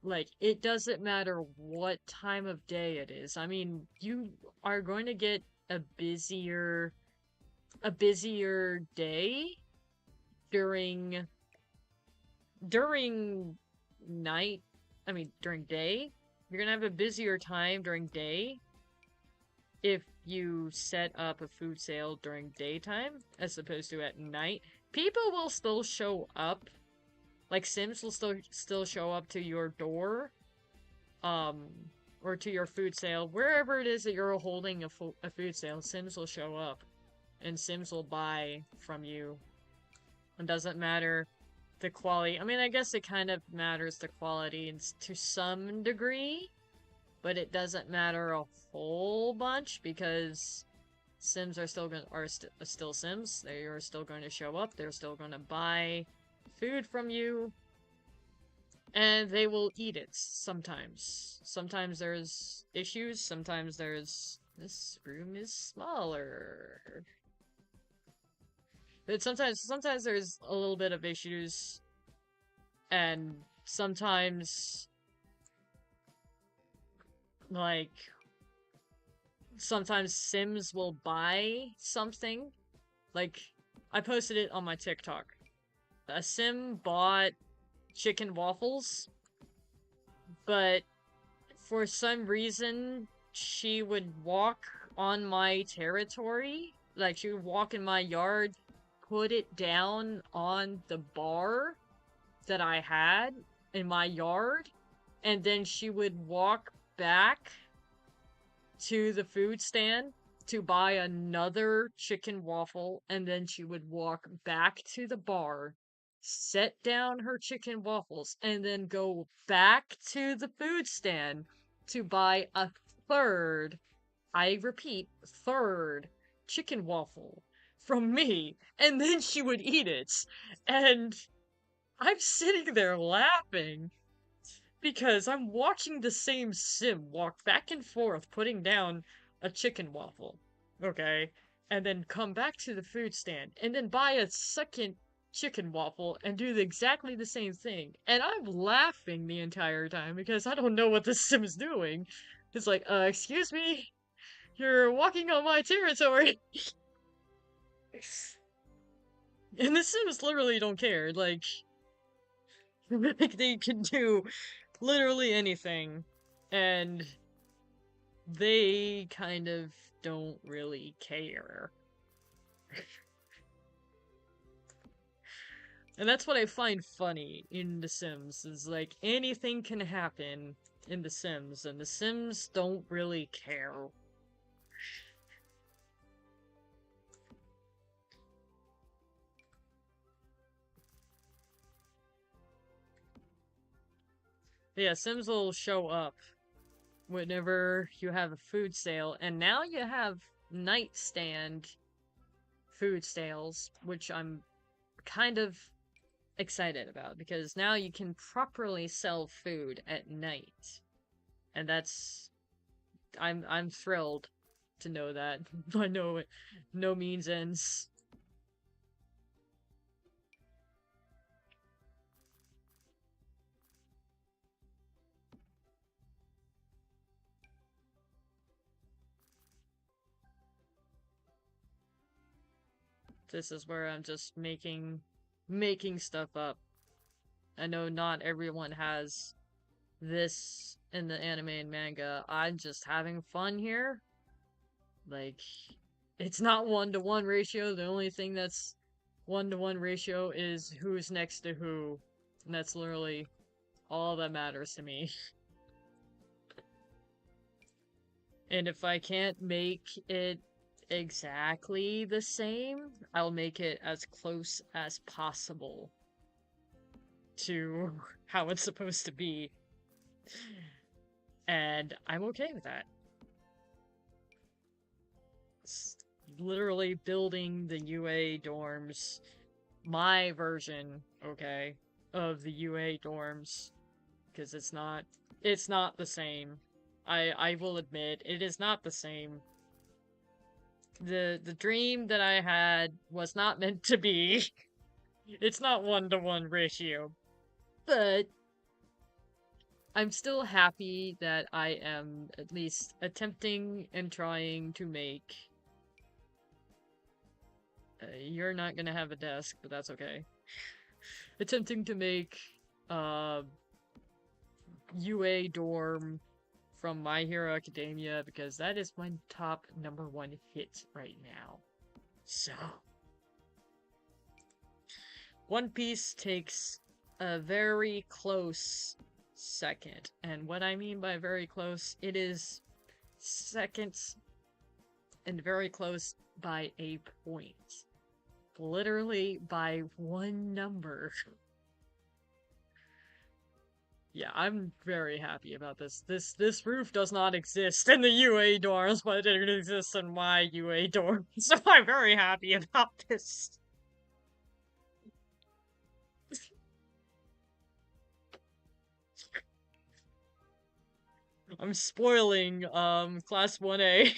Like, it doesn't matter what time of day it is. I mean, you are going to get a busier day during night. I mean, during day. You're gonna have a busier time during day if you set up a food sale during daytime as opposed to at night. People will still show up. Like, Sims will still show up to your door, or to your food sale. Wherever it is that you're holding a food sale, Sims will show up. And Sims will buy from you. It doesn't matter the quality. I mean, I guess it kind of matters the quality to some degree, but it doesn't matter a whole bunch because Sims are still Sims. They are still going to show up. They're still going to buy food from you, and they will eat it sometimes. Sometimes there's issues. Sometimes there's this room is smaller. But sometimes there's a little bit of issues, and sometimes, like, sometimes Sims will buy something. Like, I posted it on my TikTok. A Sim bought chicken waffles, but for some reason, she would walk on my territory. Like, she would walk in my yard, put it down on the bar that I had in my yard, and then she would walk back to the food stand to buy another chicken waffle, and then she would walk back to the bar, set down her chicken waffles, and then go back to the food stand to buy a third, I repeat, third chicken waffle from me, and then she would eat it. And I'm sitting there laughing because I'm watching the same Sim walk back and forth putting down a chicken waffle, okay? And then come back to the food stand and then buy a second chicken waffle and do exactly the same thing. And I'm laughing the entire time because I don't know what the Sim's doing. It's like, excuse me? You're walking on my territory. And the Sims literally don't care. Like they can do literally anything. And they kind of don't really care. And that's what I find funny in The Sims, is like anything can happen in The Sims, and The Sims don't really care. But yeah, Sims will show up whenever you have a food sale, and now you have nightstand food sales, which I'm kind of excited about because now you can properly sell food at night. And that's I'm thrilled to know that. By no means ends. This is where I'm just making stuff up. I know not everyone has this in the anime and manga. I'm just having fun here. Like, it's not 1-to-1 ratio. The only thing that's 1-to-1 ratio is who's next to who. And that's literally all that matters to me. And if I can't make it exactly the same, I'll make it as close as possible to how it's supposed to be. And I'm okay with that. It's literally building the UA dorms, my version, okay, of the UA dorms, because it's not the same. I will admit, it is not the same. The dream that I had was not meant to be. It's not 1-to-1 ratio. But I'm still happy that I am at least attempting and trying to make... you're not gonna have a desk, but that's okay. Attempting to make, UA dorm from My Hero Academia, because that is my top #1 hit right now. So... One Piece takes a very close second. And what I mean by very close, it is second and very close by a point. Literally by one number. Yeah, I'm very happy about this. This roof does not exist in the UA dorms, but it exists in my UA dorm. So I'm very happy about this. I'm spoiling class 1A.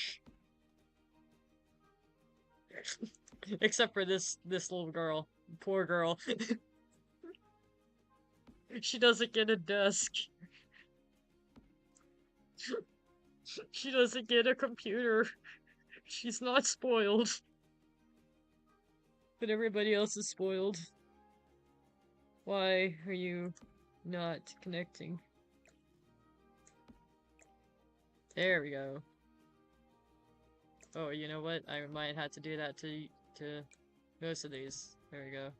Except for this little girl. Poor girl. She doesn't get a desk. She doesn't get a computer. She's not spoiled. But everybody else is spoiled. Why are you not connecting? There we go. Oh, you know what? I might have to do that to most of these. There we go.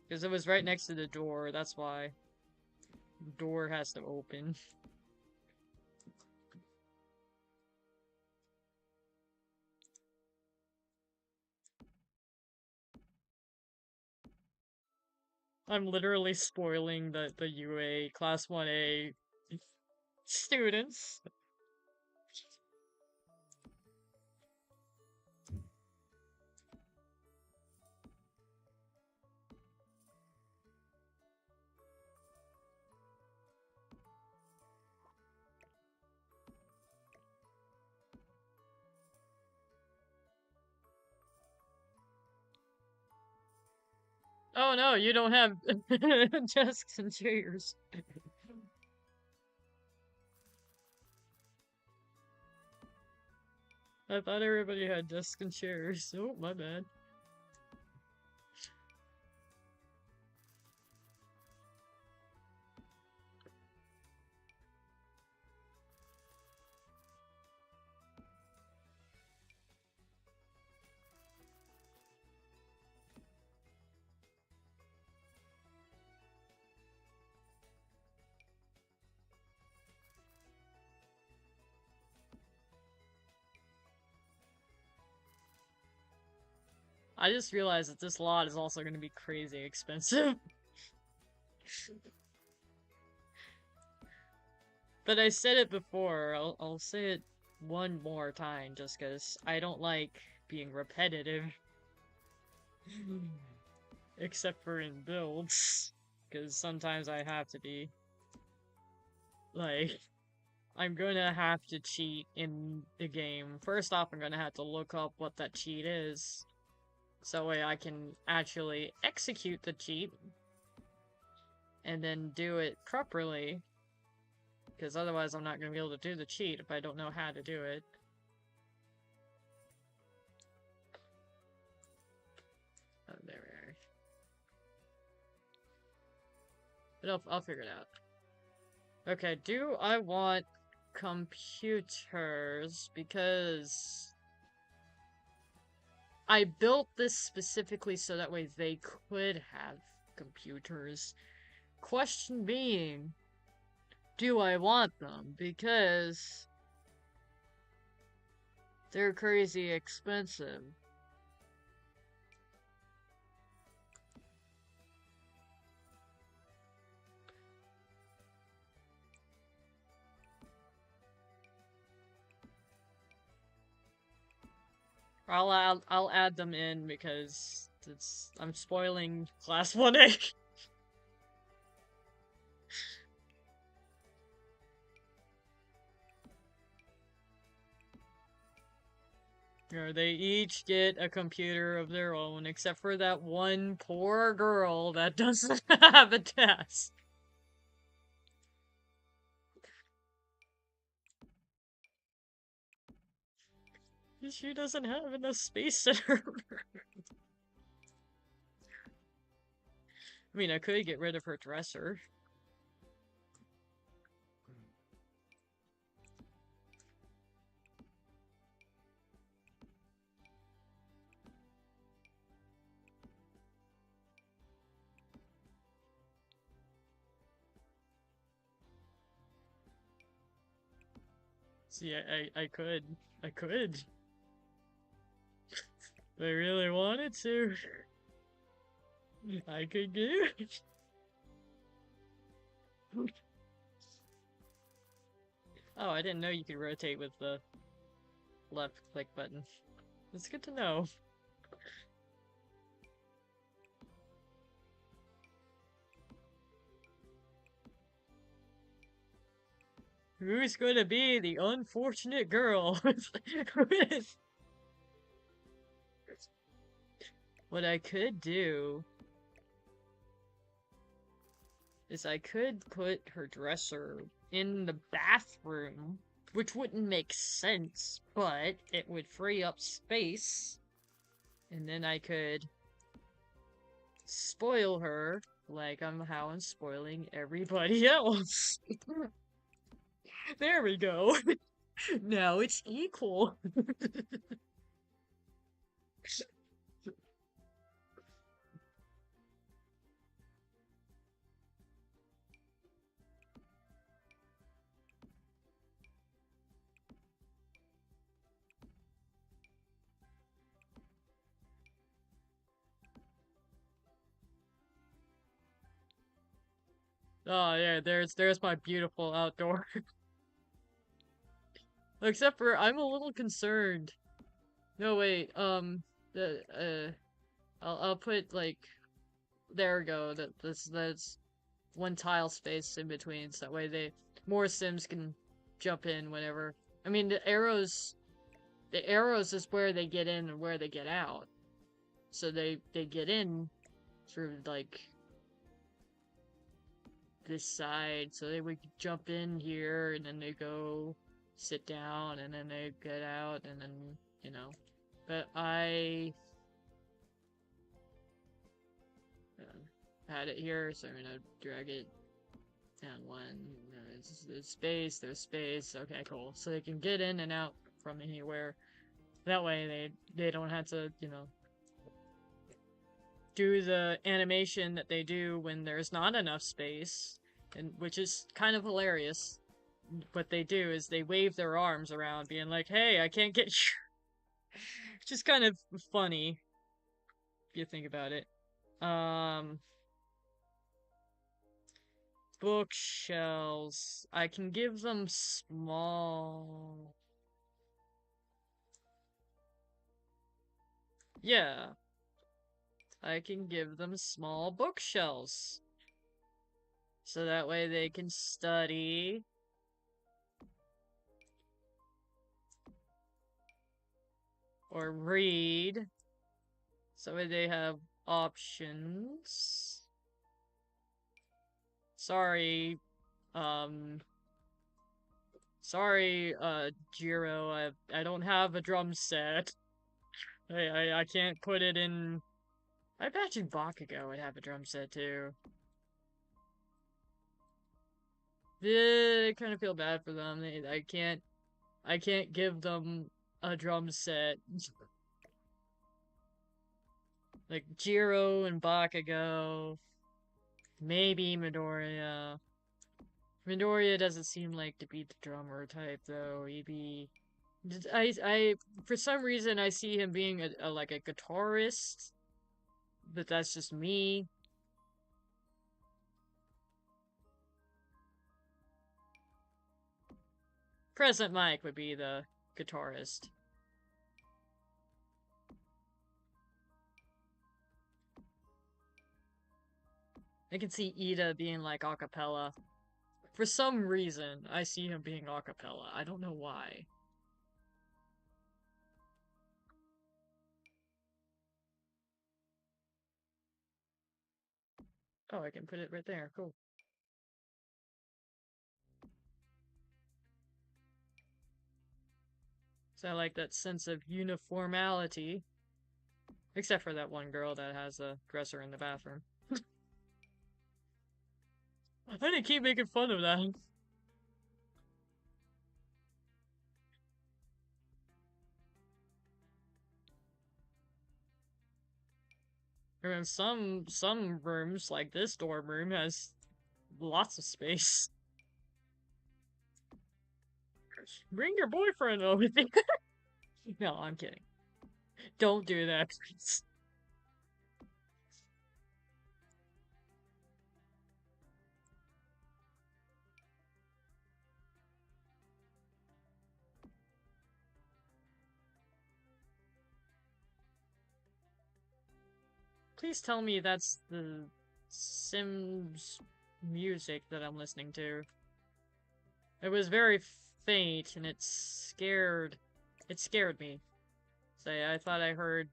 Because it was right next to the door, that's why. The door has to open. I'm literally spoiling the UA Class 1A students. Oh no, you don't have desks and chairs. I thought everybody had desks and chairs. Oh, my bad. I just realized that this lot is also going to be crazy expensive. But I said it before, I'll say it one more time just because I don't like being repetitive. Except for in builds. Because sometimes I have to be. Like, I'm gonna have to cheat in the game. First off, I'm gonna have to look up what that cheat is. So that way I can actually execute the cheat. And then do it properly. Because otherwise I'm not gonna be able to do the cheat if I don't know how to do it. Oh, there we are. But I'll figure it out. Okay, do I want computers? Because I built this specifically so that way they could have computers. Question being, do I want them? Because they're crazy expensive. I'll add them in because I'm spoiling Class 1A. They each get a computer of their own, except for that one poor girl that doesn't have a desk. She doesn't have enough space in her room. I mean, I could get rid of her dresser. See, I could. I could. If I really wanted to. I could do it. Oh, I didn't know you could rotate with the left click button. It's good to know. Who's gonna be the unfortunate girl? What I could do is I could put her dresser in the bathroom, which wouldn't make sense, but it would free up space. And then I could spoil her like how I'm spoiling everybody else. There we go. Now it's equal. Oh yeah, there's my beautiful outdoor. Except for I'm a little concerned. No wait, the I'll put like there we go. That's one tile space in between, so that way more Sims can jump in whenever. I mean the arrows is where they get in and where they get out. So they get in through like this side, so they would jump in here and then they go sit down and then they get out and then, you know. But I had it here, so I'm gonna drag it down one. There's space. Okay, cool. So they can get in and out from anywhere. That way they don't have to, you know, do the animation that they do when there's not enough space, and which is kind of hilarious. What they do is they wave their arms around, being like, "Hey, I can't get you." Which is kind of funny. if you think about it. Um, Bookshelves. I can give them small. Yeah, I can give them small bookshelves. So that way they can study. Or read. So they have options. Sorry, um, sorry, Jiro, I don't have a drum set. I can't put it in. I bet you Bakugo would have a drum set too. I kind of feel bad for them. I can't give them a drum set. Like Jiro and Bakugo, maybe Midoriya. Midoriya doesn't seem like to be the drummer type though. For some reason I see him being like a guitarist, but that's just me. Present Mike would be the guitarist. I can see Ida being like a cappella. For some reason, I see him being a cappella. I don't know why. Oh, I can put it right there. Cool. So I like that sense of uniformality. Except for that one girl that has a dresser in the bathroom. I didn't keep making fun of that. I mean, some rooms, like this dorm room, has lots of space. Bring your boyfriend over here. No, I'm kidding. Don't do that, please. Please tell me that's the Sims music that I'm listening to. It was very faint and it scared me. So I thought I heard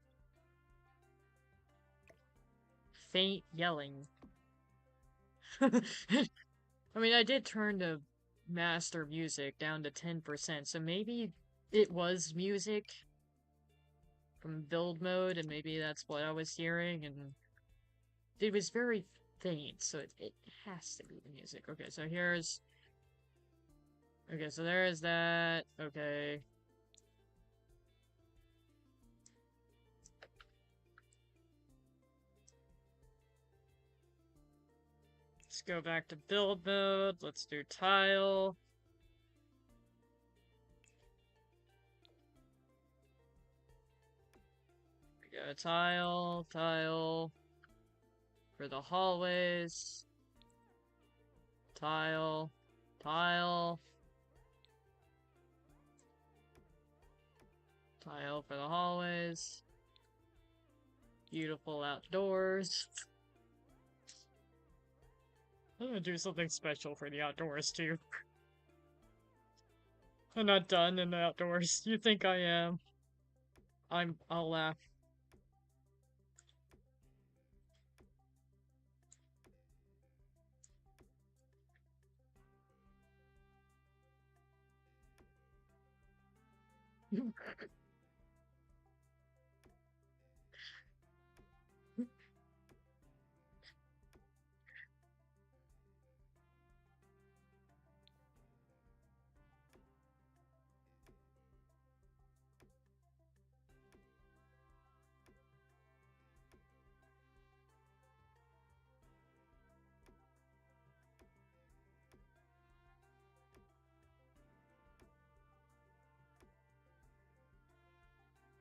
faint yelling. I mean, I did turn the master music down to 10%, so maybe it was music from build mode, and maybe that's what I was hearing, and it was very faint, so it has to be the music. Okay, so here's... Okay, so there is that. Okay. Let's go back to build mode. Let's do tile. We got a tile, tile. For the hallways. Tile, tile. Tile for the hallways. Beautiful outdoors. I'm gonna do something special for the outdoors too. I'm not done in the outdoors. You think I am? I'll laugh.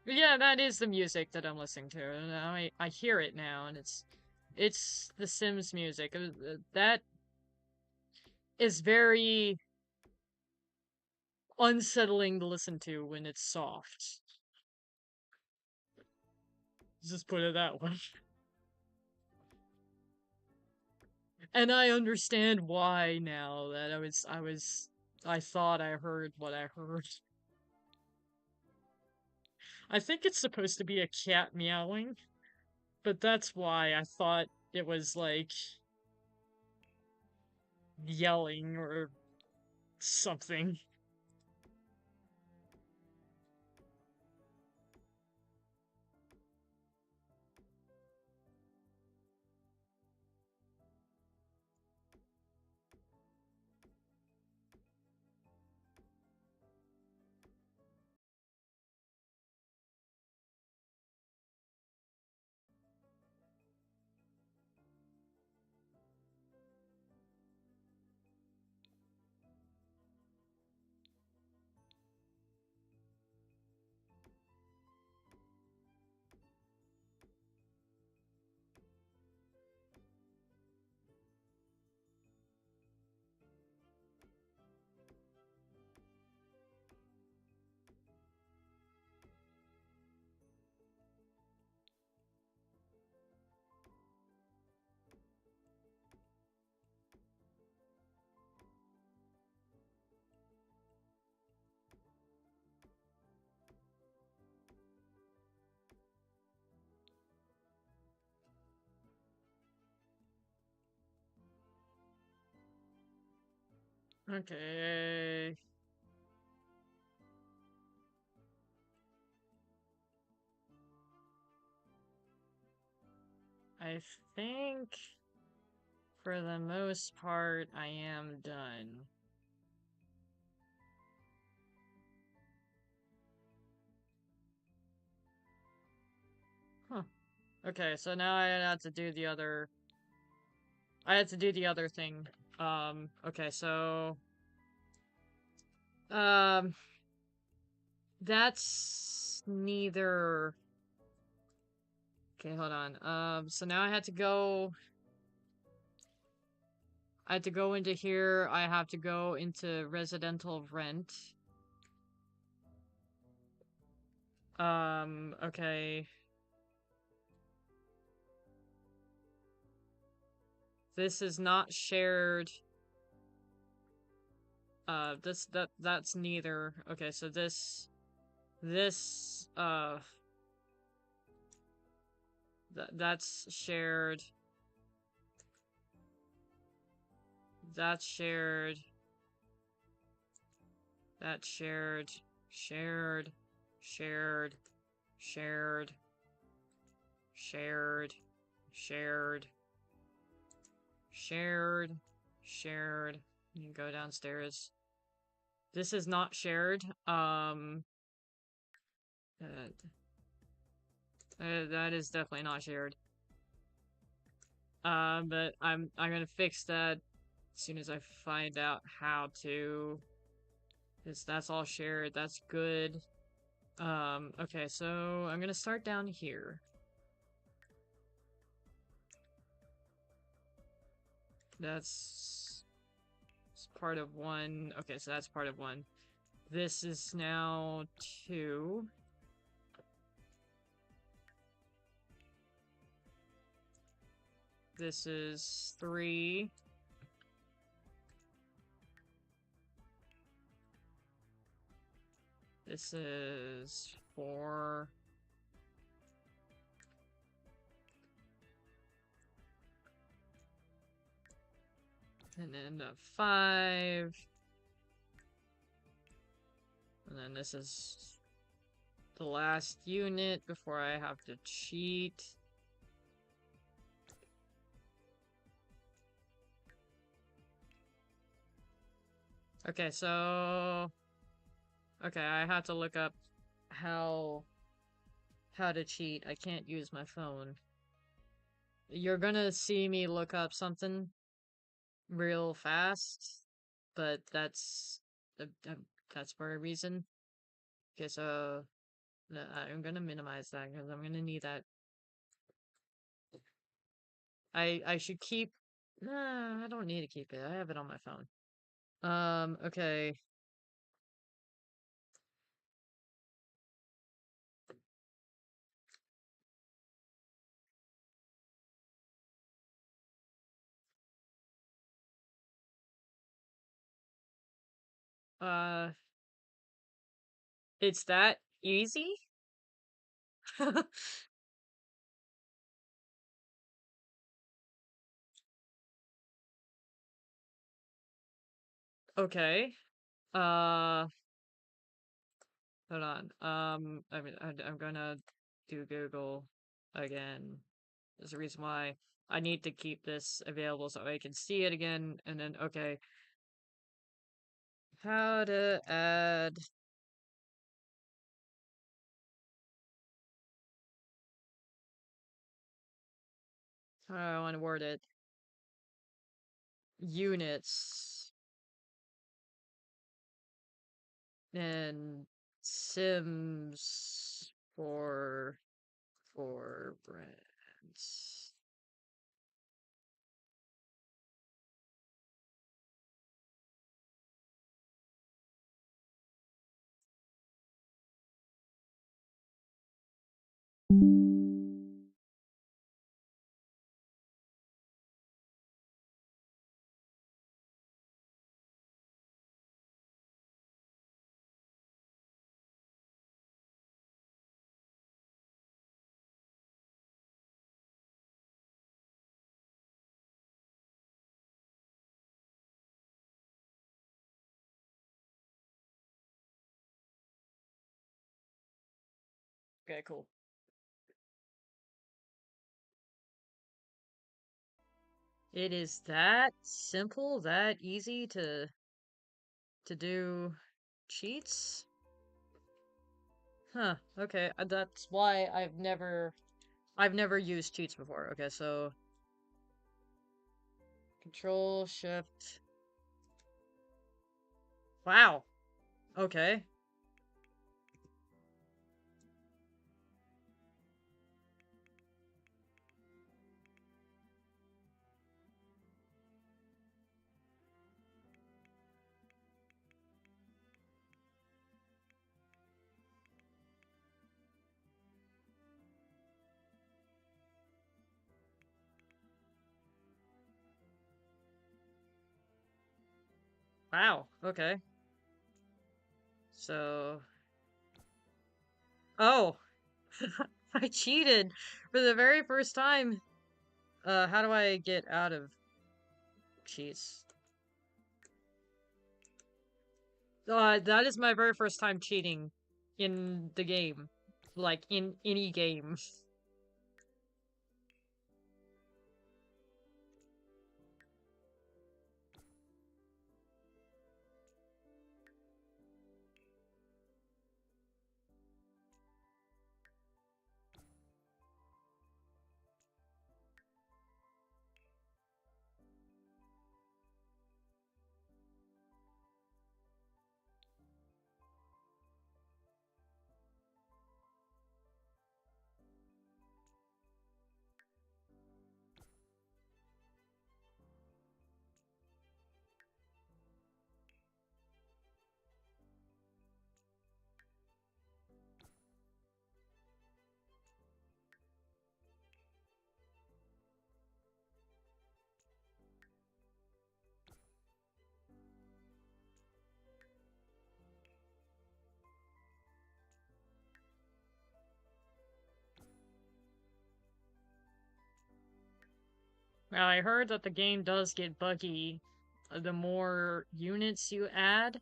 Yeah, that is the music that I'm listening to, and I hear it now, and it's the Sims music. That is very unsettling to listen to when it's soft. Just put it that way. And I understand why now that I thought I heard what I heard. I think it's supposed to be a cat meowing, but that's why I thought it was like yelling or something. Okay. I think for the most part I am done. Huh. Okay, so now I have to do the other I had to do the other thing. Okay, so um that's neither. Okay, hold on. So now I had to go into here. I have to go into residential rent. Okay. This is not shared. That's neither. Okay, so this that's shared. That's shared. That's shared. Shared. Shared. Shared. Shared. Shared. Shared. Shared. You can go downstairs. This is not shared. Uh, that is definitely not shared. But I'm gonna fix that as soon as I find out how to. Cause that's all shared. That's good. Okay, so I'm gonna start down here. That's part of one. Okay, so that's part of one. This is now 2. This is 3. This is 4. And then 5. And then this is the last unit before I have to cheat. Okay, so okay, I have to look up how to cheat. I can't use my phone. You're gonna see me look up something real fast, but that's for a reason. Okay, so I'm gonna minimize that because I'm gonna need that. I should keep. Nah, I don't need to keep it. I have it on my phone. Okay. Uh, it's that easy? Okay. Uh, Hold on. I'm gonna do Google again. There's a reason why I need to keep this available so I can see it again. And then, okay, how to add. How do I want to word it? Units and Sims for brands. Okay, cool. It is that simple, that easy to do cheats? Huh, okay. That's why I've never used cheats before. Okay, so Control Shift. Wow. Okay. Wow. Okay. So, oh, I cheated for the very first time. How do I get out of cheats? That is my very first time cheating in the game. Like, in any game. Now, I heard that the game does get buggy the more units you add.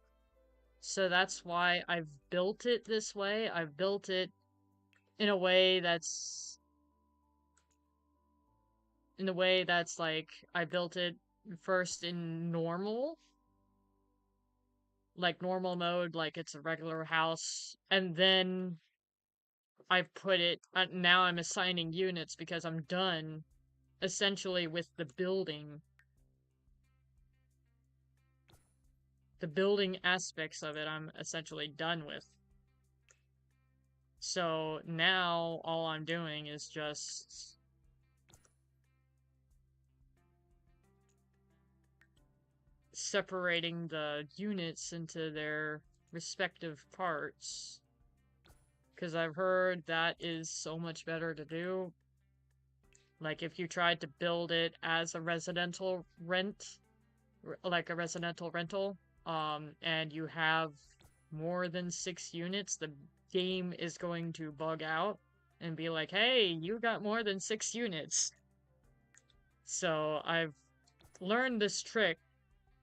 So that's why I've built it this way. I've built it in a way that's like I built it first in normal, like normal mode, like it's a regular house, and then I've put it now I'm assigning units because I'm done essentially with the building aspects of it. I'm essentially done with. So now all I'm doing is just separating the units into their respective parts. Because I've heard that is so much better to do. Like if you tried to build it as a residential rent, like a residential rental, and you have more than 6 units, the game is going to bug out and be like, hey, you got more than 6 units. So I've learned this trick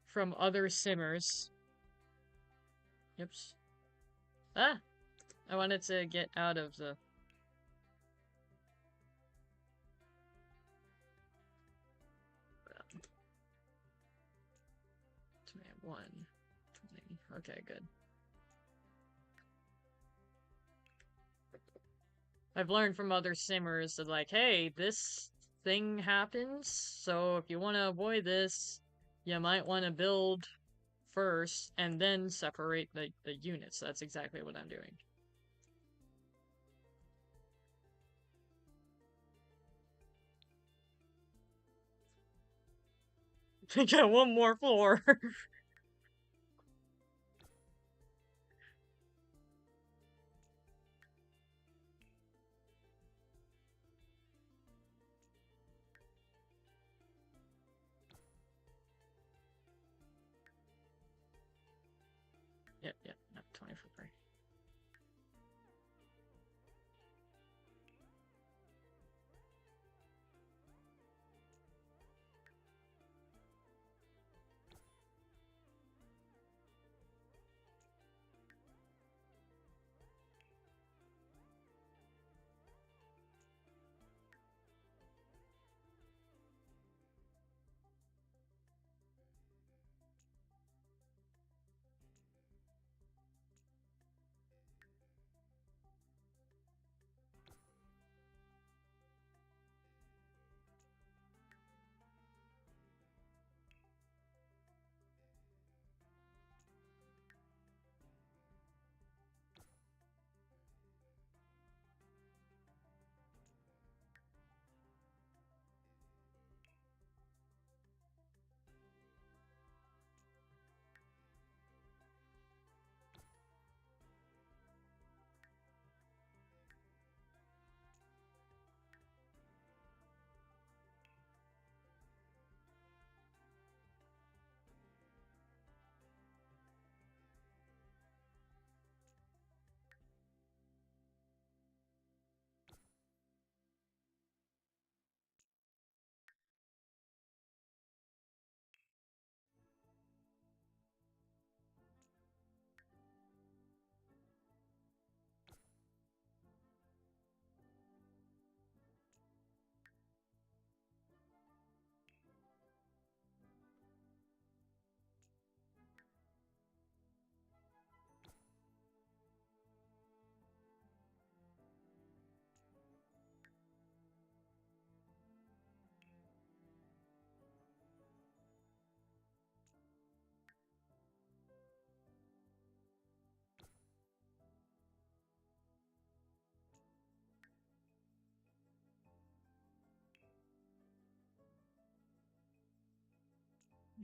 from other simmers. Oops. Ah! I wanted to get out of the... One. 20. Okay, good. I've learned from other simmers that like, hey, this thing happens, so if you want to avoid this, you might want to build first and then separate the units. That's exactly what I'm doing. I got one more floor. Yep, not 20 for free.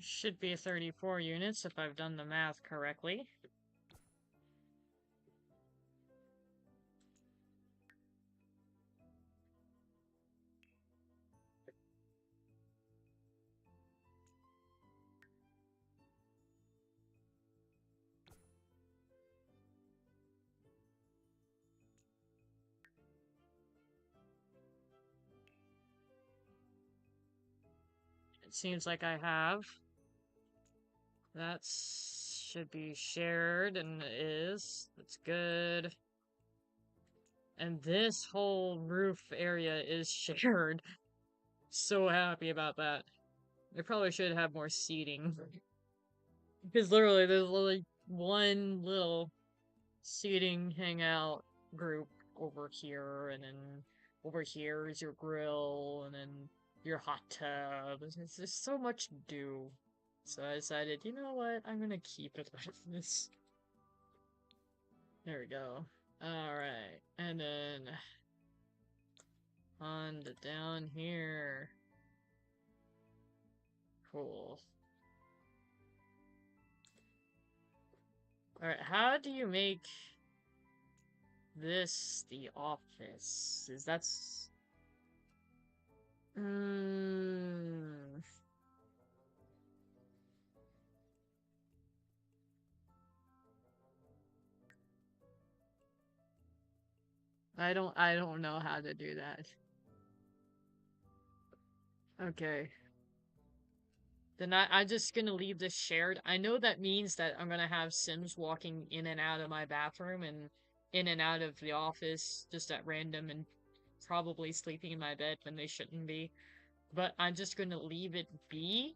Should be 34 units if I've done the math correctly. It seems like I have. That should be shared, and it is. That's good. And this whole roof area is shared. So happy about that. They probably should have more seating. Because literally, there's like one little seating hangout group over here, and then over here is your grill, and then your hot tub. It's just so much to do. So I decided, you know what? I'm gonna keep it like this. There we go. Alright. And then on to down here. Cool. Alright, how do you make this the office? Is that's mm, I don't know how to do that. Okay. Then I'm just gonna leave this shared. I know that means that I'm gonna have Sims walking in and out of my bathroom and in and out of the office just at random and probably sleeping in my bed when they shouldn't be. But I'm just gonna leave it be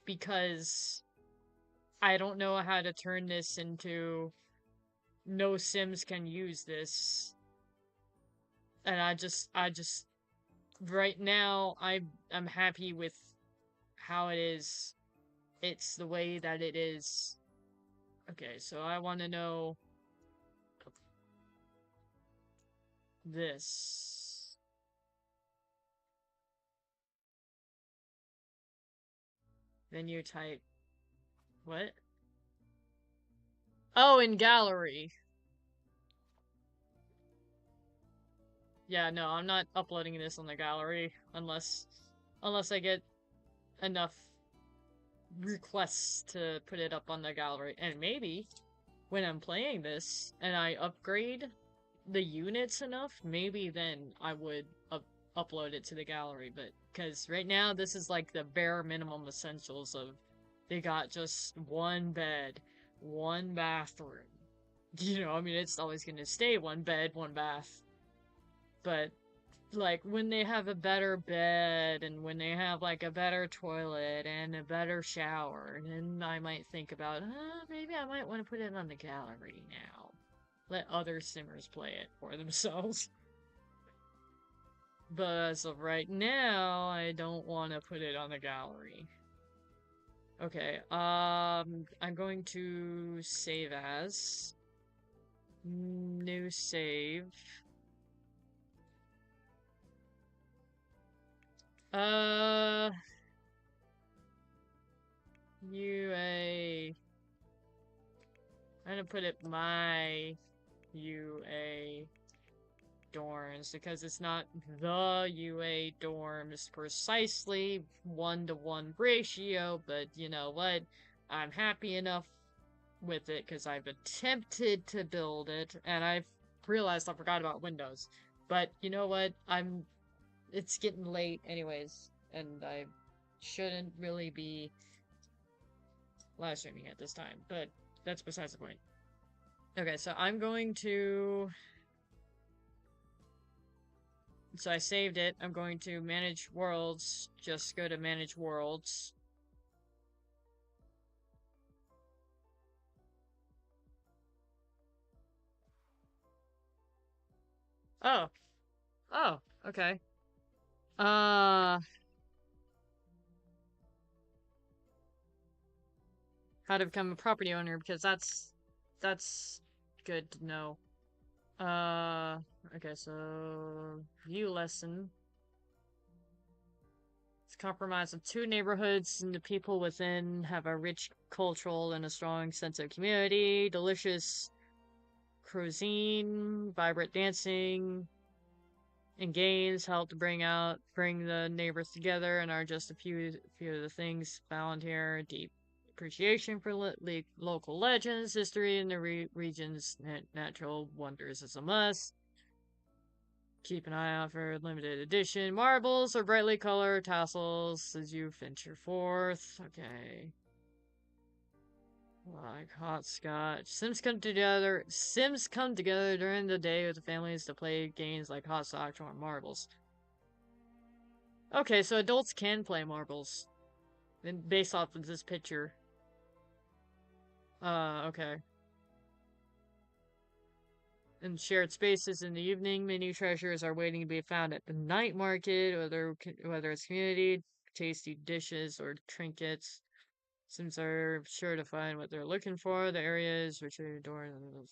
because I don't know how to turn this into no Sims can use this. And I just right now I'm happy with how it is. It's the way that it is. Okay, so I want to know this. Then you type what? Oh, in gallery. Yeah, no, I'm not uploading this on the gallery unless I get enough requests to put it up on the gallery. And maybe when I'm playing this and I upgrade the units enough, maybe then I would upload it to the gallery. But because right now this is like the bare minimum essentials of they got just one bed, one bathroom. You know, I mean, it's always gonna stay one bed, one bath. But like when they have a better bed and when they have like a better toilet and a better shower, then I might think about, maybe I might want to put it on the gallery now. Let other simmers play it for themselves. But as of right now, I don't want to put it on the gallery. Okay, I'm going to save as. New save. Uh, UA. I'm gonna put it my UA dorms because it's not the UA dorms precisely 1-to-1 ratio, but you know what? I'm happy enough with it because I've attempted to build it and I've realized I forgot about Windows. But you know what? It's getting late anyways, and I shouldn't really be live streaming at this time, but that's besides the point. Okay, so I'm going to so I saved it. I'm going to manage worlds. Just go to manage worlds. Oh. Oh, okay. Uh, how to become a property owner because that's good to know. Okay, so view lesson. It's comprised of two neighborhoods, and the people within have a rich cultural and a strong sense of community. Delicious cuisine, vibrant dancing, and games help to bring the neighbors together, and are just a few of the things found here. Deep appreciation for local legends, history, and the region's natural wonders is a must. Keep an eye out for limited edition marbles or brightly colored tassels as you venture forth. Okay. Like hopscotch. Sims come together during the day with the families to play games like hopscotch or marbles. Okay, so adults can play marbles. And based off of this picture. Okay. In shared spaces in the evening, many treasures are waiting to be found at the night market, whether it's community, tasty dishes, or trinkets. Sims are sure to find what they're looking for. The areas which are adorned.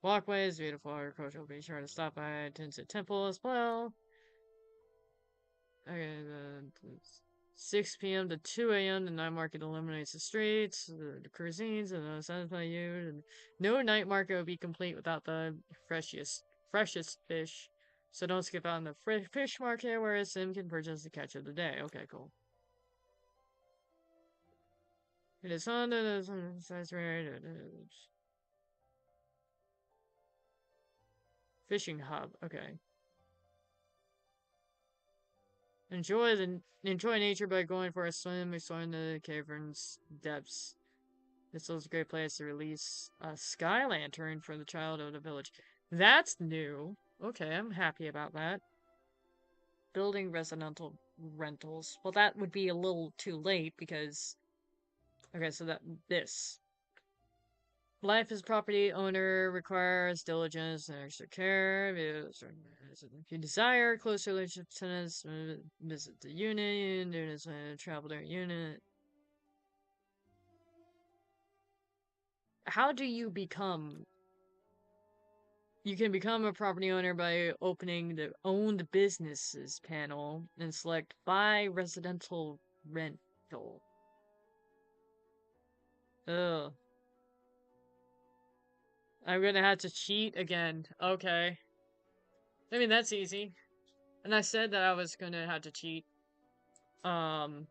Walkways, beautiful agricultural. Be sure to stop by Tenset Temple as well. Okay, the 6 p.m. to 2 a.m. The night market illuminates the streets, the cuisines, and satisfy you. And no night market would be complete without the freshest fish. So don't skip out on the fish market where a sim can purchase the catch of the day. Okay, cool. It is on the size rate. Fishing hub. Okay. Enjoy nature by going for a swim, exploring the caverns depths. This is a great place to release a sky lantern for the child of the village. That's new. Okay, I'm happy about that. Building residential rentals. Well, that would be a little too late because... Okay, so this. Life as property owner requires diligence and extra care. If you desire close relationship with tenants, visit the unit, travel their unit. How do you become... You can become a property owner by opening the owned businesses panel and select buy residential rental. Ugh. I'm gonna have to cheat again. Okay. I mean, that's easy. And I said that I was gonna have to cheat. Um,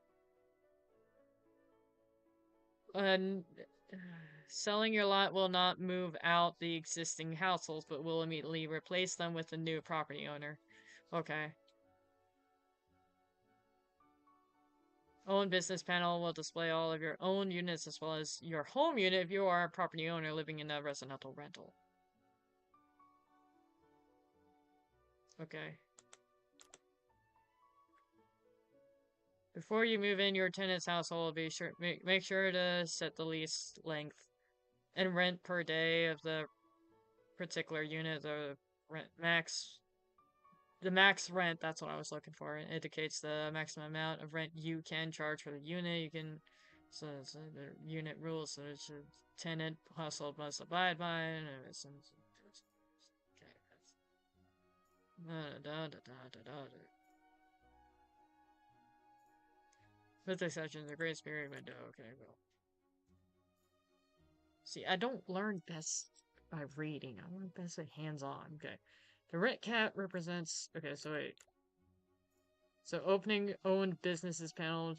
and selling your lot will not move out the existing households, but will immediately replace them with a new property owner. Okay. Own business panel will display all of your own units as well as your home unit if you are a property owner living in a residential rental. Okay. Before you move in your tenant's household, make sure to set the lease length and rent per day of the particular unit. The max rent, that's what I was looking for. It indicates the maximum amount of rent you can charge for the unit. You can, so the unit rules, so it's a tenant household must abide by. And it's, okay, with the exception of the grace period window. Okay, well. See, I don't learn best by reading. I learn best by hands-on. Okay. The rent cap represents... Okay, so wait. So opening owned businesses panel,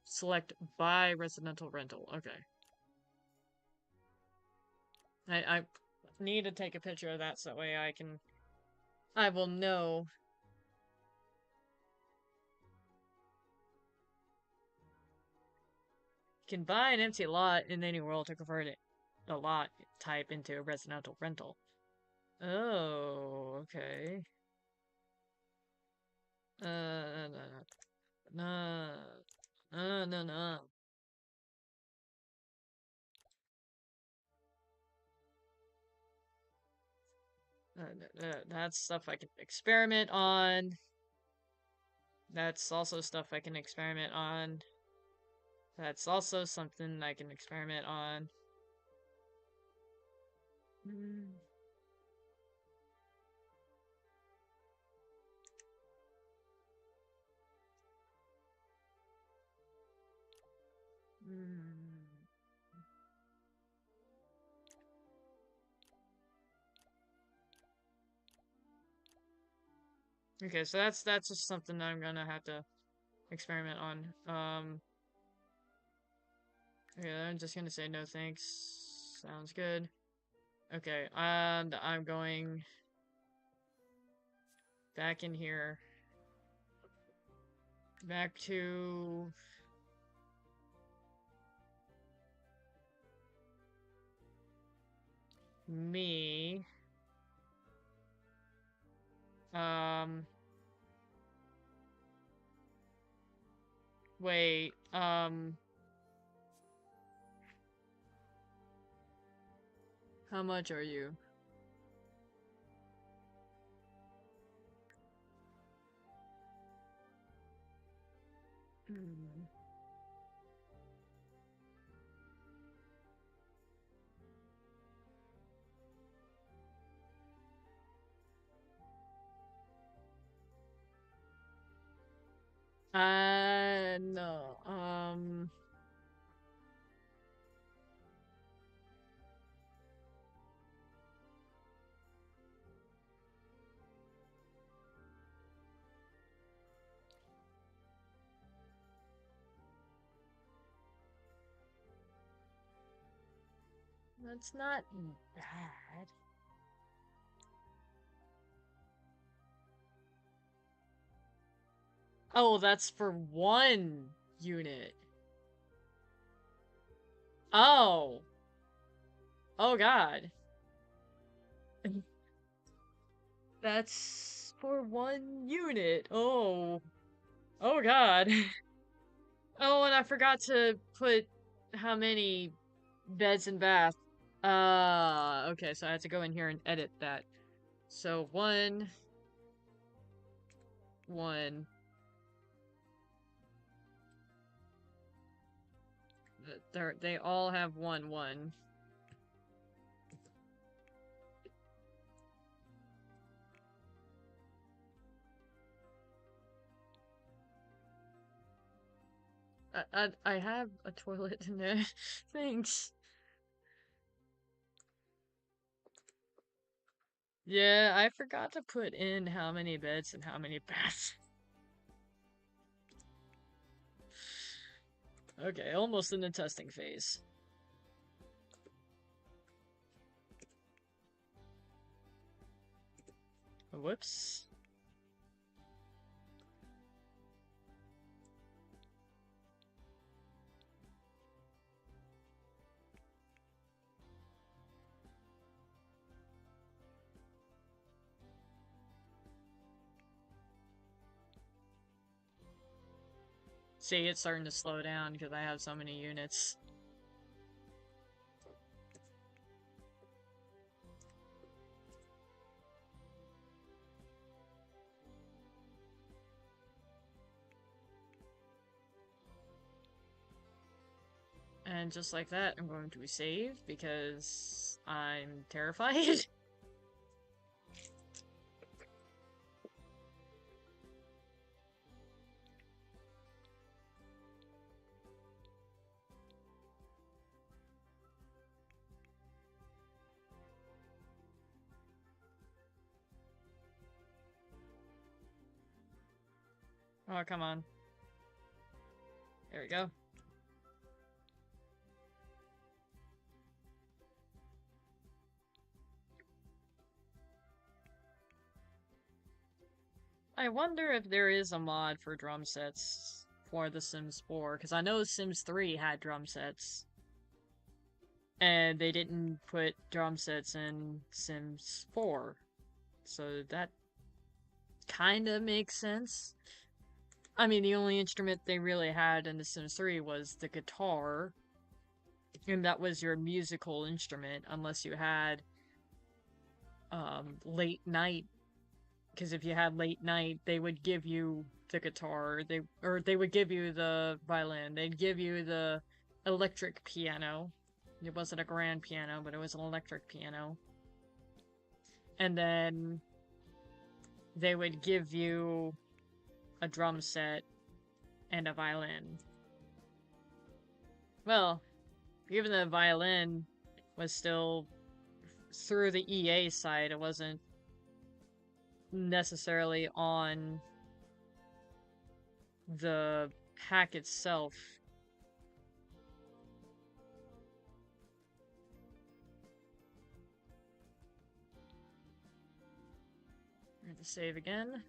select buy residential rental. Okay. I need to take a picture of that so that way I will know. You can buy an empty lot in any world to convert the lot type into a residential rental. Oh, okay. No. No. That's stuff I can experiment on. That's also stuff I can experiment on. That's also something I can experiment on. Okay, so that's just something I'm gonna have to experiment on. Okay, I'm just gonna say no thanks. Sounds good. Okay, and I'm going back in here. Back to... me. Wait, how much are you? No. That's not bad. Oh, that's for one unit. Oh. Oh god. That's for one unit. Oh. Oh god. Oh, and I forgot to put how many beds and baths. Okay, so I have to go in here and edit that. So one, one. They all have one, one. I have a toilet in there. Thanks. Yeah, I forgot to put in how many beds and how many baths. Okay, almost in the testing phase. Whoops. See, it's starting to slow down because I have so many units. And just like that, I'm going to save because I'm terrified. Oh, come on. There we go. I wonder if there is a mod for drum sets for The Sims 4, because I know Sims 3 had drum sets. And they didn't put drum sets in Sims 4. So that kind of makes sense. I mean, the only instrument they really had in The Sims 3 was the guitar. And that was your musical instrument, unless you had late night. Because if you had late night, they would give you the guitar. They would give you the violin. They'd give you the electric piano. It wasn't a grand piano, but it was an electric piano. And then they would give you a drum set and a violin. Well, even the violin was still through the EA side, it wasn't necessarily on the pack itself. I'm going to save again.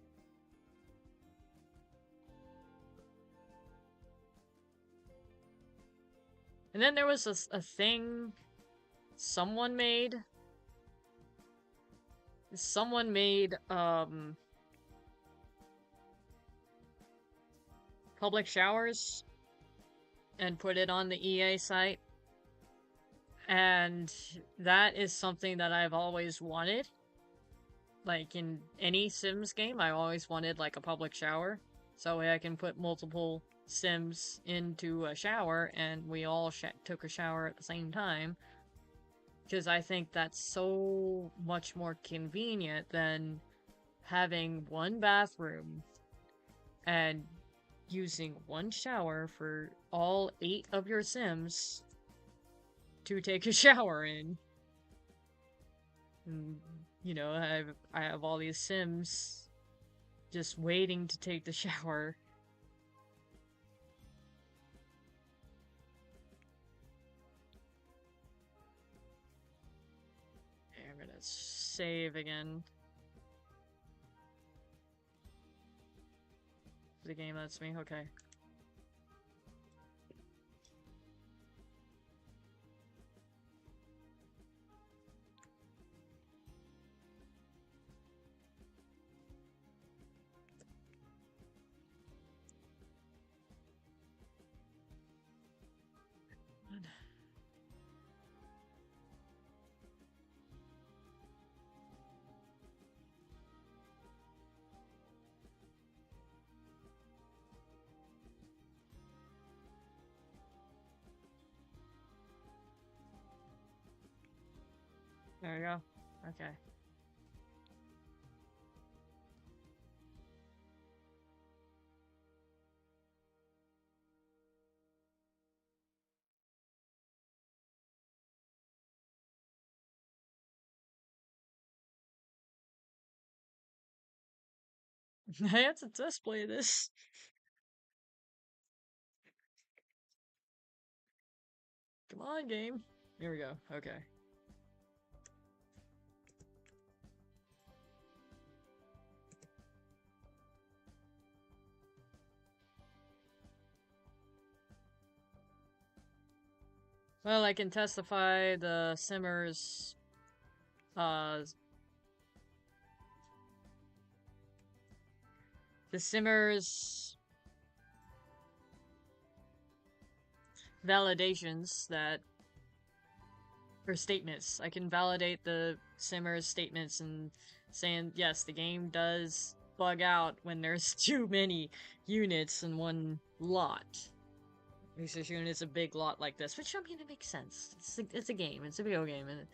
And then there was a thing someone made. Someone made, public showers and put it on the EA site. And that is something that I've always wanted. Like, in any Sims game, I always wanted, like, a public shower. So I can put multiple Sims into a shower, and we all took a shower at the same time. Because I think that's so much more convenient than having one bathroom and using one shower for all 8 of your Sims to take a shower in. And, you know, I have all these Sims just waiting to take the shower. Okay, I'm gonna save again. The game lets me, okay. There we go. Okay. I have to display this. Come on, game. Here we go. Okay. Well, I can testify the Simmers, the Simmers validations that, or statements. I can validate the Simmers statements and saying, yes, the game does bug out when there's too many units in one lot. Especially when it's a big lot like this, which, I mean, it makes sense. It's a game. It's a video game, and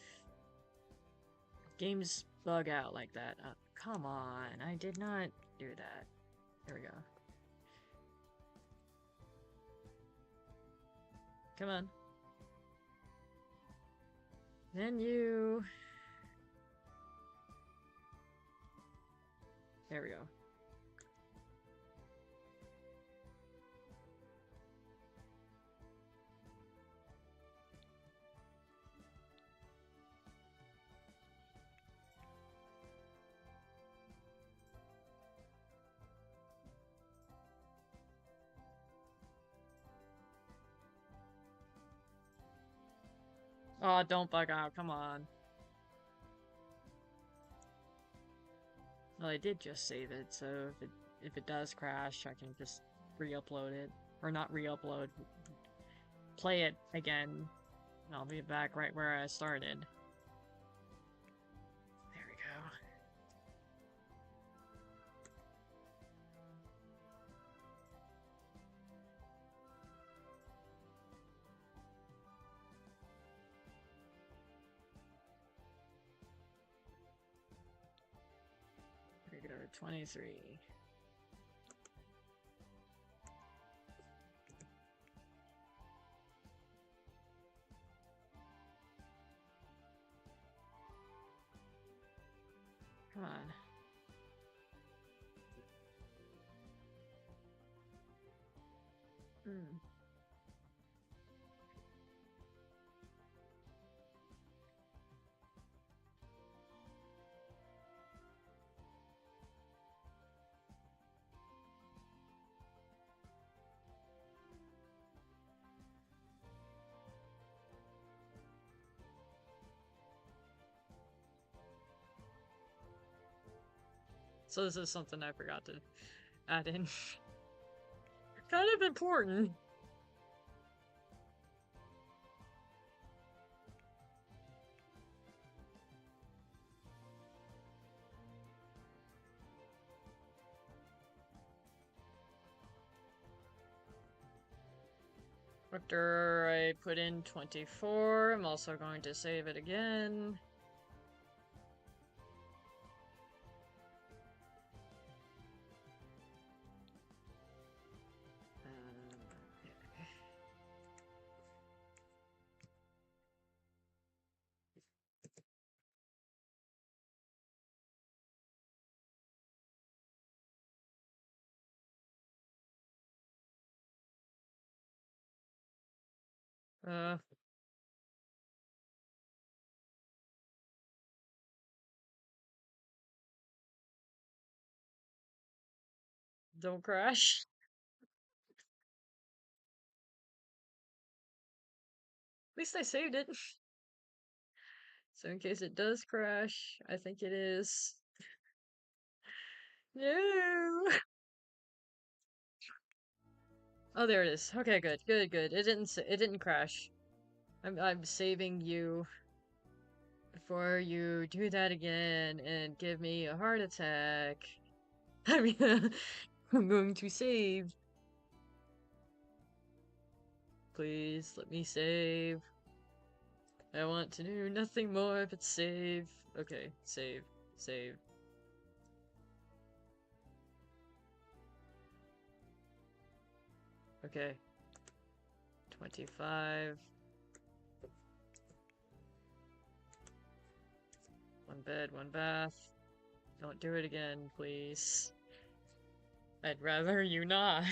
games bug out like that. Come on. I did not do that. There we go. Come on. Then you... There we go. Oh, don't bug out, come on. Well, I did just save it, so if it does crash, I can just re-upload it. Or not re-upload. Play it again. And I'll be back right where I started. There we go. There we go, 23. Come on. Hmm. So this is something I forgot to add in. Kind of important. After I put in 24, I'm also going to save it again. Uh, don't crash. At least I saved it. So in case it does crash, I think it is. No. Oh, there it is. Okay, good, good, good. It didn't crash. I'm saving you before you do that again and give me a heart attack. I mean, I'm going to save. Please let me save. I want to do nothing more but save. Okay, save, save. Okay. 25. One bed, one bath. Don't do it again, please. I'd rather you not.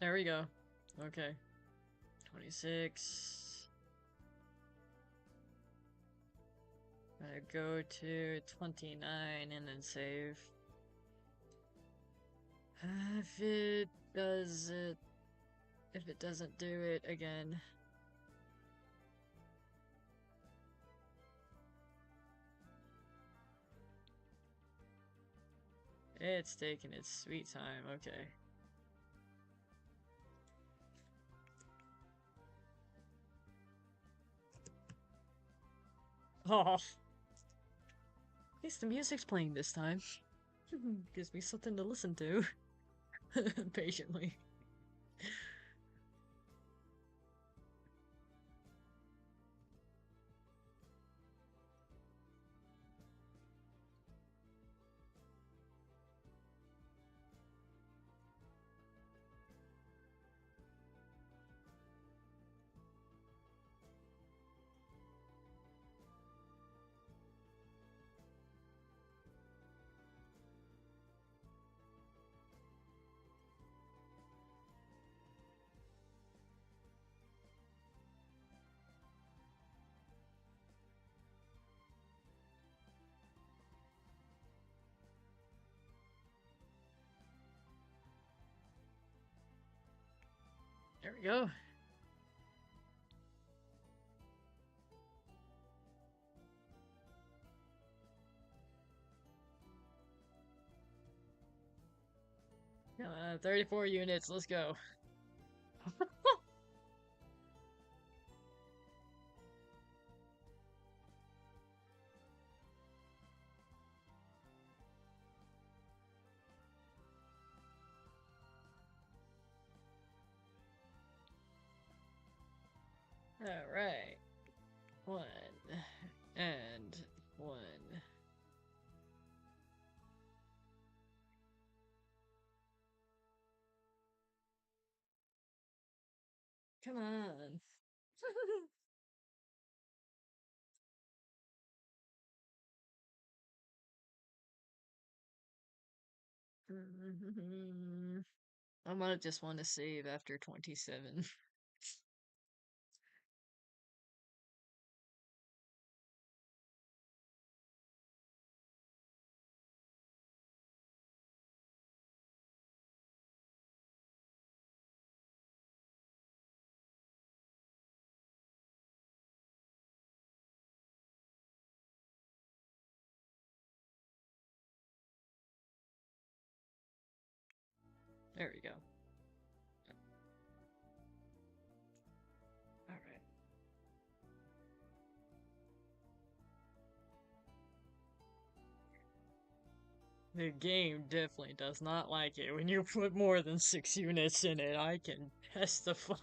There we go. Okay. 26. Gonna go to 29 and then save. If it does it, if it doesn't do it again. It's taking its sweet time, okay. Oh, at least the music's playing this time. Gives me something to listen to. Patiently. There we go. Come on, 34 units, let's go. Alright. 1 and 1. Come on. I might just want to save after 27. There we go. Alright. The game definitely does not like it when you put more than 6 units in it. I can testify.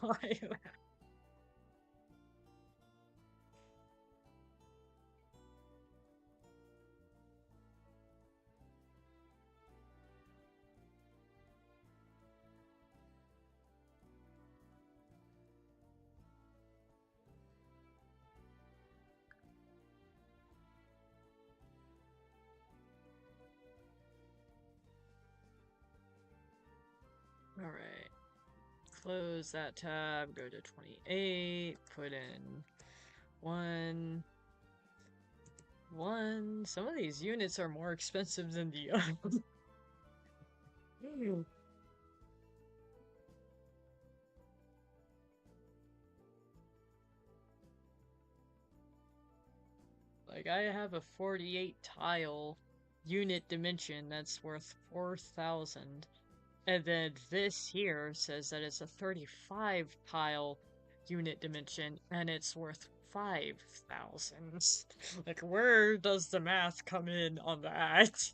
close that tab, go to 28, put in 1, 1. Some of these units are more expensive than the others. Like, I have a 48 tile unit dimension that's worth 4,000. And then this here says that it's a 35 tile unit dimension and it's worth 5,000. Like, where does the math come in on that?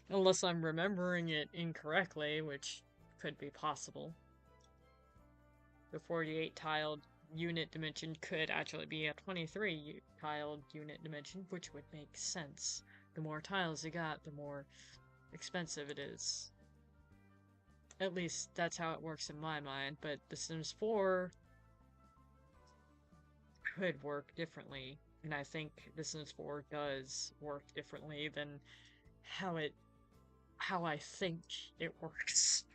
Unless I'm remembering it incorrectly, which could be possible. The 48 tiled unit dimension could actually be a 23 tiled unit dimension, which would make sense. The more tiles you got, the more expensive it is. At least that's how it works in my mind, but The Sims 4 could work differently, and I think The Sims 4 does work differently than how I think it works.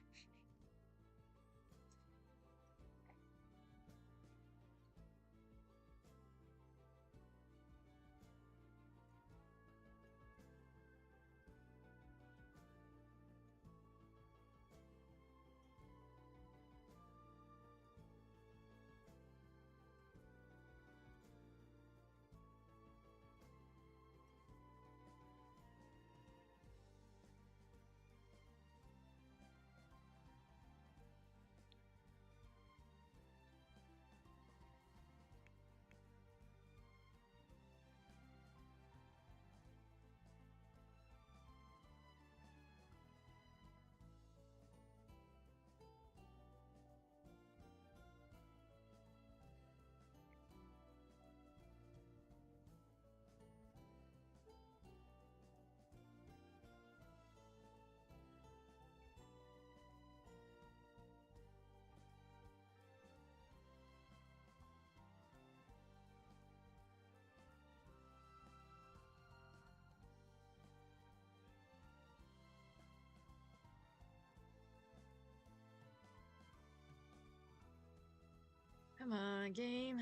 Come on, game.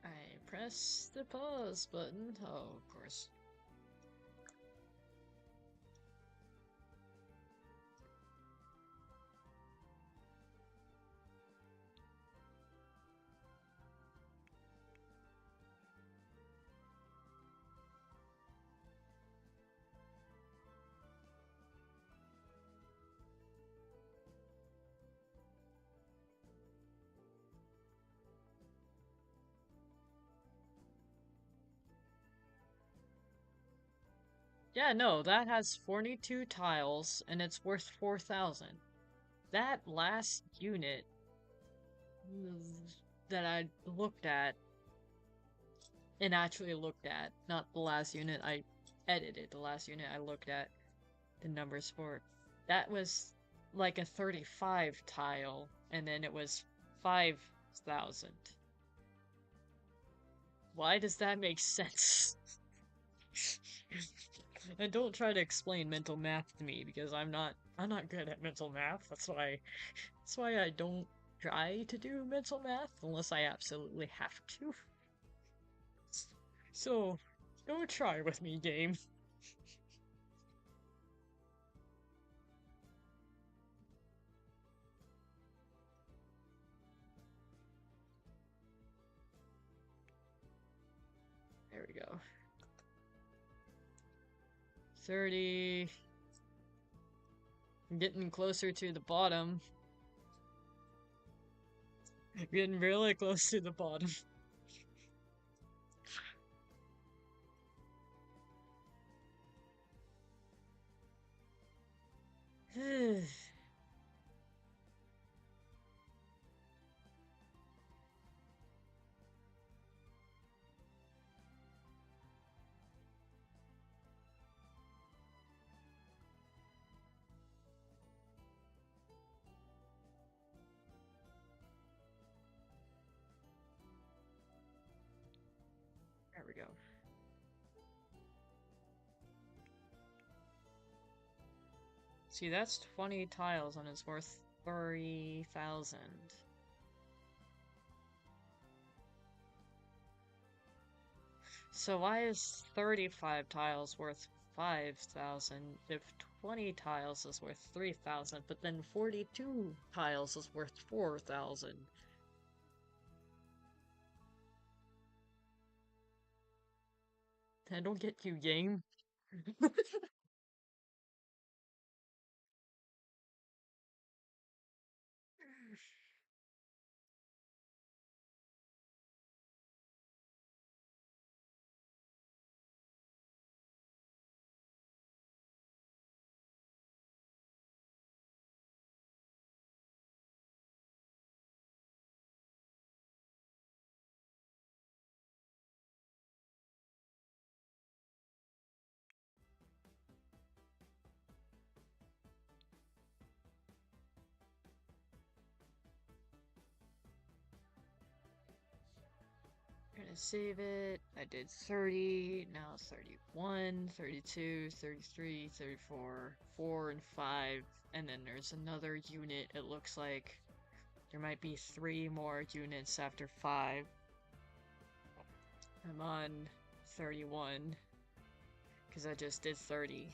I press the pause button. Oh, of course. Yeah, no, that has 42 tiles and it's worth 4,000. That last unit that I looked at and actually looked at, not the last unit I edited, the last unit I looked at the numbers for, that was like a 35 tile and then it was 5,000. Why does that make sense? And don't try to explain mental math to me because I'm not good at mental math. That's why I don't try to do mental math unless I absolutely have to. So, don't try with me, game. 30. I'm getting closer to the bottom. Getting really close to the bottom. There we go. See, that's 20 tiles and it's worth 30,000. So why is 35 tiles worth 5,000 if 20 tiles is worth 3,000, but then 42 tiles is worth 4,000? I don't get you, game. Gonna save it. I did 30, now 31, 32, 33, 34, 4 and 5, and then there's another unit. It looks like there might be 3 more units after 5. I'm on 31, because I just did 30.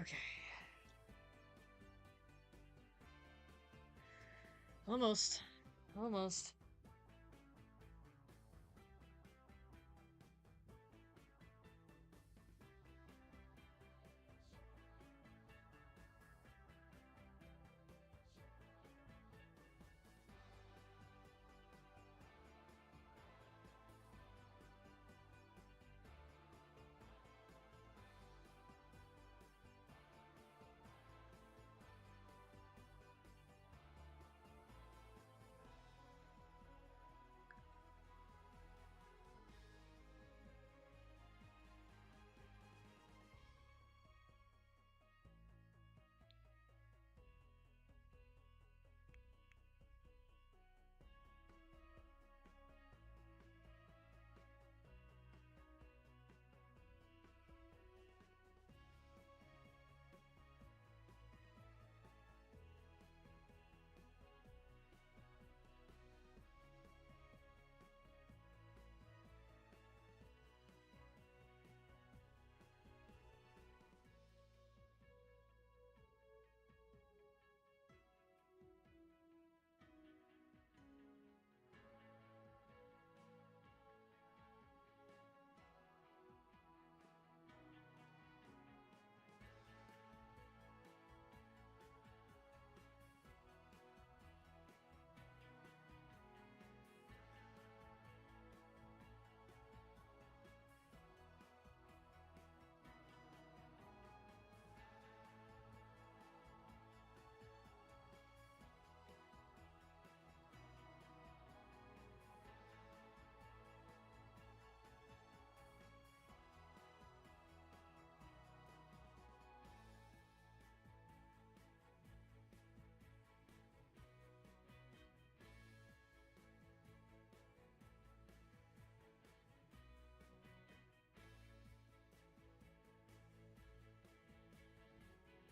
Okay. Almost. Almost.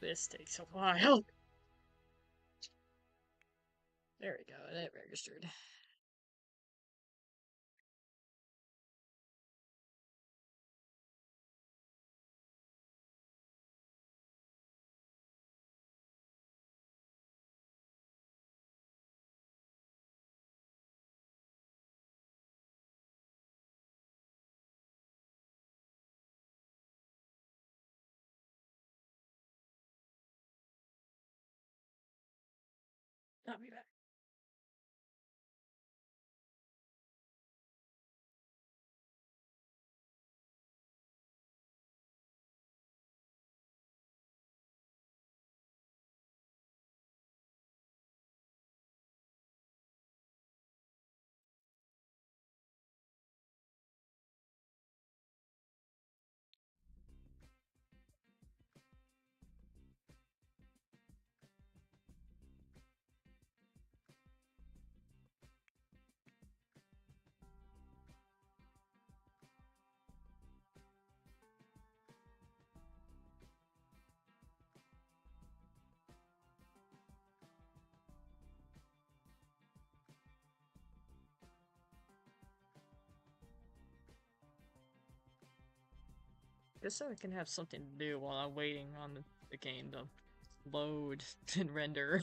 This takes a while. There we go, that registered. I'll be back. Just so I can have something to do while I'm waiting on the game to load and render.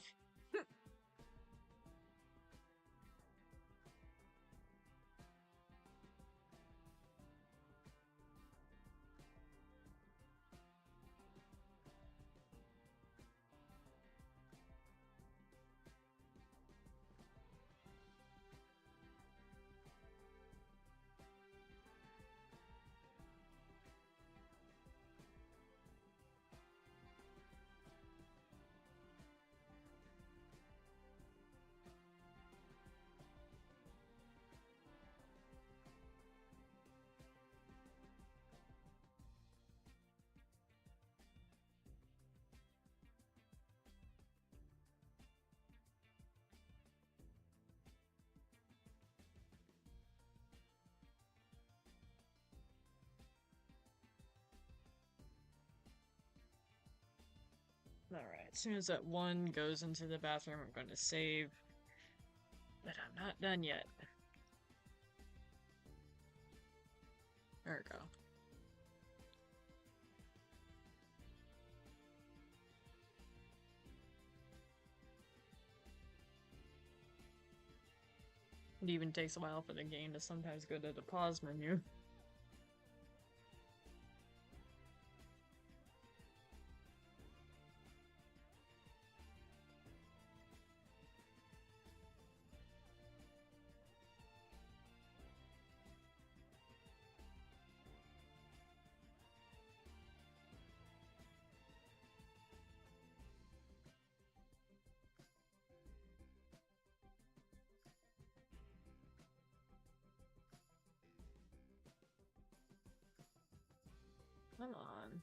Alright, as soon as that one goes into the bathroom, I'm going to save. But I'm not done yet. There we go. It even takes a while for the game to sometimes go to the pause menu. Come on.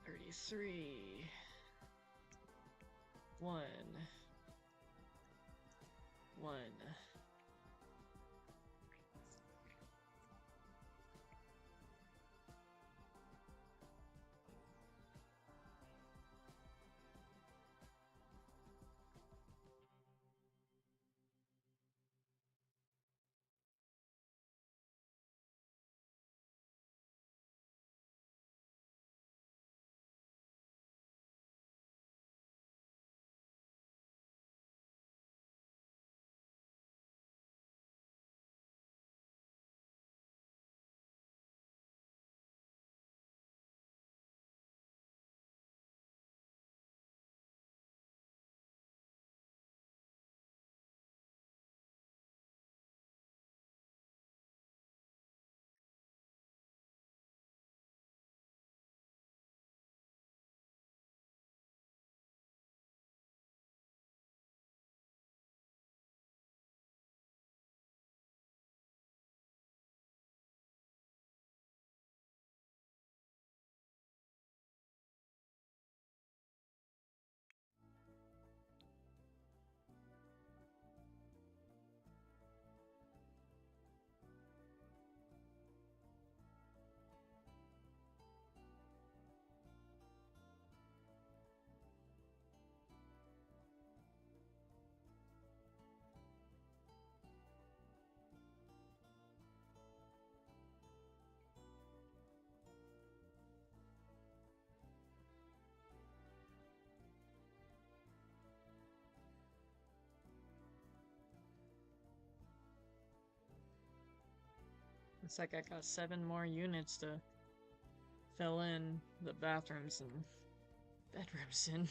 $33. 1. 1. It's like I got 7 more units to fill in the bathrooms and bedrooms in.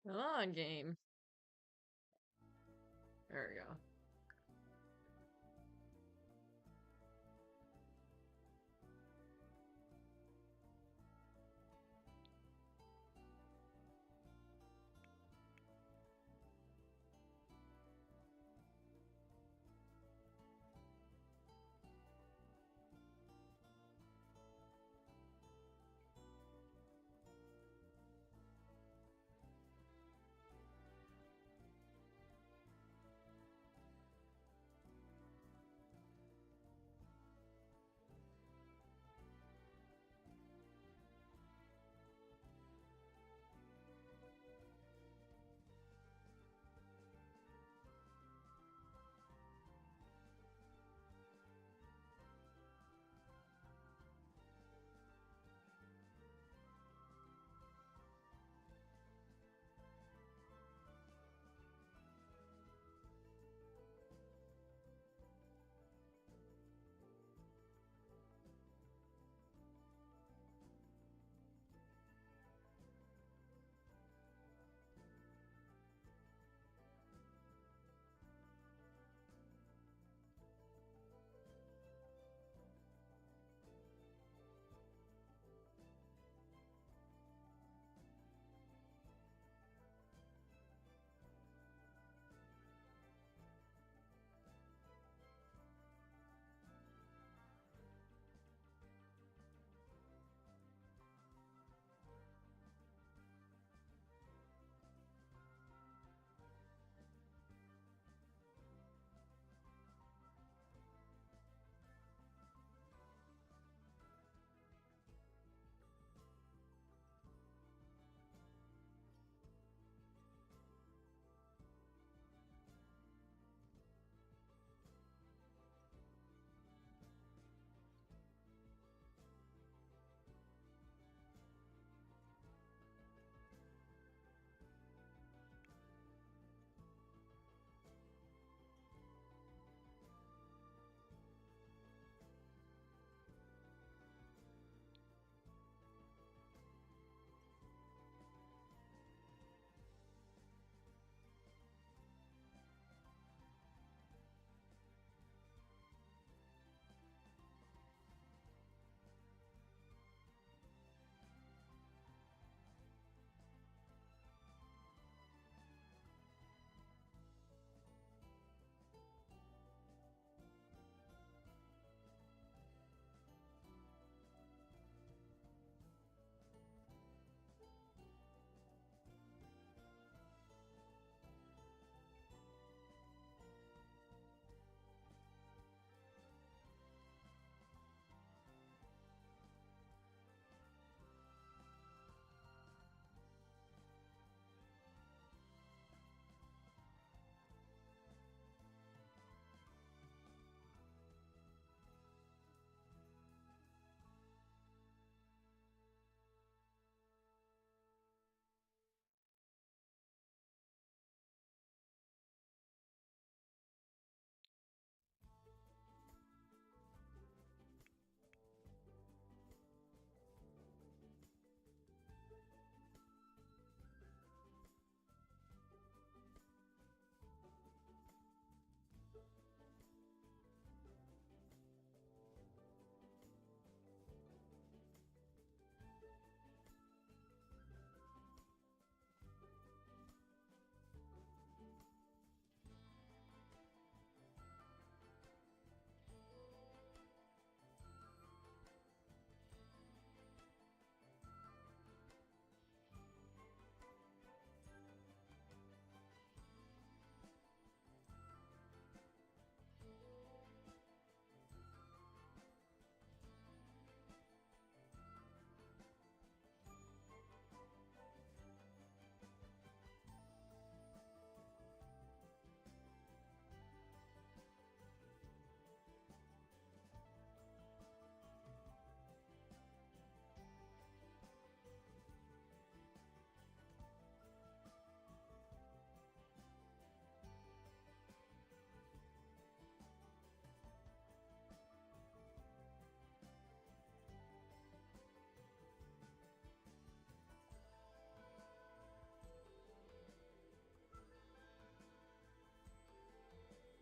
Come on, game. There we go.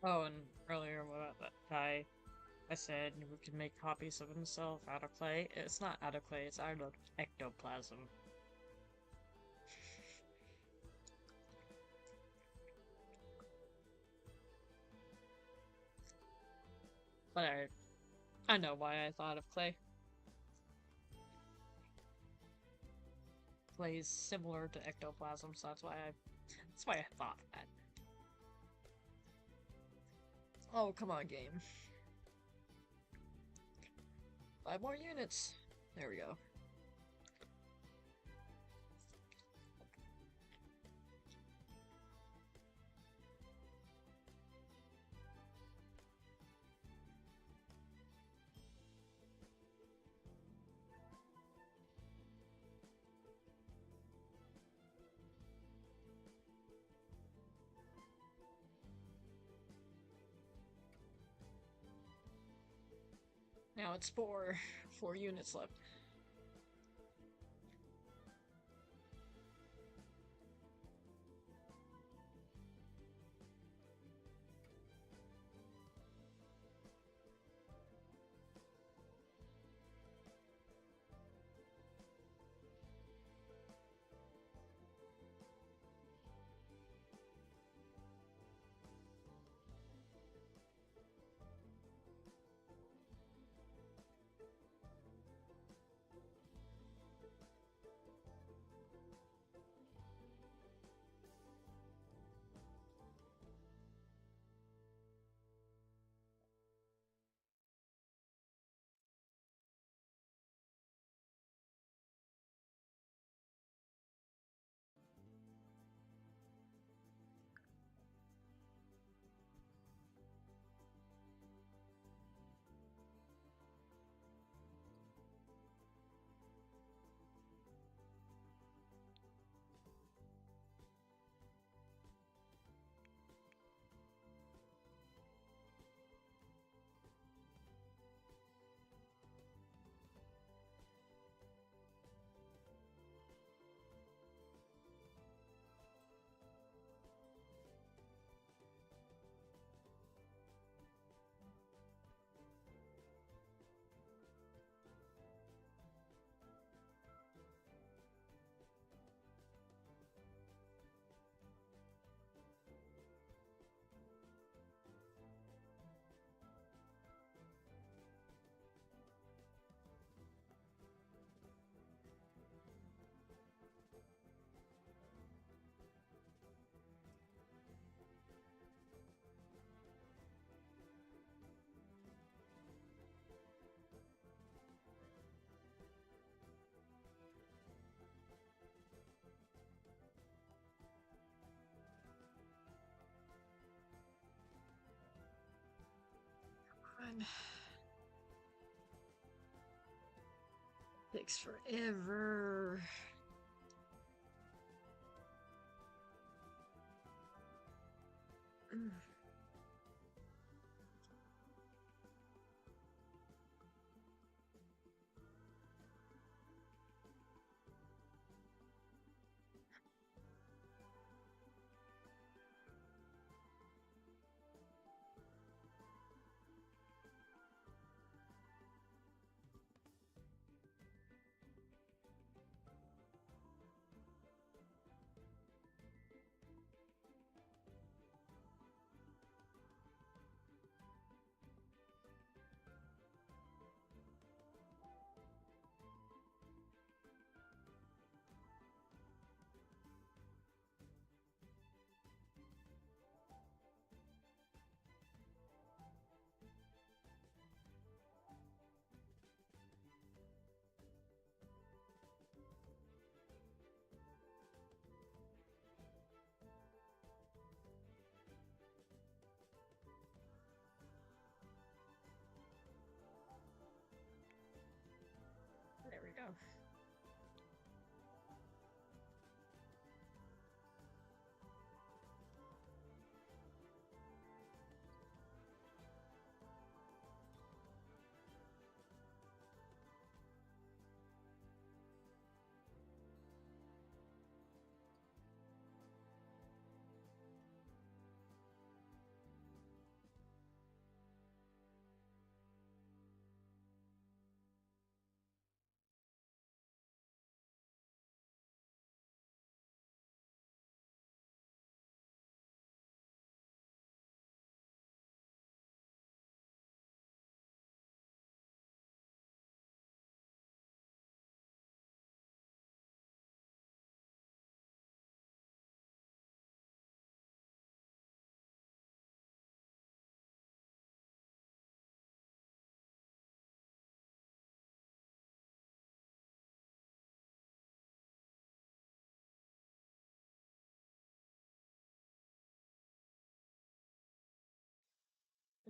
Oh, and earlier about that guy, I said we could make copies of himself out of clay. It's not out of clay, it's out of ectoplasm. But I know why I thought of clay. Clay is similar to ectoplasm, so that's why I thought that. Oh, come on, game. 5 more units. There we go. Now it's 4 units left. Run. Takes forever.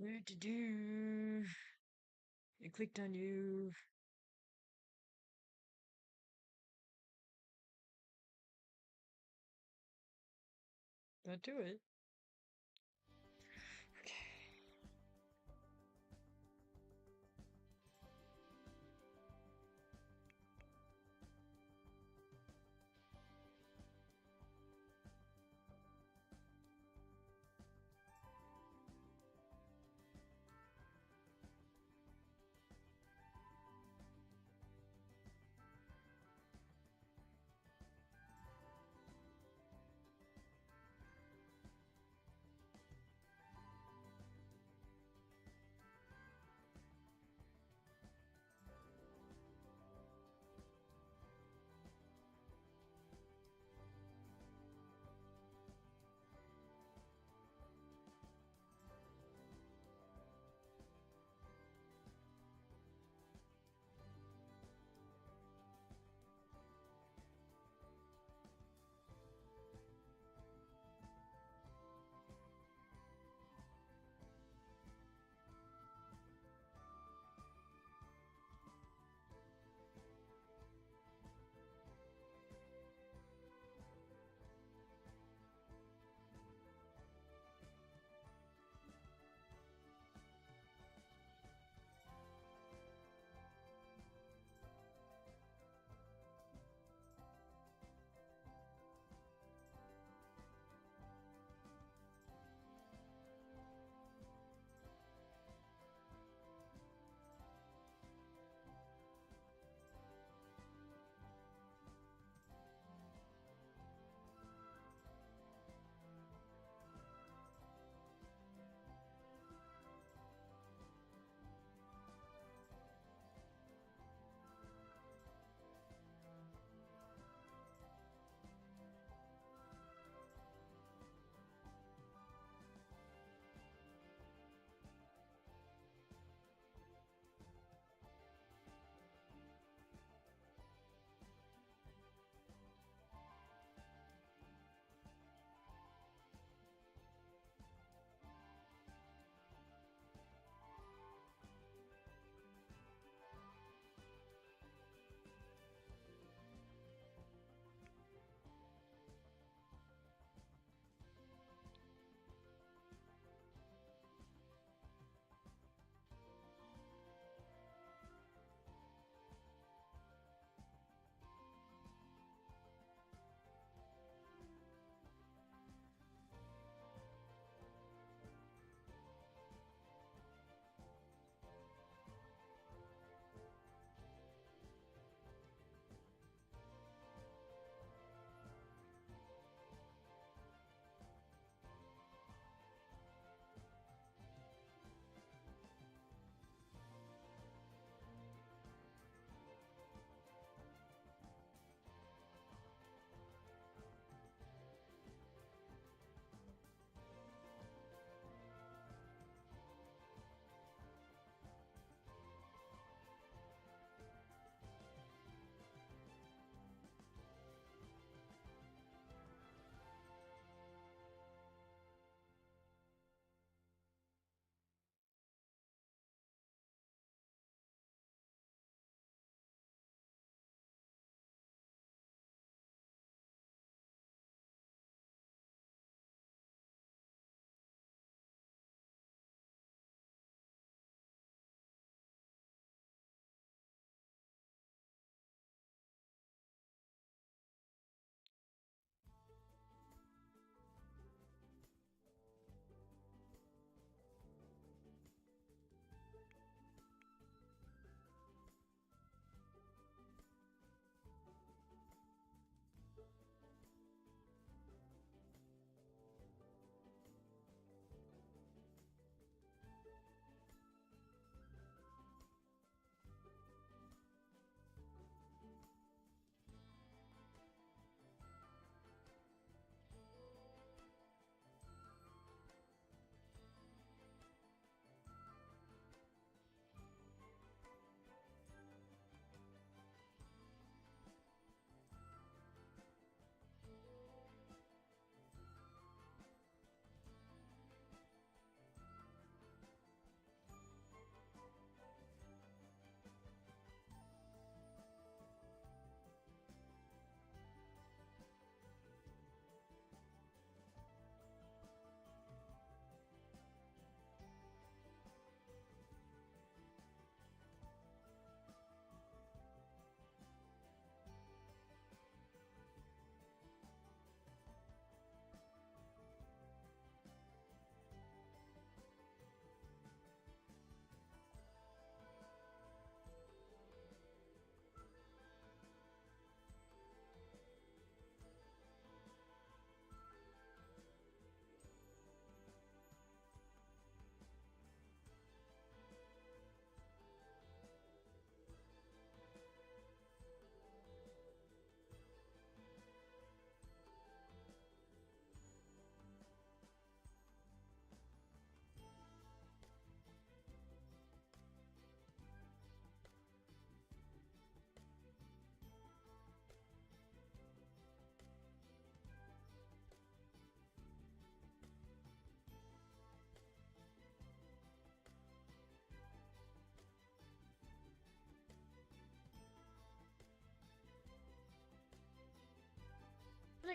What to do? It clicked on you. Don't do it. Okay.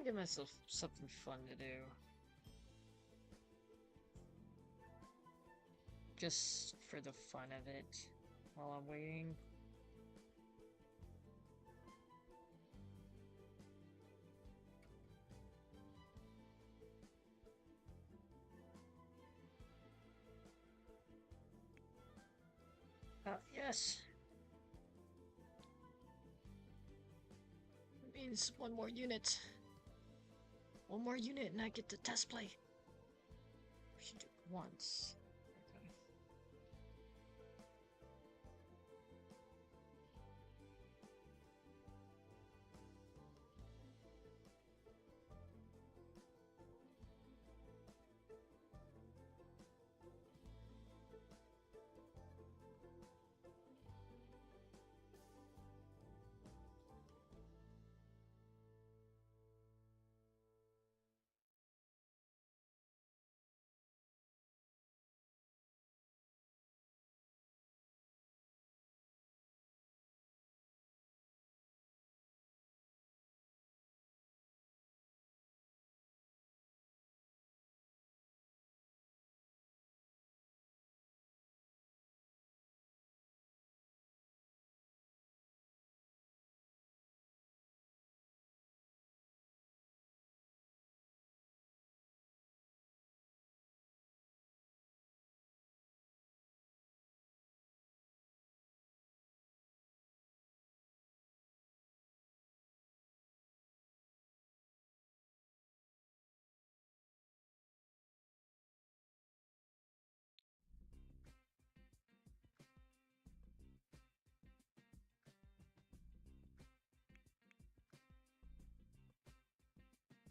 give myself something fun to do. Just for the fun of it while I'm waiting. Yes. It means one more unit. One more unit and I get to test play. We should do it once.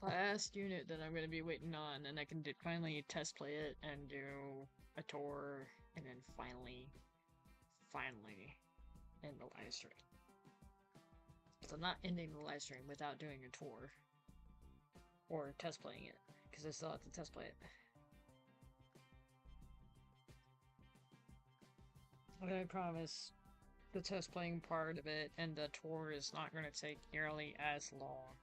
Okay. Last unit that I'm going to be waiting on, and I can finally test play it and do a tour, and then finally end the live stream. So I'm not ending the live stream without doing a tour or test playing it, because I still have to test play it. But I promise the test playing part of it and the tour is not going to take nearly as long.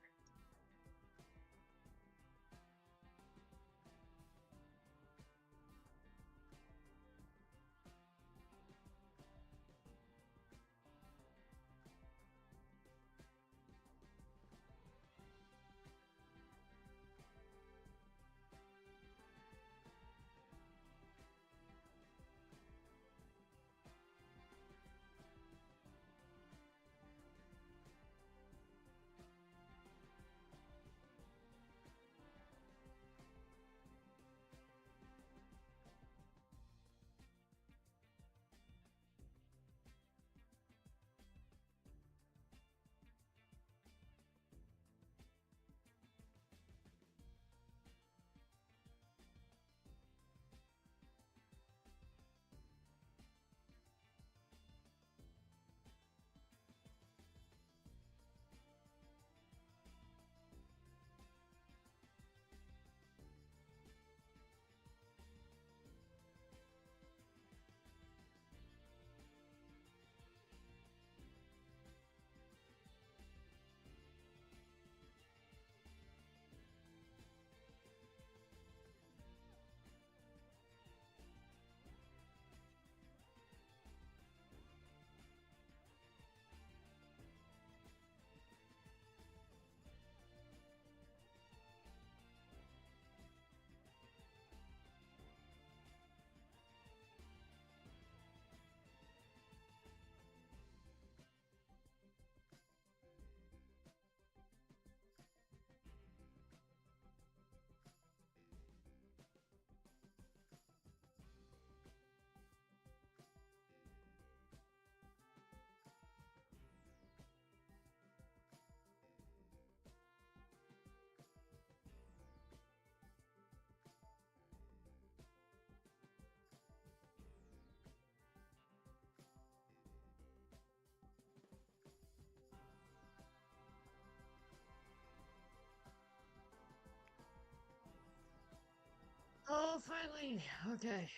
Oh, finally! Okay.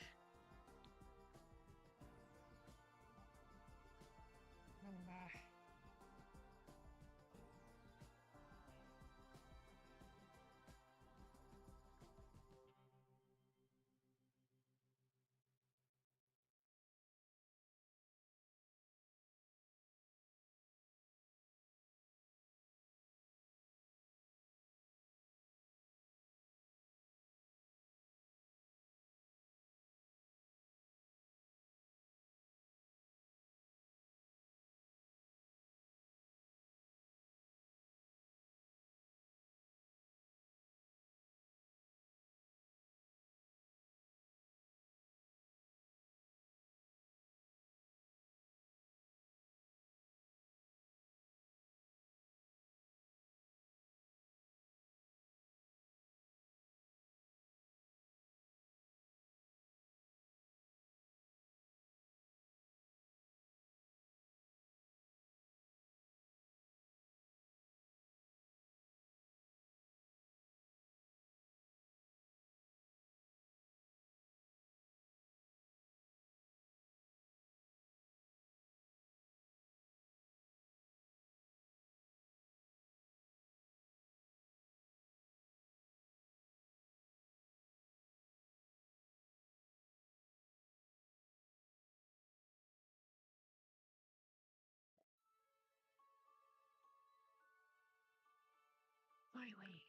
my way.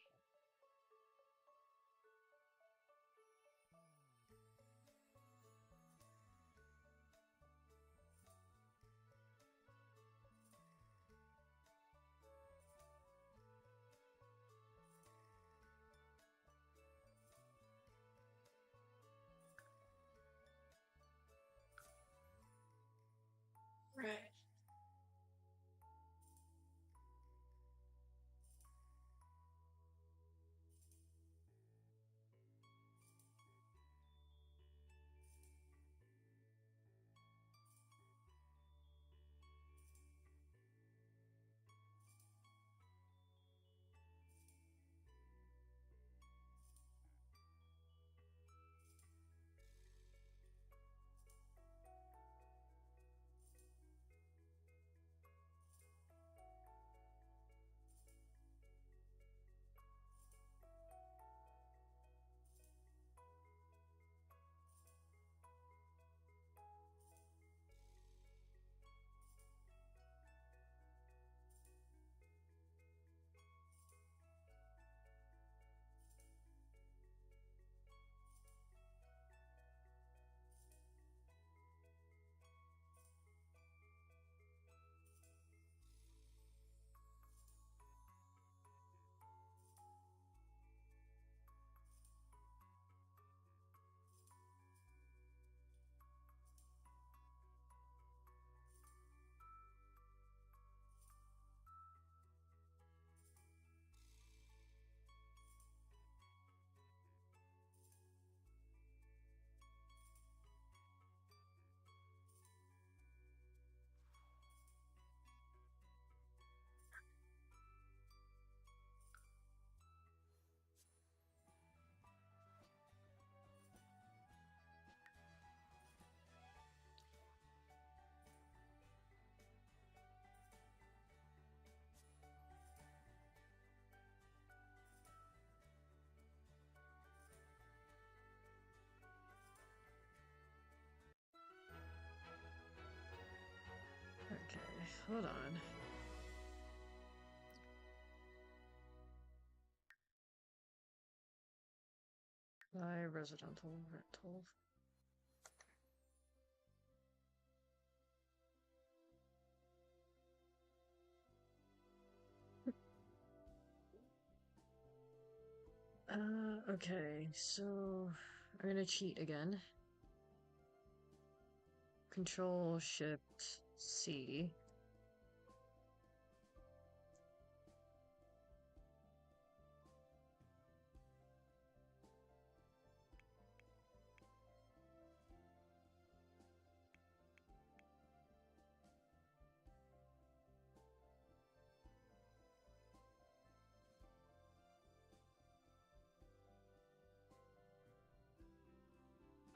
Right. Okay, hold on. Buy residential rental. Okay, so I'm gonna cheat again. Control Shift C.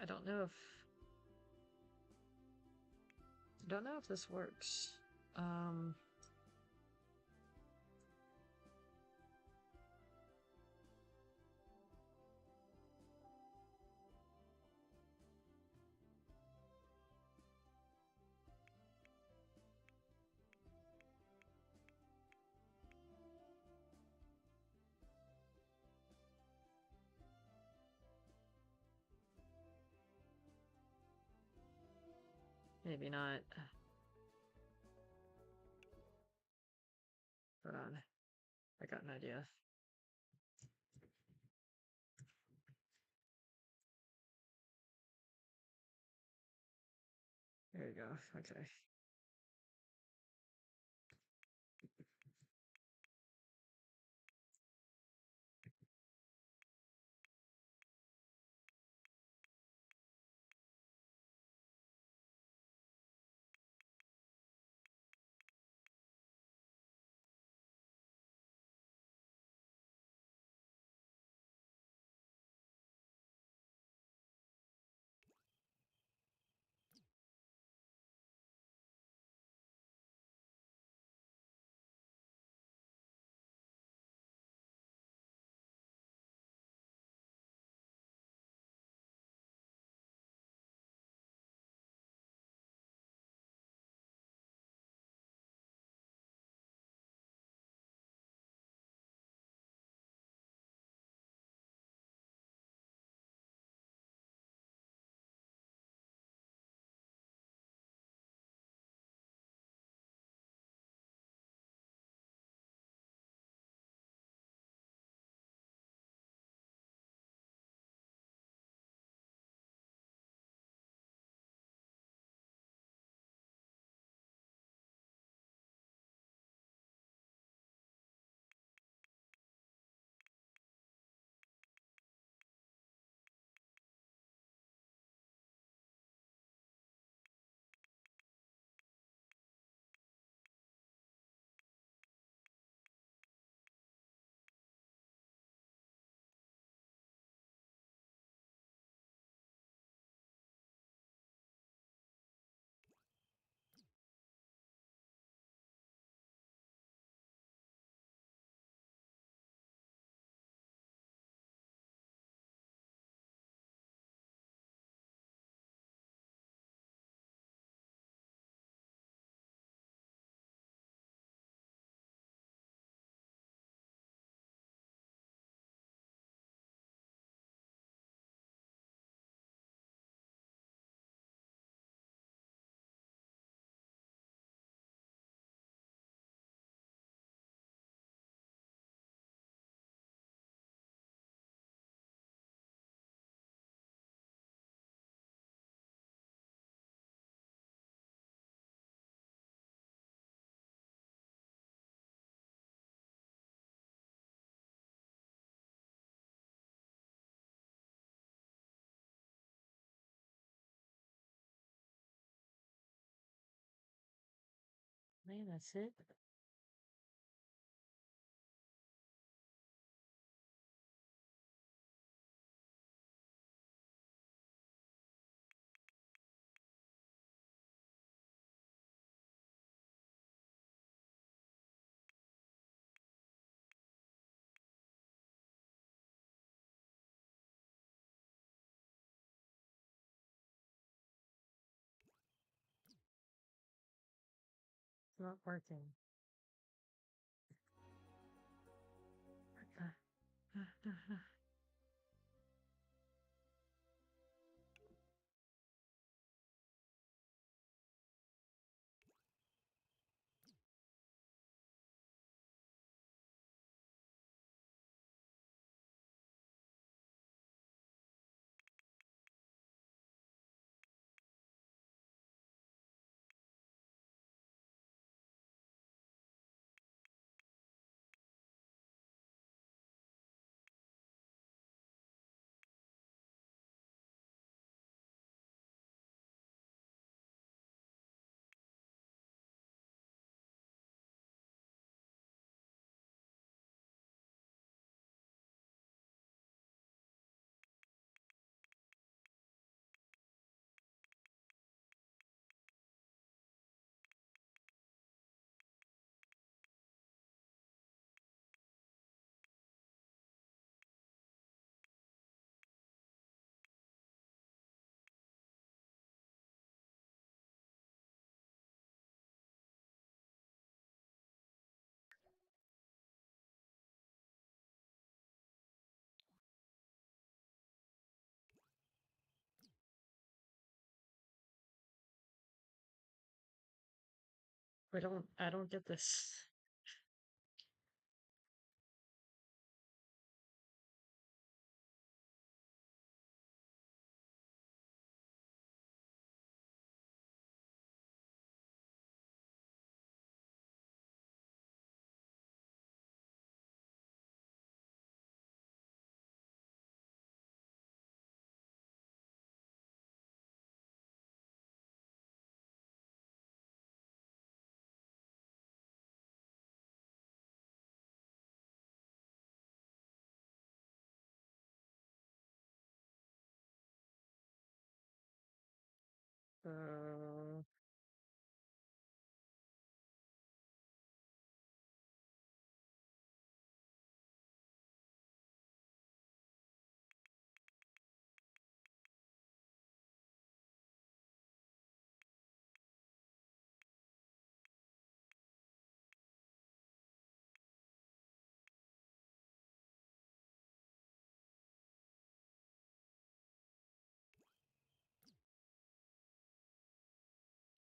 I don't know if this works. Maybe not. Hold on. I got an idea. There you go. Okay. Man, that's it. It's not working. I don't get this. Uh,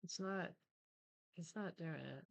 it's not. It's not doing it.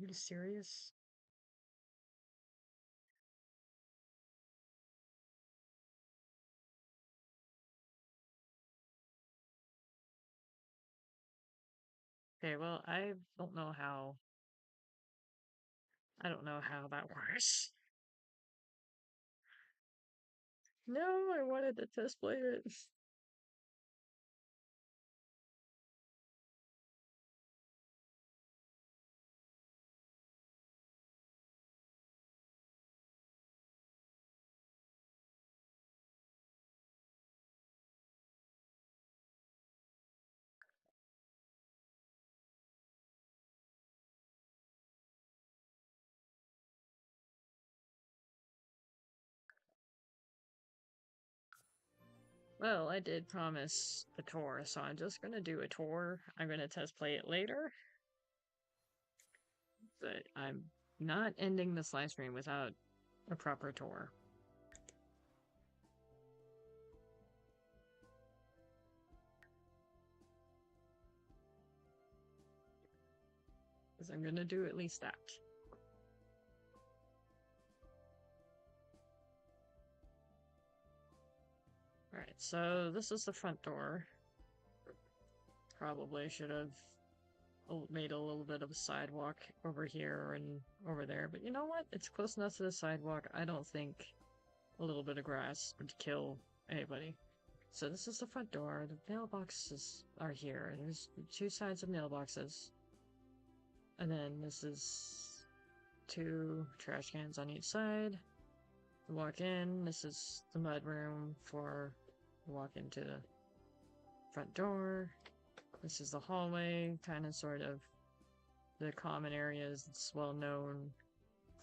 Are you serious? Okay, well, I don't know how. I don't know how that works. No, I wanted to test play it. Well, I did promise a tour, so I'm just gonna do a tour. I'm gonna test play it later, but I'm not ending this live stream without a proper tour. Because I'm gonna do at least that. Alright, so this is the front door. Probably should have made a little bit of a sidewalk over here and over there, but you know what? It's close enough to the sidewalk. I don't think a little bit of grass would kill anybody. So this is the front door. The mailboxes are here. There's two sides of mailboxes. And then this is two trash cans on each side. You walk in. This is the mud room for you walk into the front door. This is the hallway, kind of sort of the common areas it's well known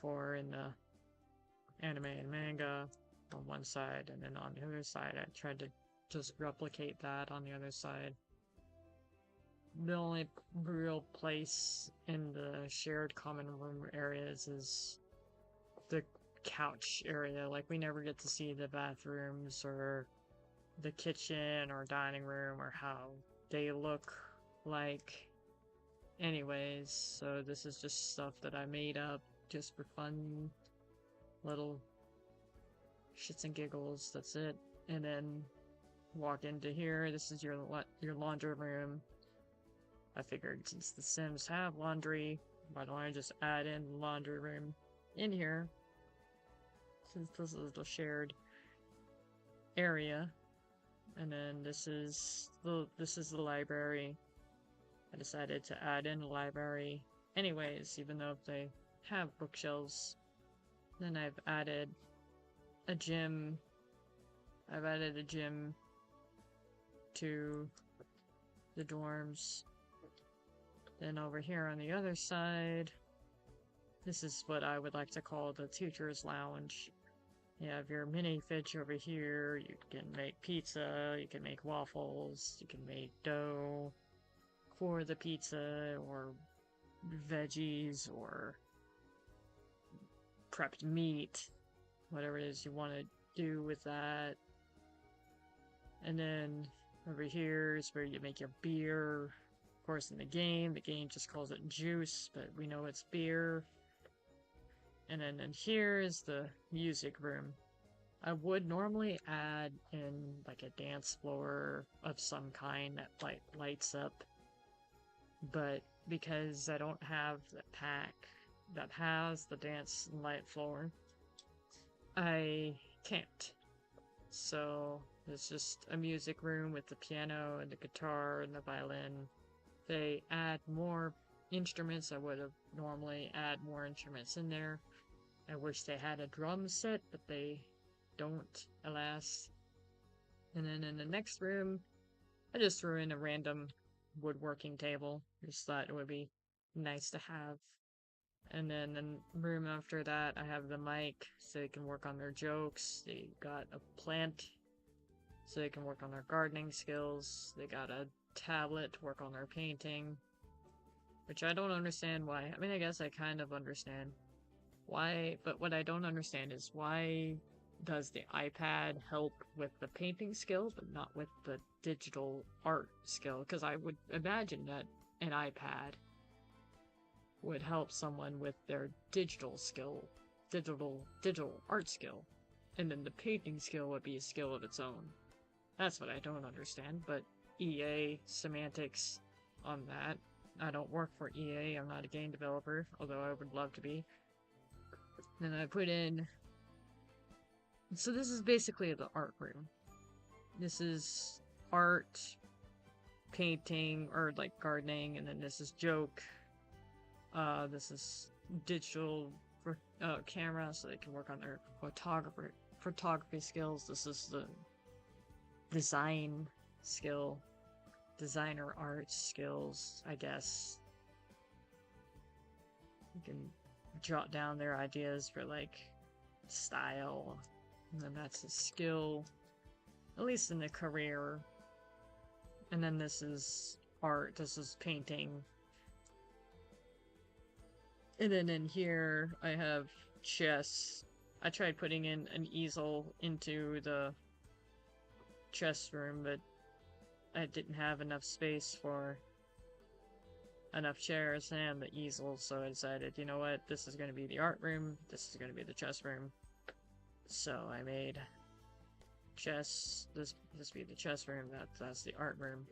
for in the anime and manga on one side, and then on the other side I tried to just replicate that on the other side. The only real place in the shared common room areas is the couch area. Like, we never get to see the bathrooms or the kitchen or dining room or how they look like anyways. So this is just stuff that I made up just for fun, little shits and giggles. That's it. And then walk into here. This is your laundry room. I figured since the Sims have laundry, why don't I just add in the laundry room in here? Since this is the shared area. And then this is the library. I decided to add in the library anyways, even though they have bookshelves. Then I've added a gym. I've added a gym to the dorms. Then over here on the other side, this is what I would like to call the teacher's lounge. You have your mini fridge over here. You can make pizza, you can make waffles, you can make dough for the pizza, or veggies, or prepped meat, whatever it is you want to do with that. And then over here is where you make your beer. Of course, in the game just calls it juice, but we know it's beer. And then in here is the music room. I would normally add in like a dance floor of some kind that lights up, but because I don't have the pack that has the dance and light floor, I can't. So it's just a music room with the piano and the guitar and the violin. They add more instruments. I would have normally add more instruments in there. I wish they had a drum set, but they don't, alas. And then in the next room, I just threw in a random woodworking table. Just thought it would be nice to have. And then in the room after that, I have the mic so they can work on their jokes. They got a plant so they can work on their gardening skills. They got a tablet to work on their painting, which I don't understand why. I mean, I guess I kind of understand why, but what I don't understand is why does the iPad help with the painting skill, but not with the digital art skill? Because I would imagine that an iPad would help someone with their digital skill, digital art skill, and then the painting skill would be a skill of its own. That's what I don't understand, but EA semantics on that. I don't work for EA, I'm not a game developer, although I would love to be. Then I put in... So this is basically the art room. This is art, painting, or like gardening, and then this is joke. This is digital camera, so they can work on their photography skills. This is the design skill, designer art skills, I guess. You can jot down their ideas for like style, and then that's a skill, at least in the career. And then this is art, this is painting. And then in here, I have chess. I tried putting in an easel into the chess room, but I didn't have enough space for enough chairs and the easel, so I decided, you know what, this is going to be the art room, this is going to be the chess room. So I made chess, this be the chess room, that's the art room.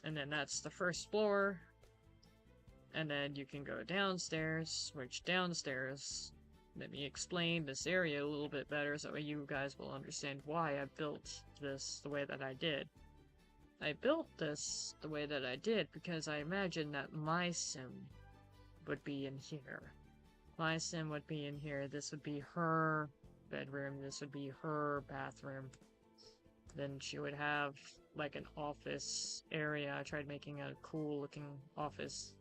And then that's the first floor. And then you can go downstairs, which downstairs, let me explain this area a little bit better so you guys will understand why I built this the way that I did. I built this the way that I did because I imagined that my sim would be in here. My sim would be in here, this would be her bedroom, this would be her bathroom. Then she would have like an office area. I tried making a cool looking office.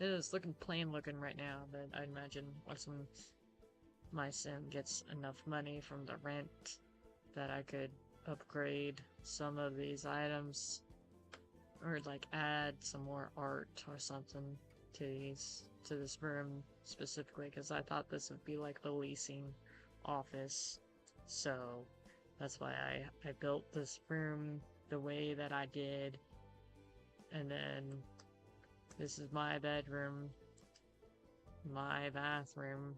It is looking plain looking right now, but I imagine once my sim gets enough money from the rent that I could upgrade some of these items or like add some more art or something to this room specifically, because I thought this would be like the leasing office. So that's why I built this room the way that I did. And then this is my bedroom, my bathroom,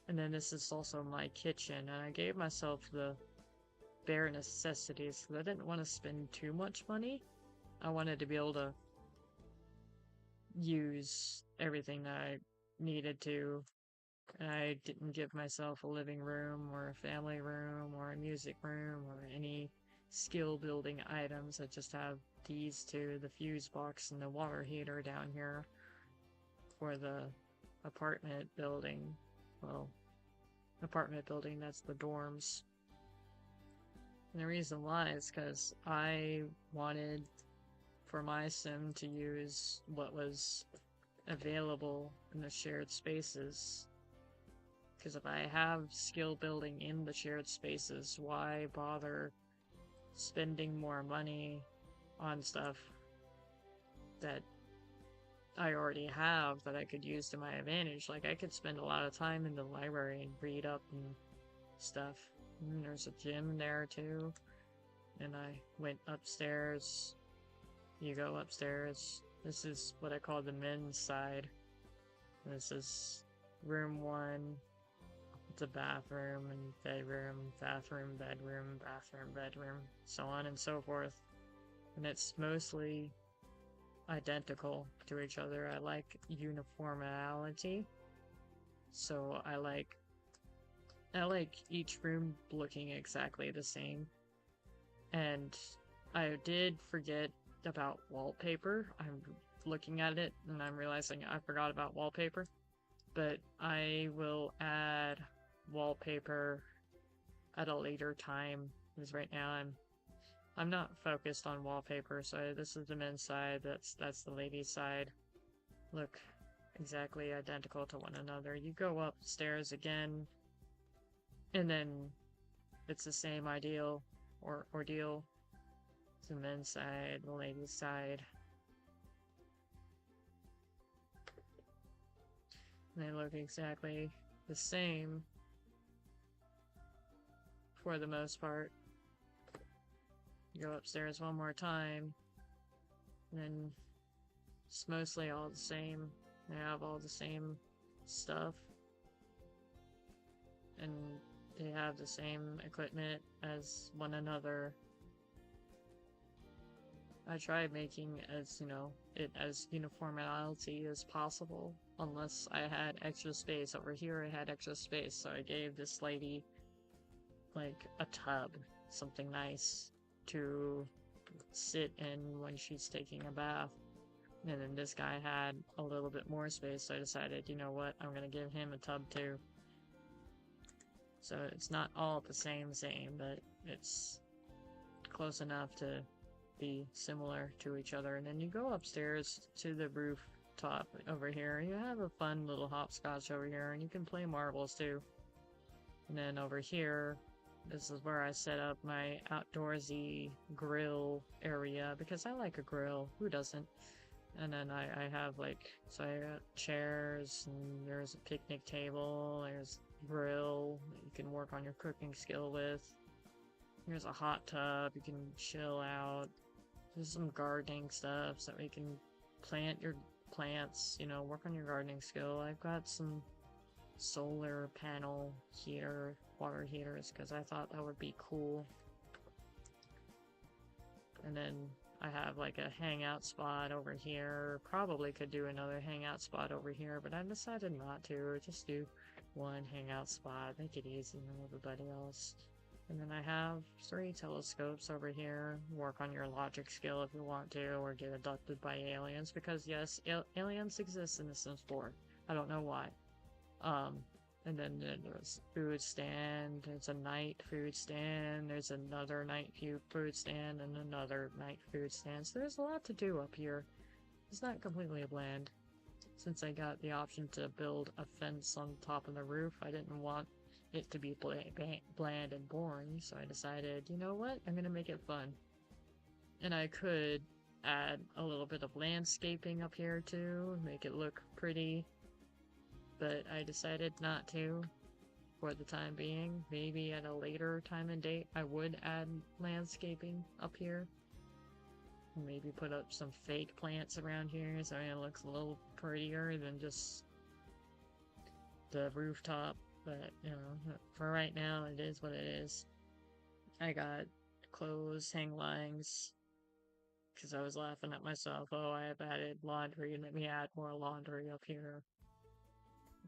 and then this is also my kitchen. And I gave myself the bare necessities because I didn't want to spend too much money. I wanted to be able to use everything that I needed to. And I didn't give myself a living room or a family room or a music room or any skill building items. I just have these two, the fuse box and the water heater down here for the apartment building. Well, apartment building, that's the dorms. And the reason why is because I wanted for my sim to use what was available in the shared spaces. Because if I have skill building in the shared spaces, why bother spending more money on stuff that I already have that I could use to my advantage? Like, I could spend a lot of time in the library and read up and stuff. And there's a gym there too. And I went upstairs. You go upstairs. This is what I call the men's side. This is room 1. It's a bathroom and bedroom, bathroom, bedroom, bathroom, bedroom, so on and so forth. And it's mostly identical to each other. I like uniformity. So I like each room looking exactly the same. And I did forget about wallpaper. I'm looking at it and I'm realizing I forgot about wallpaper. But I will add wallpaper at a later time, because right now I'm not focused on wallpaper. So this is the men's side, that's the ladies' side. Look exactly identical to one another. You go upstairs again, and then it's the same ordeal. It's the men's side, the ladies' side. They look exactly the same for the most part. You go upstairs one more time, and then it's mostly all the same. They have all the same stuff, and they have the same equipment as one another. I tried making as, it as uniformity as possible, unless I had extra space. Over here I had extra space, so I gave this lady, like, a tub, something nice to sit in when she's taking a bath. And then this guy had a little bit more space, so I decided, you know what, I'm gonna give him a tub too. So it's not all the same, but it's close enough to be similar to each other. And then you go upstairs to the rooftop over here, and you have a fun little hopscotch over here, and you can play marbles too. And then over here, this is where I set up my outdoorsy grill area, because I like a grill. Who doesn't? And then I have, like, so I got chairs, and there's a picnic table, there's a grill that you can work on your cooking skill with. Here's a hot tub, you can chill out. There's some gardening stuff so you can plant your plants, work on your gardening skill. I've got some solar panel heater, water heaters, because I thought that would be cool. And then I have like a hangout spot over here. Probably could do another hangout spot over here, but I decided not to. Just do one hangout spot, make it easy on everybody else. And then I have 3 telescopes over here. Work on your logic skill if you want to, or get abducted by aliens, because yes, aliens exist in The Sims 4. I don't know why. And then there's food stand, there's a night food stand, there's another night food stand, and another night food stand. So there's a lot to do up here. It's not completely bland. Since I got the option to build a fence on top of the roof, I didn't want it to be bland and boring, so I decided, you know what, I'm gonna make it fun. And I could add a little bit of landscaping up here too, make it look pretty, but I decided not to for the time being. Maybe at a later time and date I would add landscaping up here. Maybe put up some fake plants around here so it looks a little prettier than just the rooftop. But, for right now, it is what it is. I got clothes, hang lines, because I was laughing at myself. Oh, I have added laundry, and let me add more laundry up here.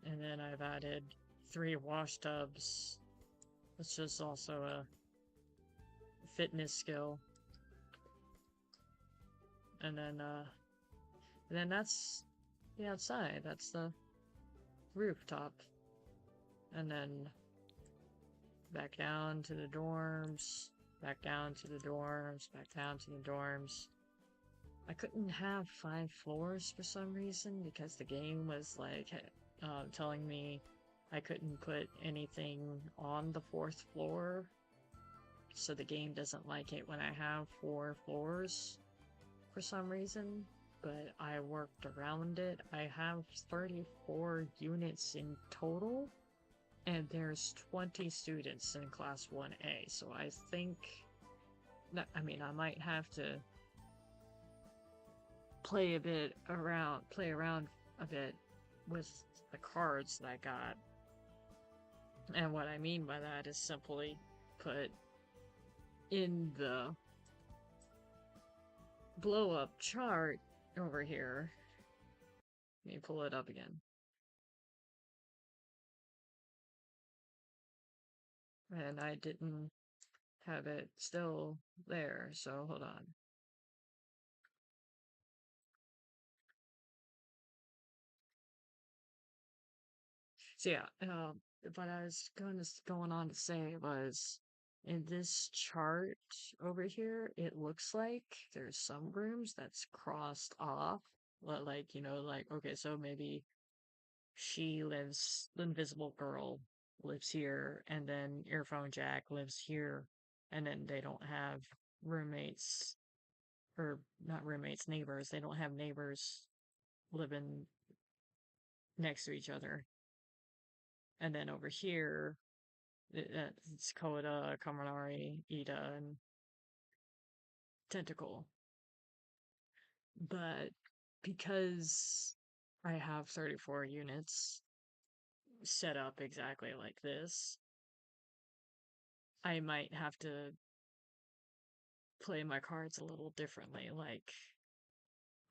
And then I've added 3 wash tubs. It's just also a fitness skill. And then that's the outside. That's the rooftop. And then back down to the dorms, back down to the dorms, back down to the dorms. I couldn't have 5 floors for some reason, because the game was like telling me I couldn't put anything on the 4th floor. So the game doesn't like it when I have 4 floors for some reason, but I worked around it. I have 34 units in total, and there's 20 students in Class 1A, so I think that, I might have to play around a bit with the cards that I got. And what I mean by that is simply put in the blow up chart over here. Let me pull it up again. And I didn't have it still there, so hold on. So yeah, what I was going on to say was, in this chart over here, it looks like there's some rooms that's crossed off. Like, like, okay, so maybe the invisible girl lives here, and then Earphone Jack lives here, and then they don't have roommates, or not roommates, neighbors. They don't have neighbors living next to each other. And then over here, it's Coda, Kaminari, Ida, and Tentacle. But because I have 34 units set up exactly like this, I might have to play my cards a little differently. Like,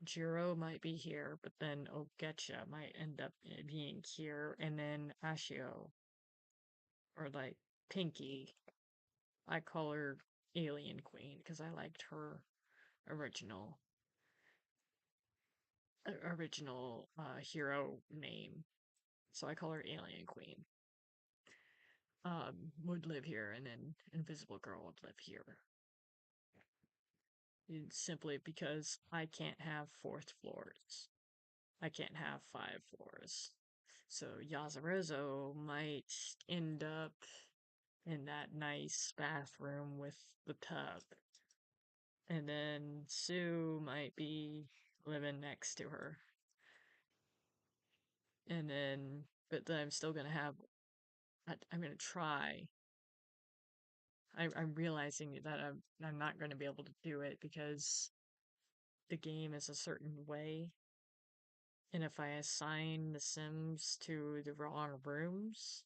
Jiro might be here, but then Ogecha might end up being here, and then Ashio, or like Pinky. I call her Alien Queen because I liked her original hero name, so I call her Alien Queen. Would live here, and then Invisible Girl would live here. Simply because I can't have fourth floors. I can't have 5 floors. So Yasuruzo might end up in that nice bathroom with the tub. And then Sue might be living next to her. And then, but then I'm still gonna have, I'm gonna try. I'm realizing that I'm not gonna be able to do it because the game is a certain way. And if I assign the Sims to the wrong rooms,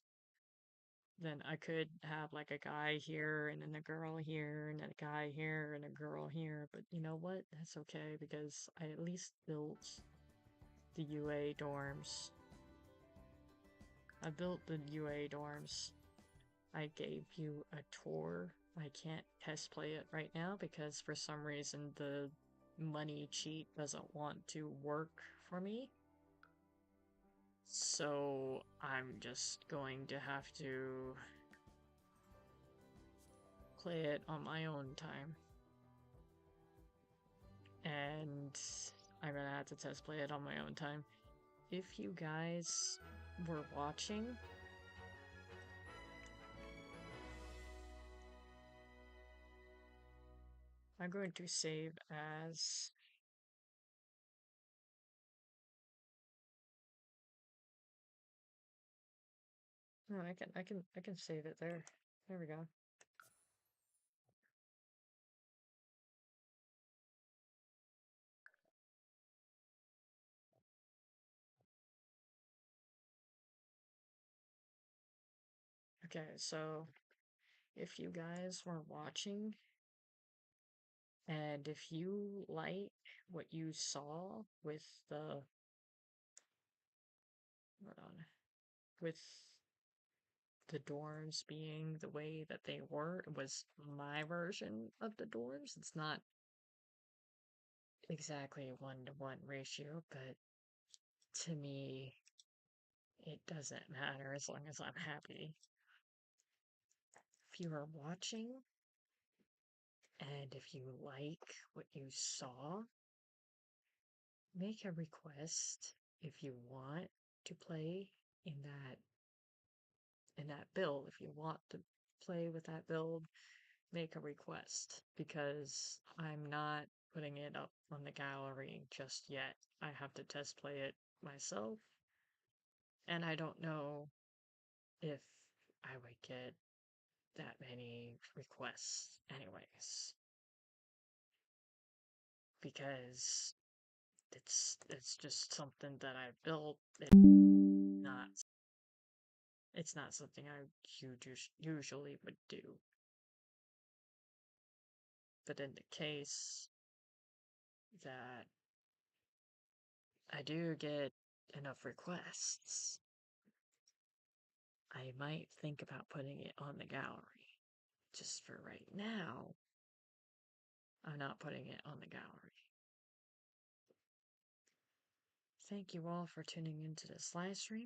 then I could have like a guy here and then a girl here and then a guy here and a girl here. But you know what? That's okay because I at least built the UA dorms. I built the UA dorms. I gave you a tour. I can't test play it right now because for some reason the money cheat doesn't want to work for me. So I'm just going to have to play it on my own time. And I'm gonna have to test play it on my own time. If you guys were watching, I'm going to save as no, I can save it there. There we go. Okay, so if you guys were watching and if you like what you saw with the hold on, with the dorms being the way that they were, it was my version of the dorms. It's not exactly a 1-to-1 ratio, but to me, it doesn't matter as long as I'm happy. If you are watching and if you like what you saw, make a request if you want to play in that build. If you want to play with that build, make a request because I'm not putting it up on the gallery just yet. I have to test play it myself, and I don't know if I would get that many requests anyways because it's just something that I built. Not it's not something I usually would do. But in the case that I do get enough requests, I might think about putting it on the gallery. Just for right now, I'm not putting it on the gallery. Thank you all for tuning into this live stream.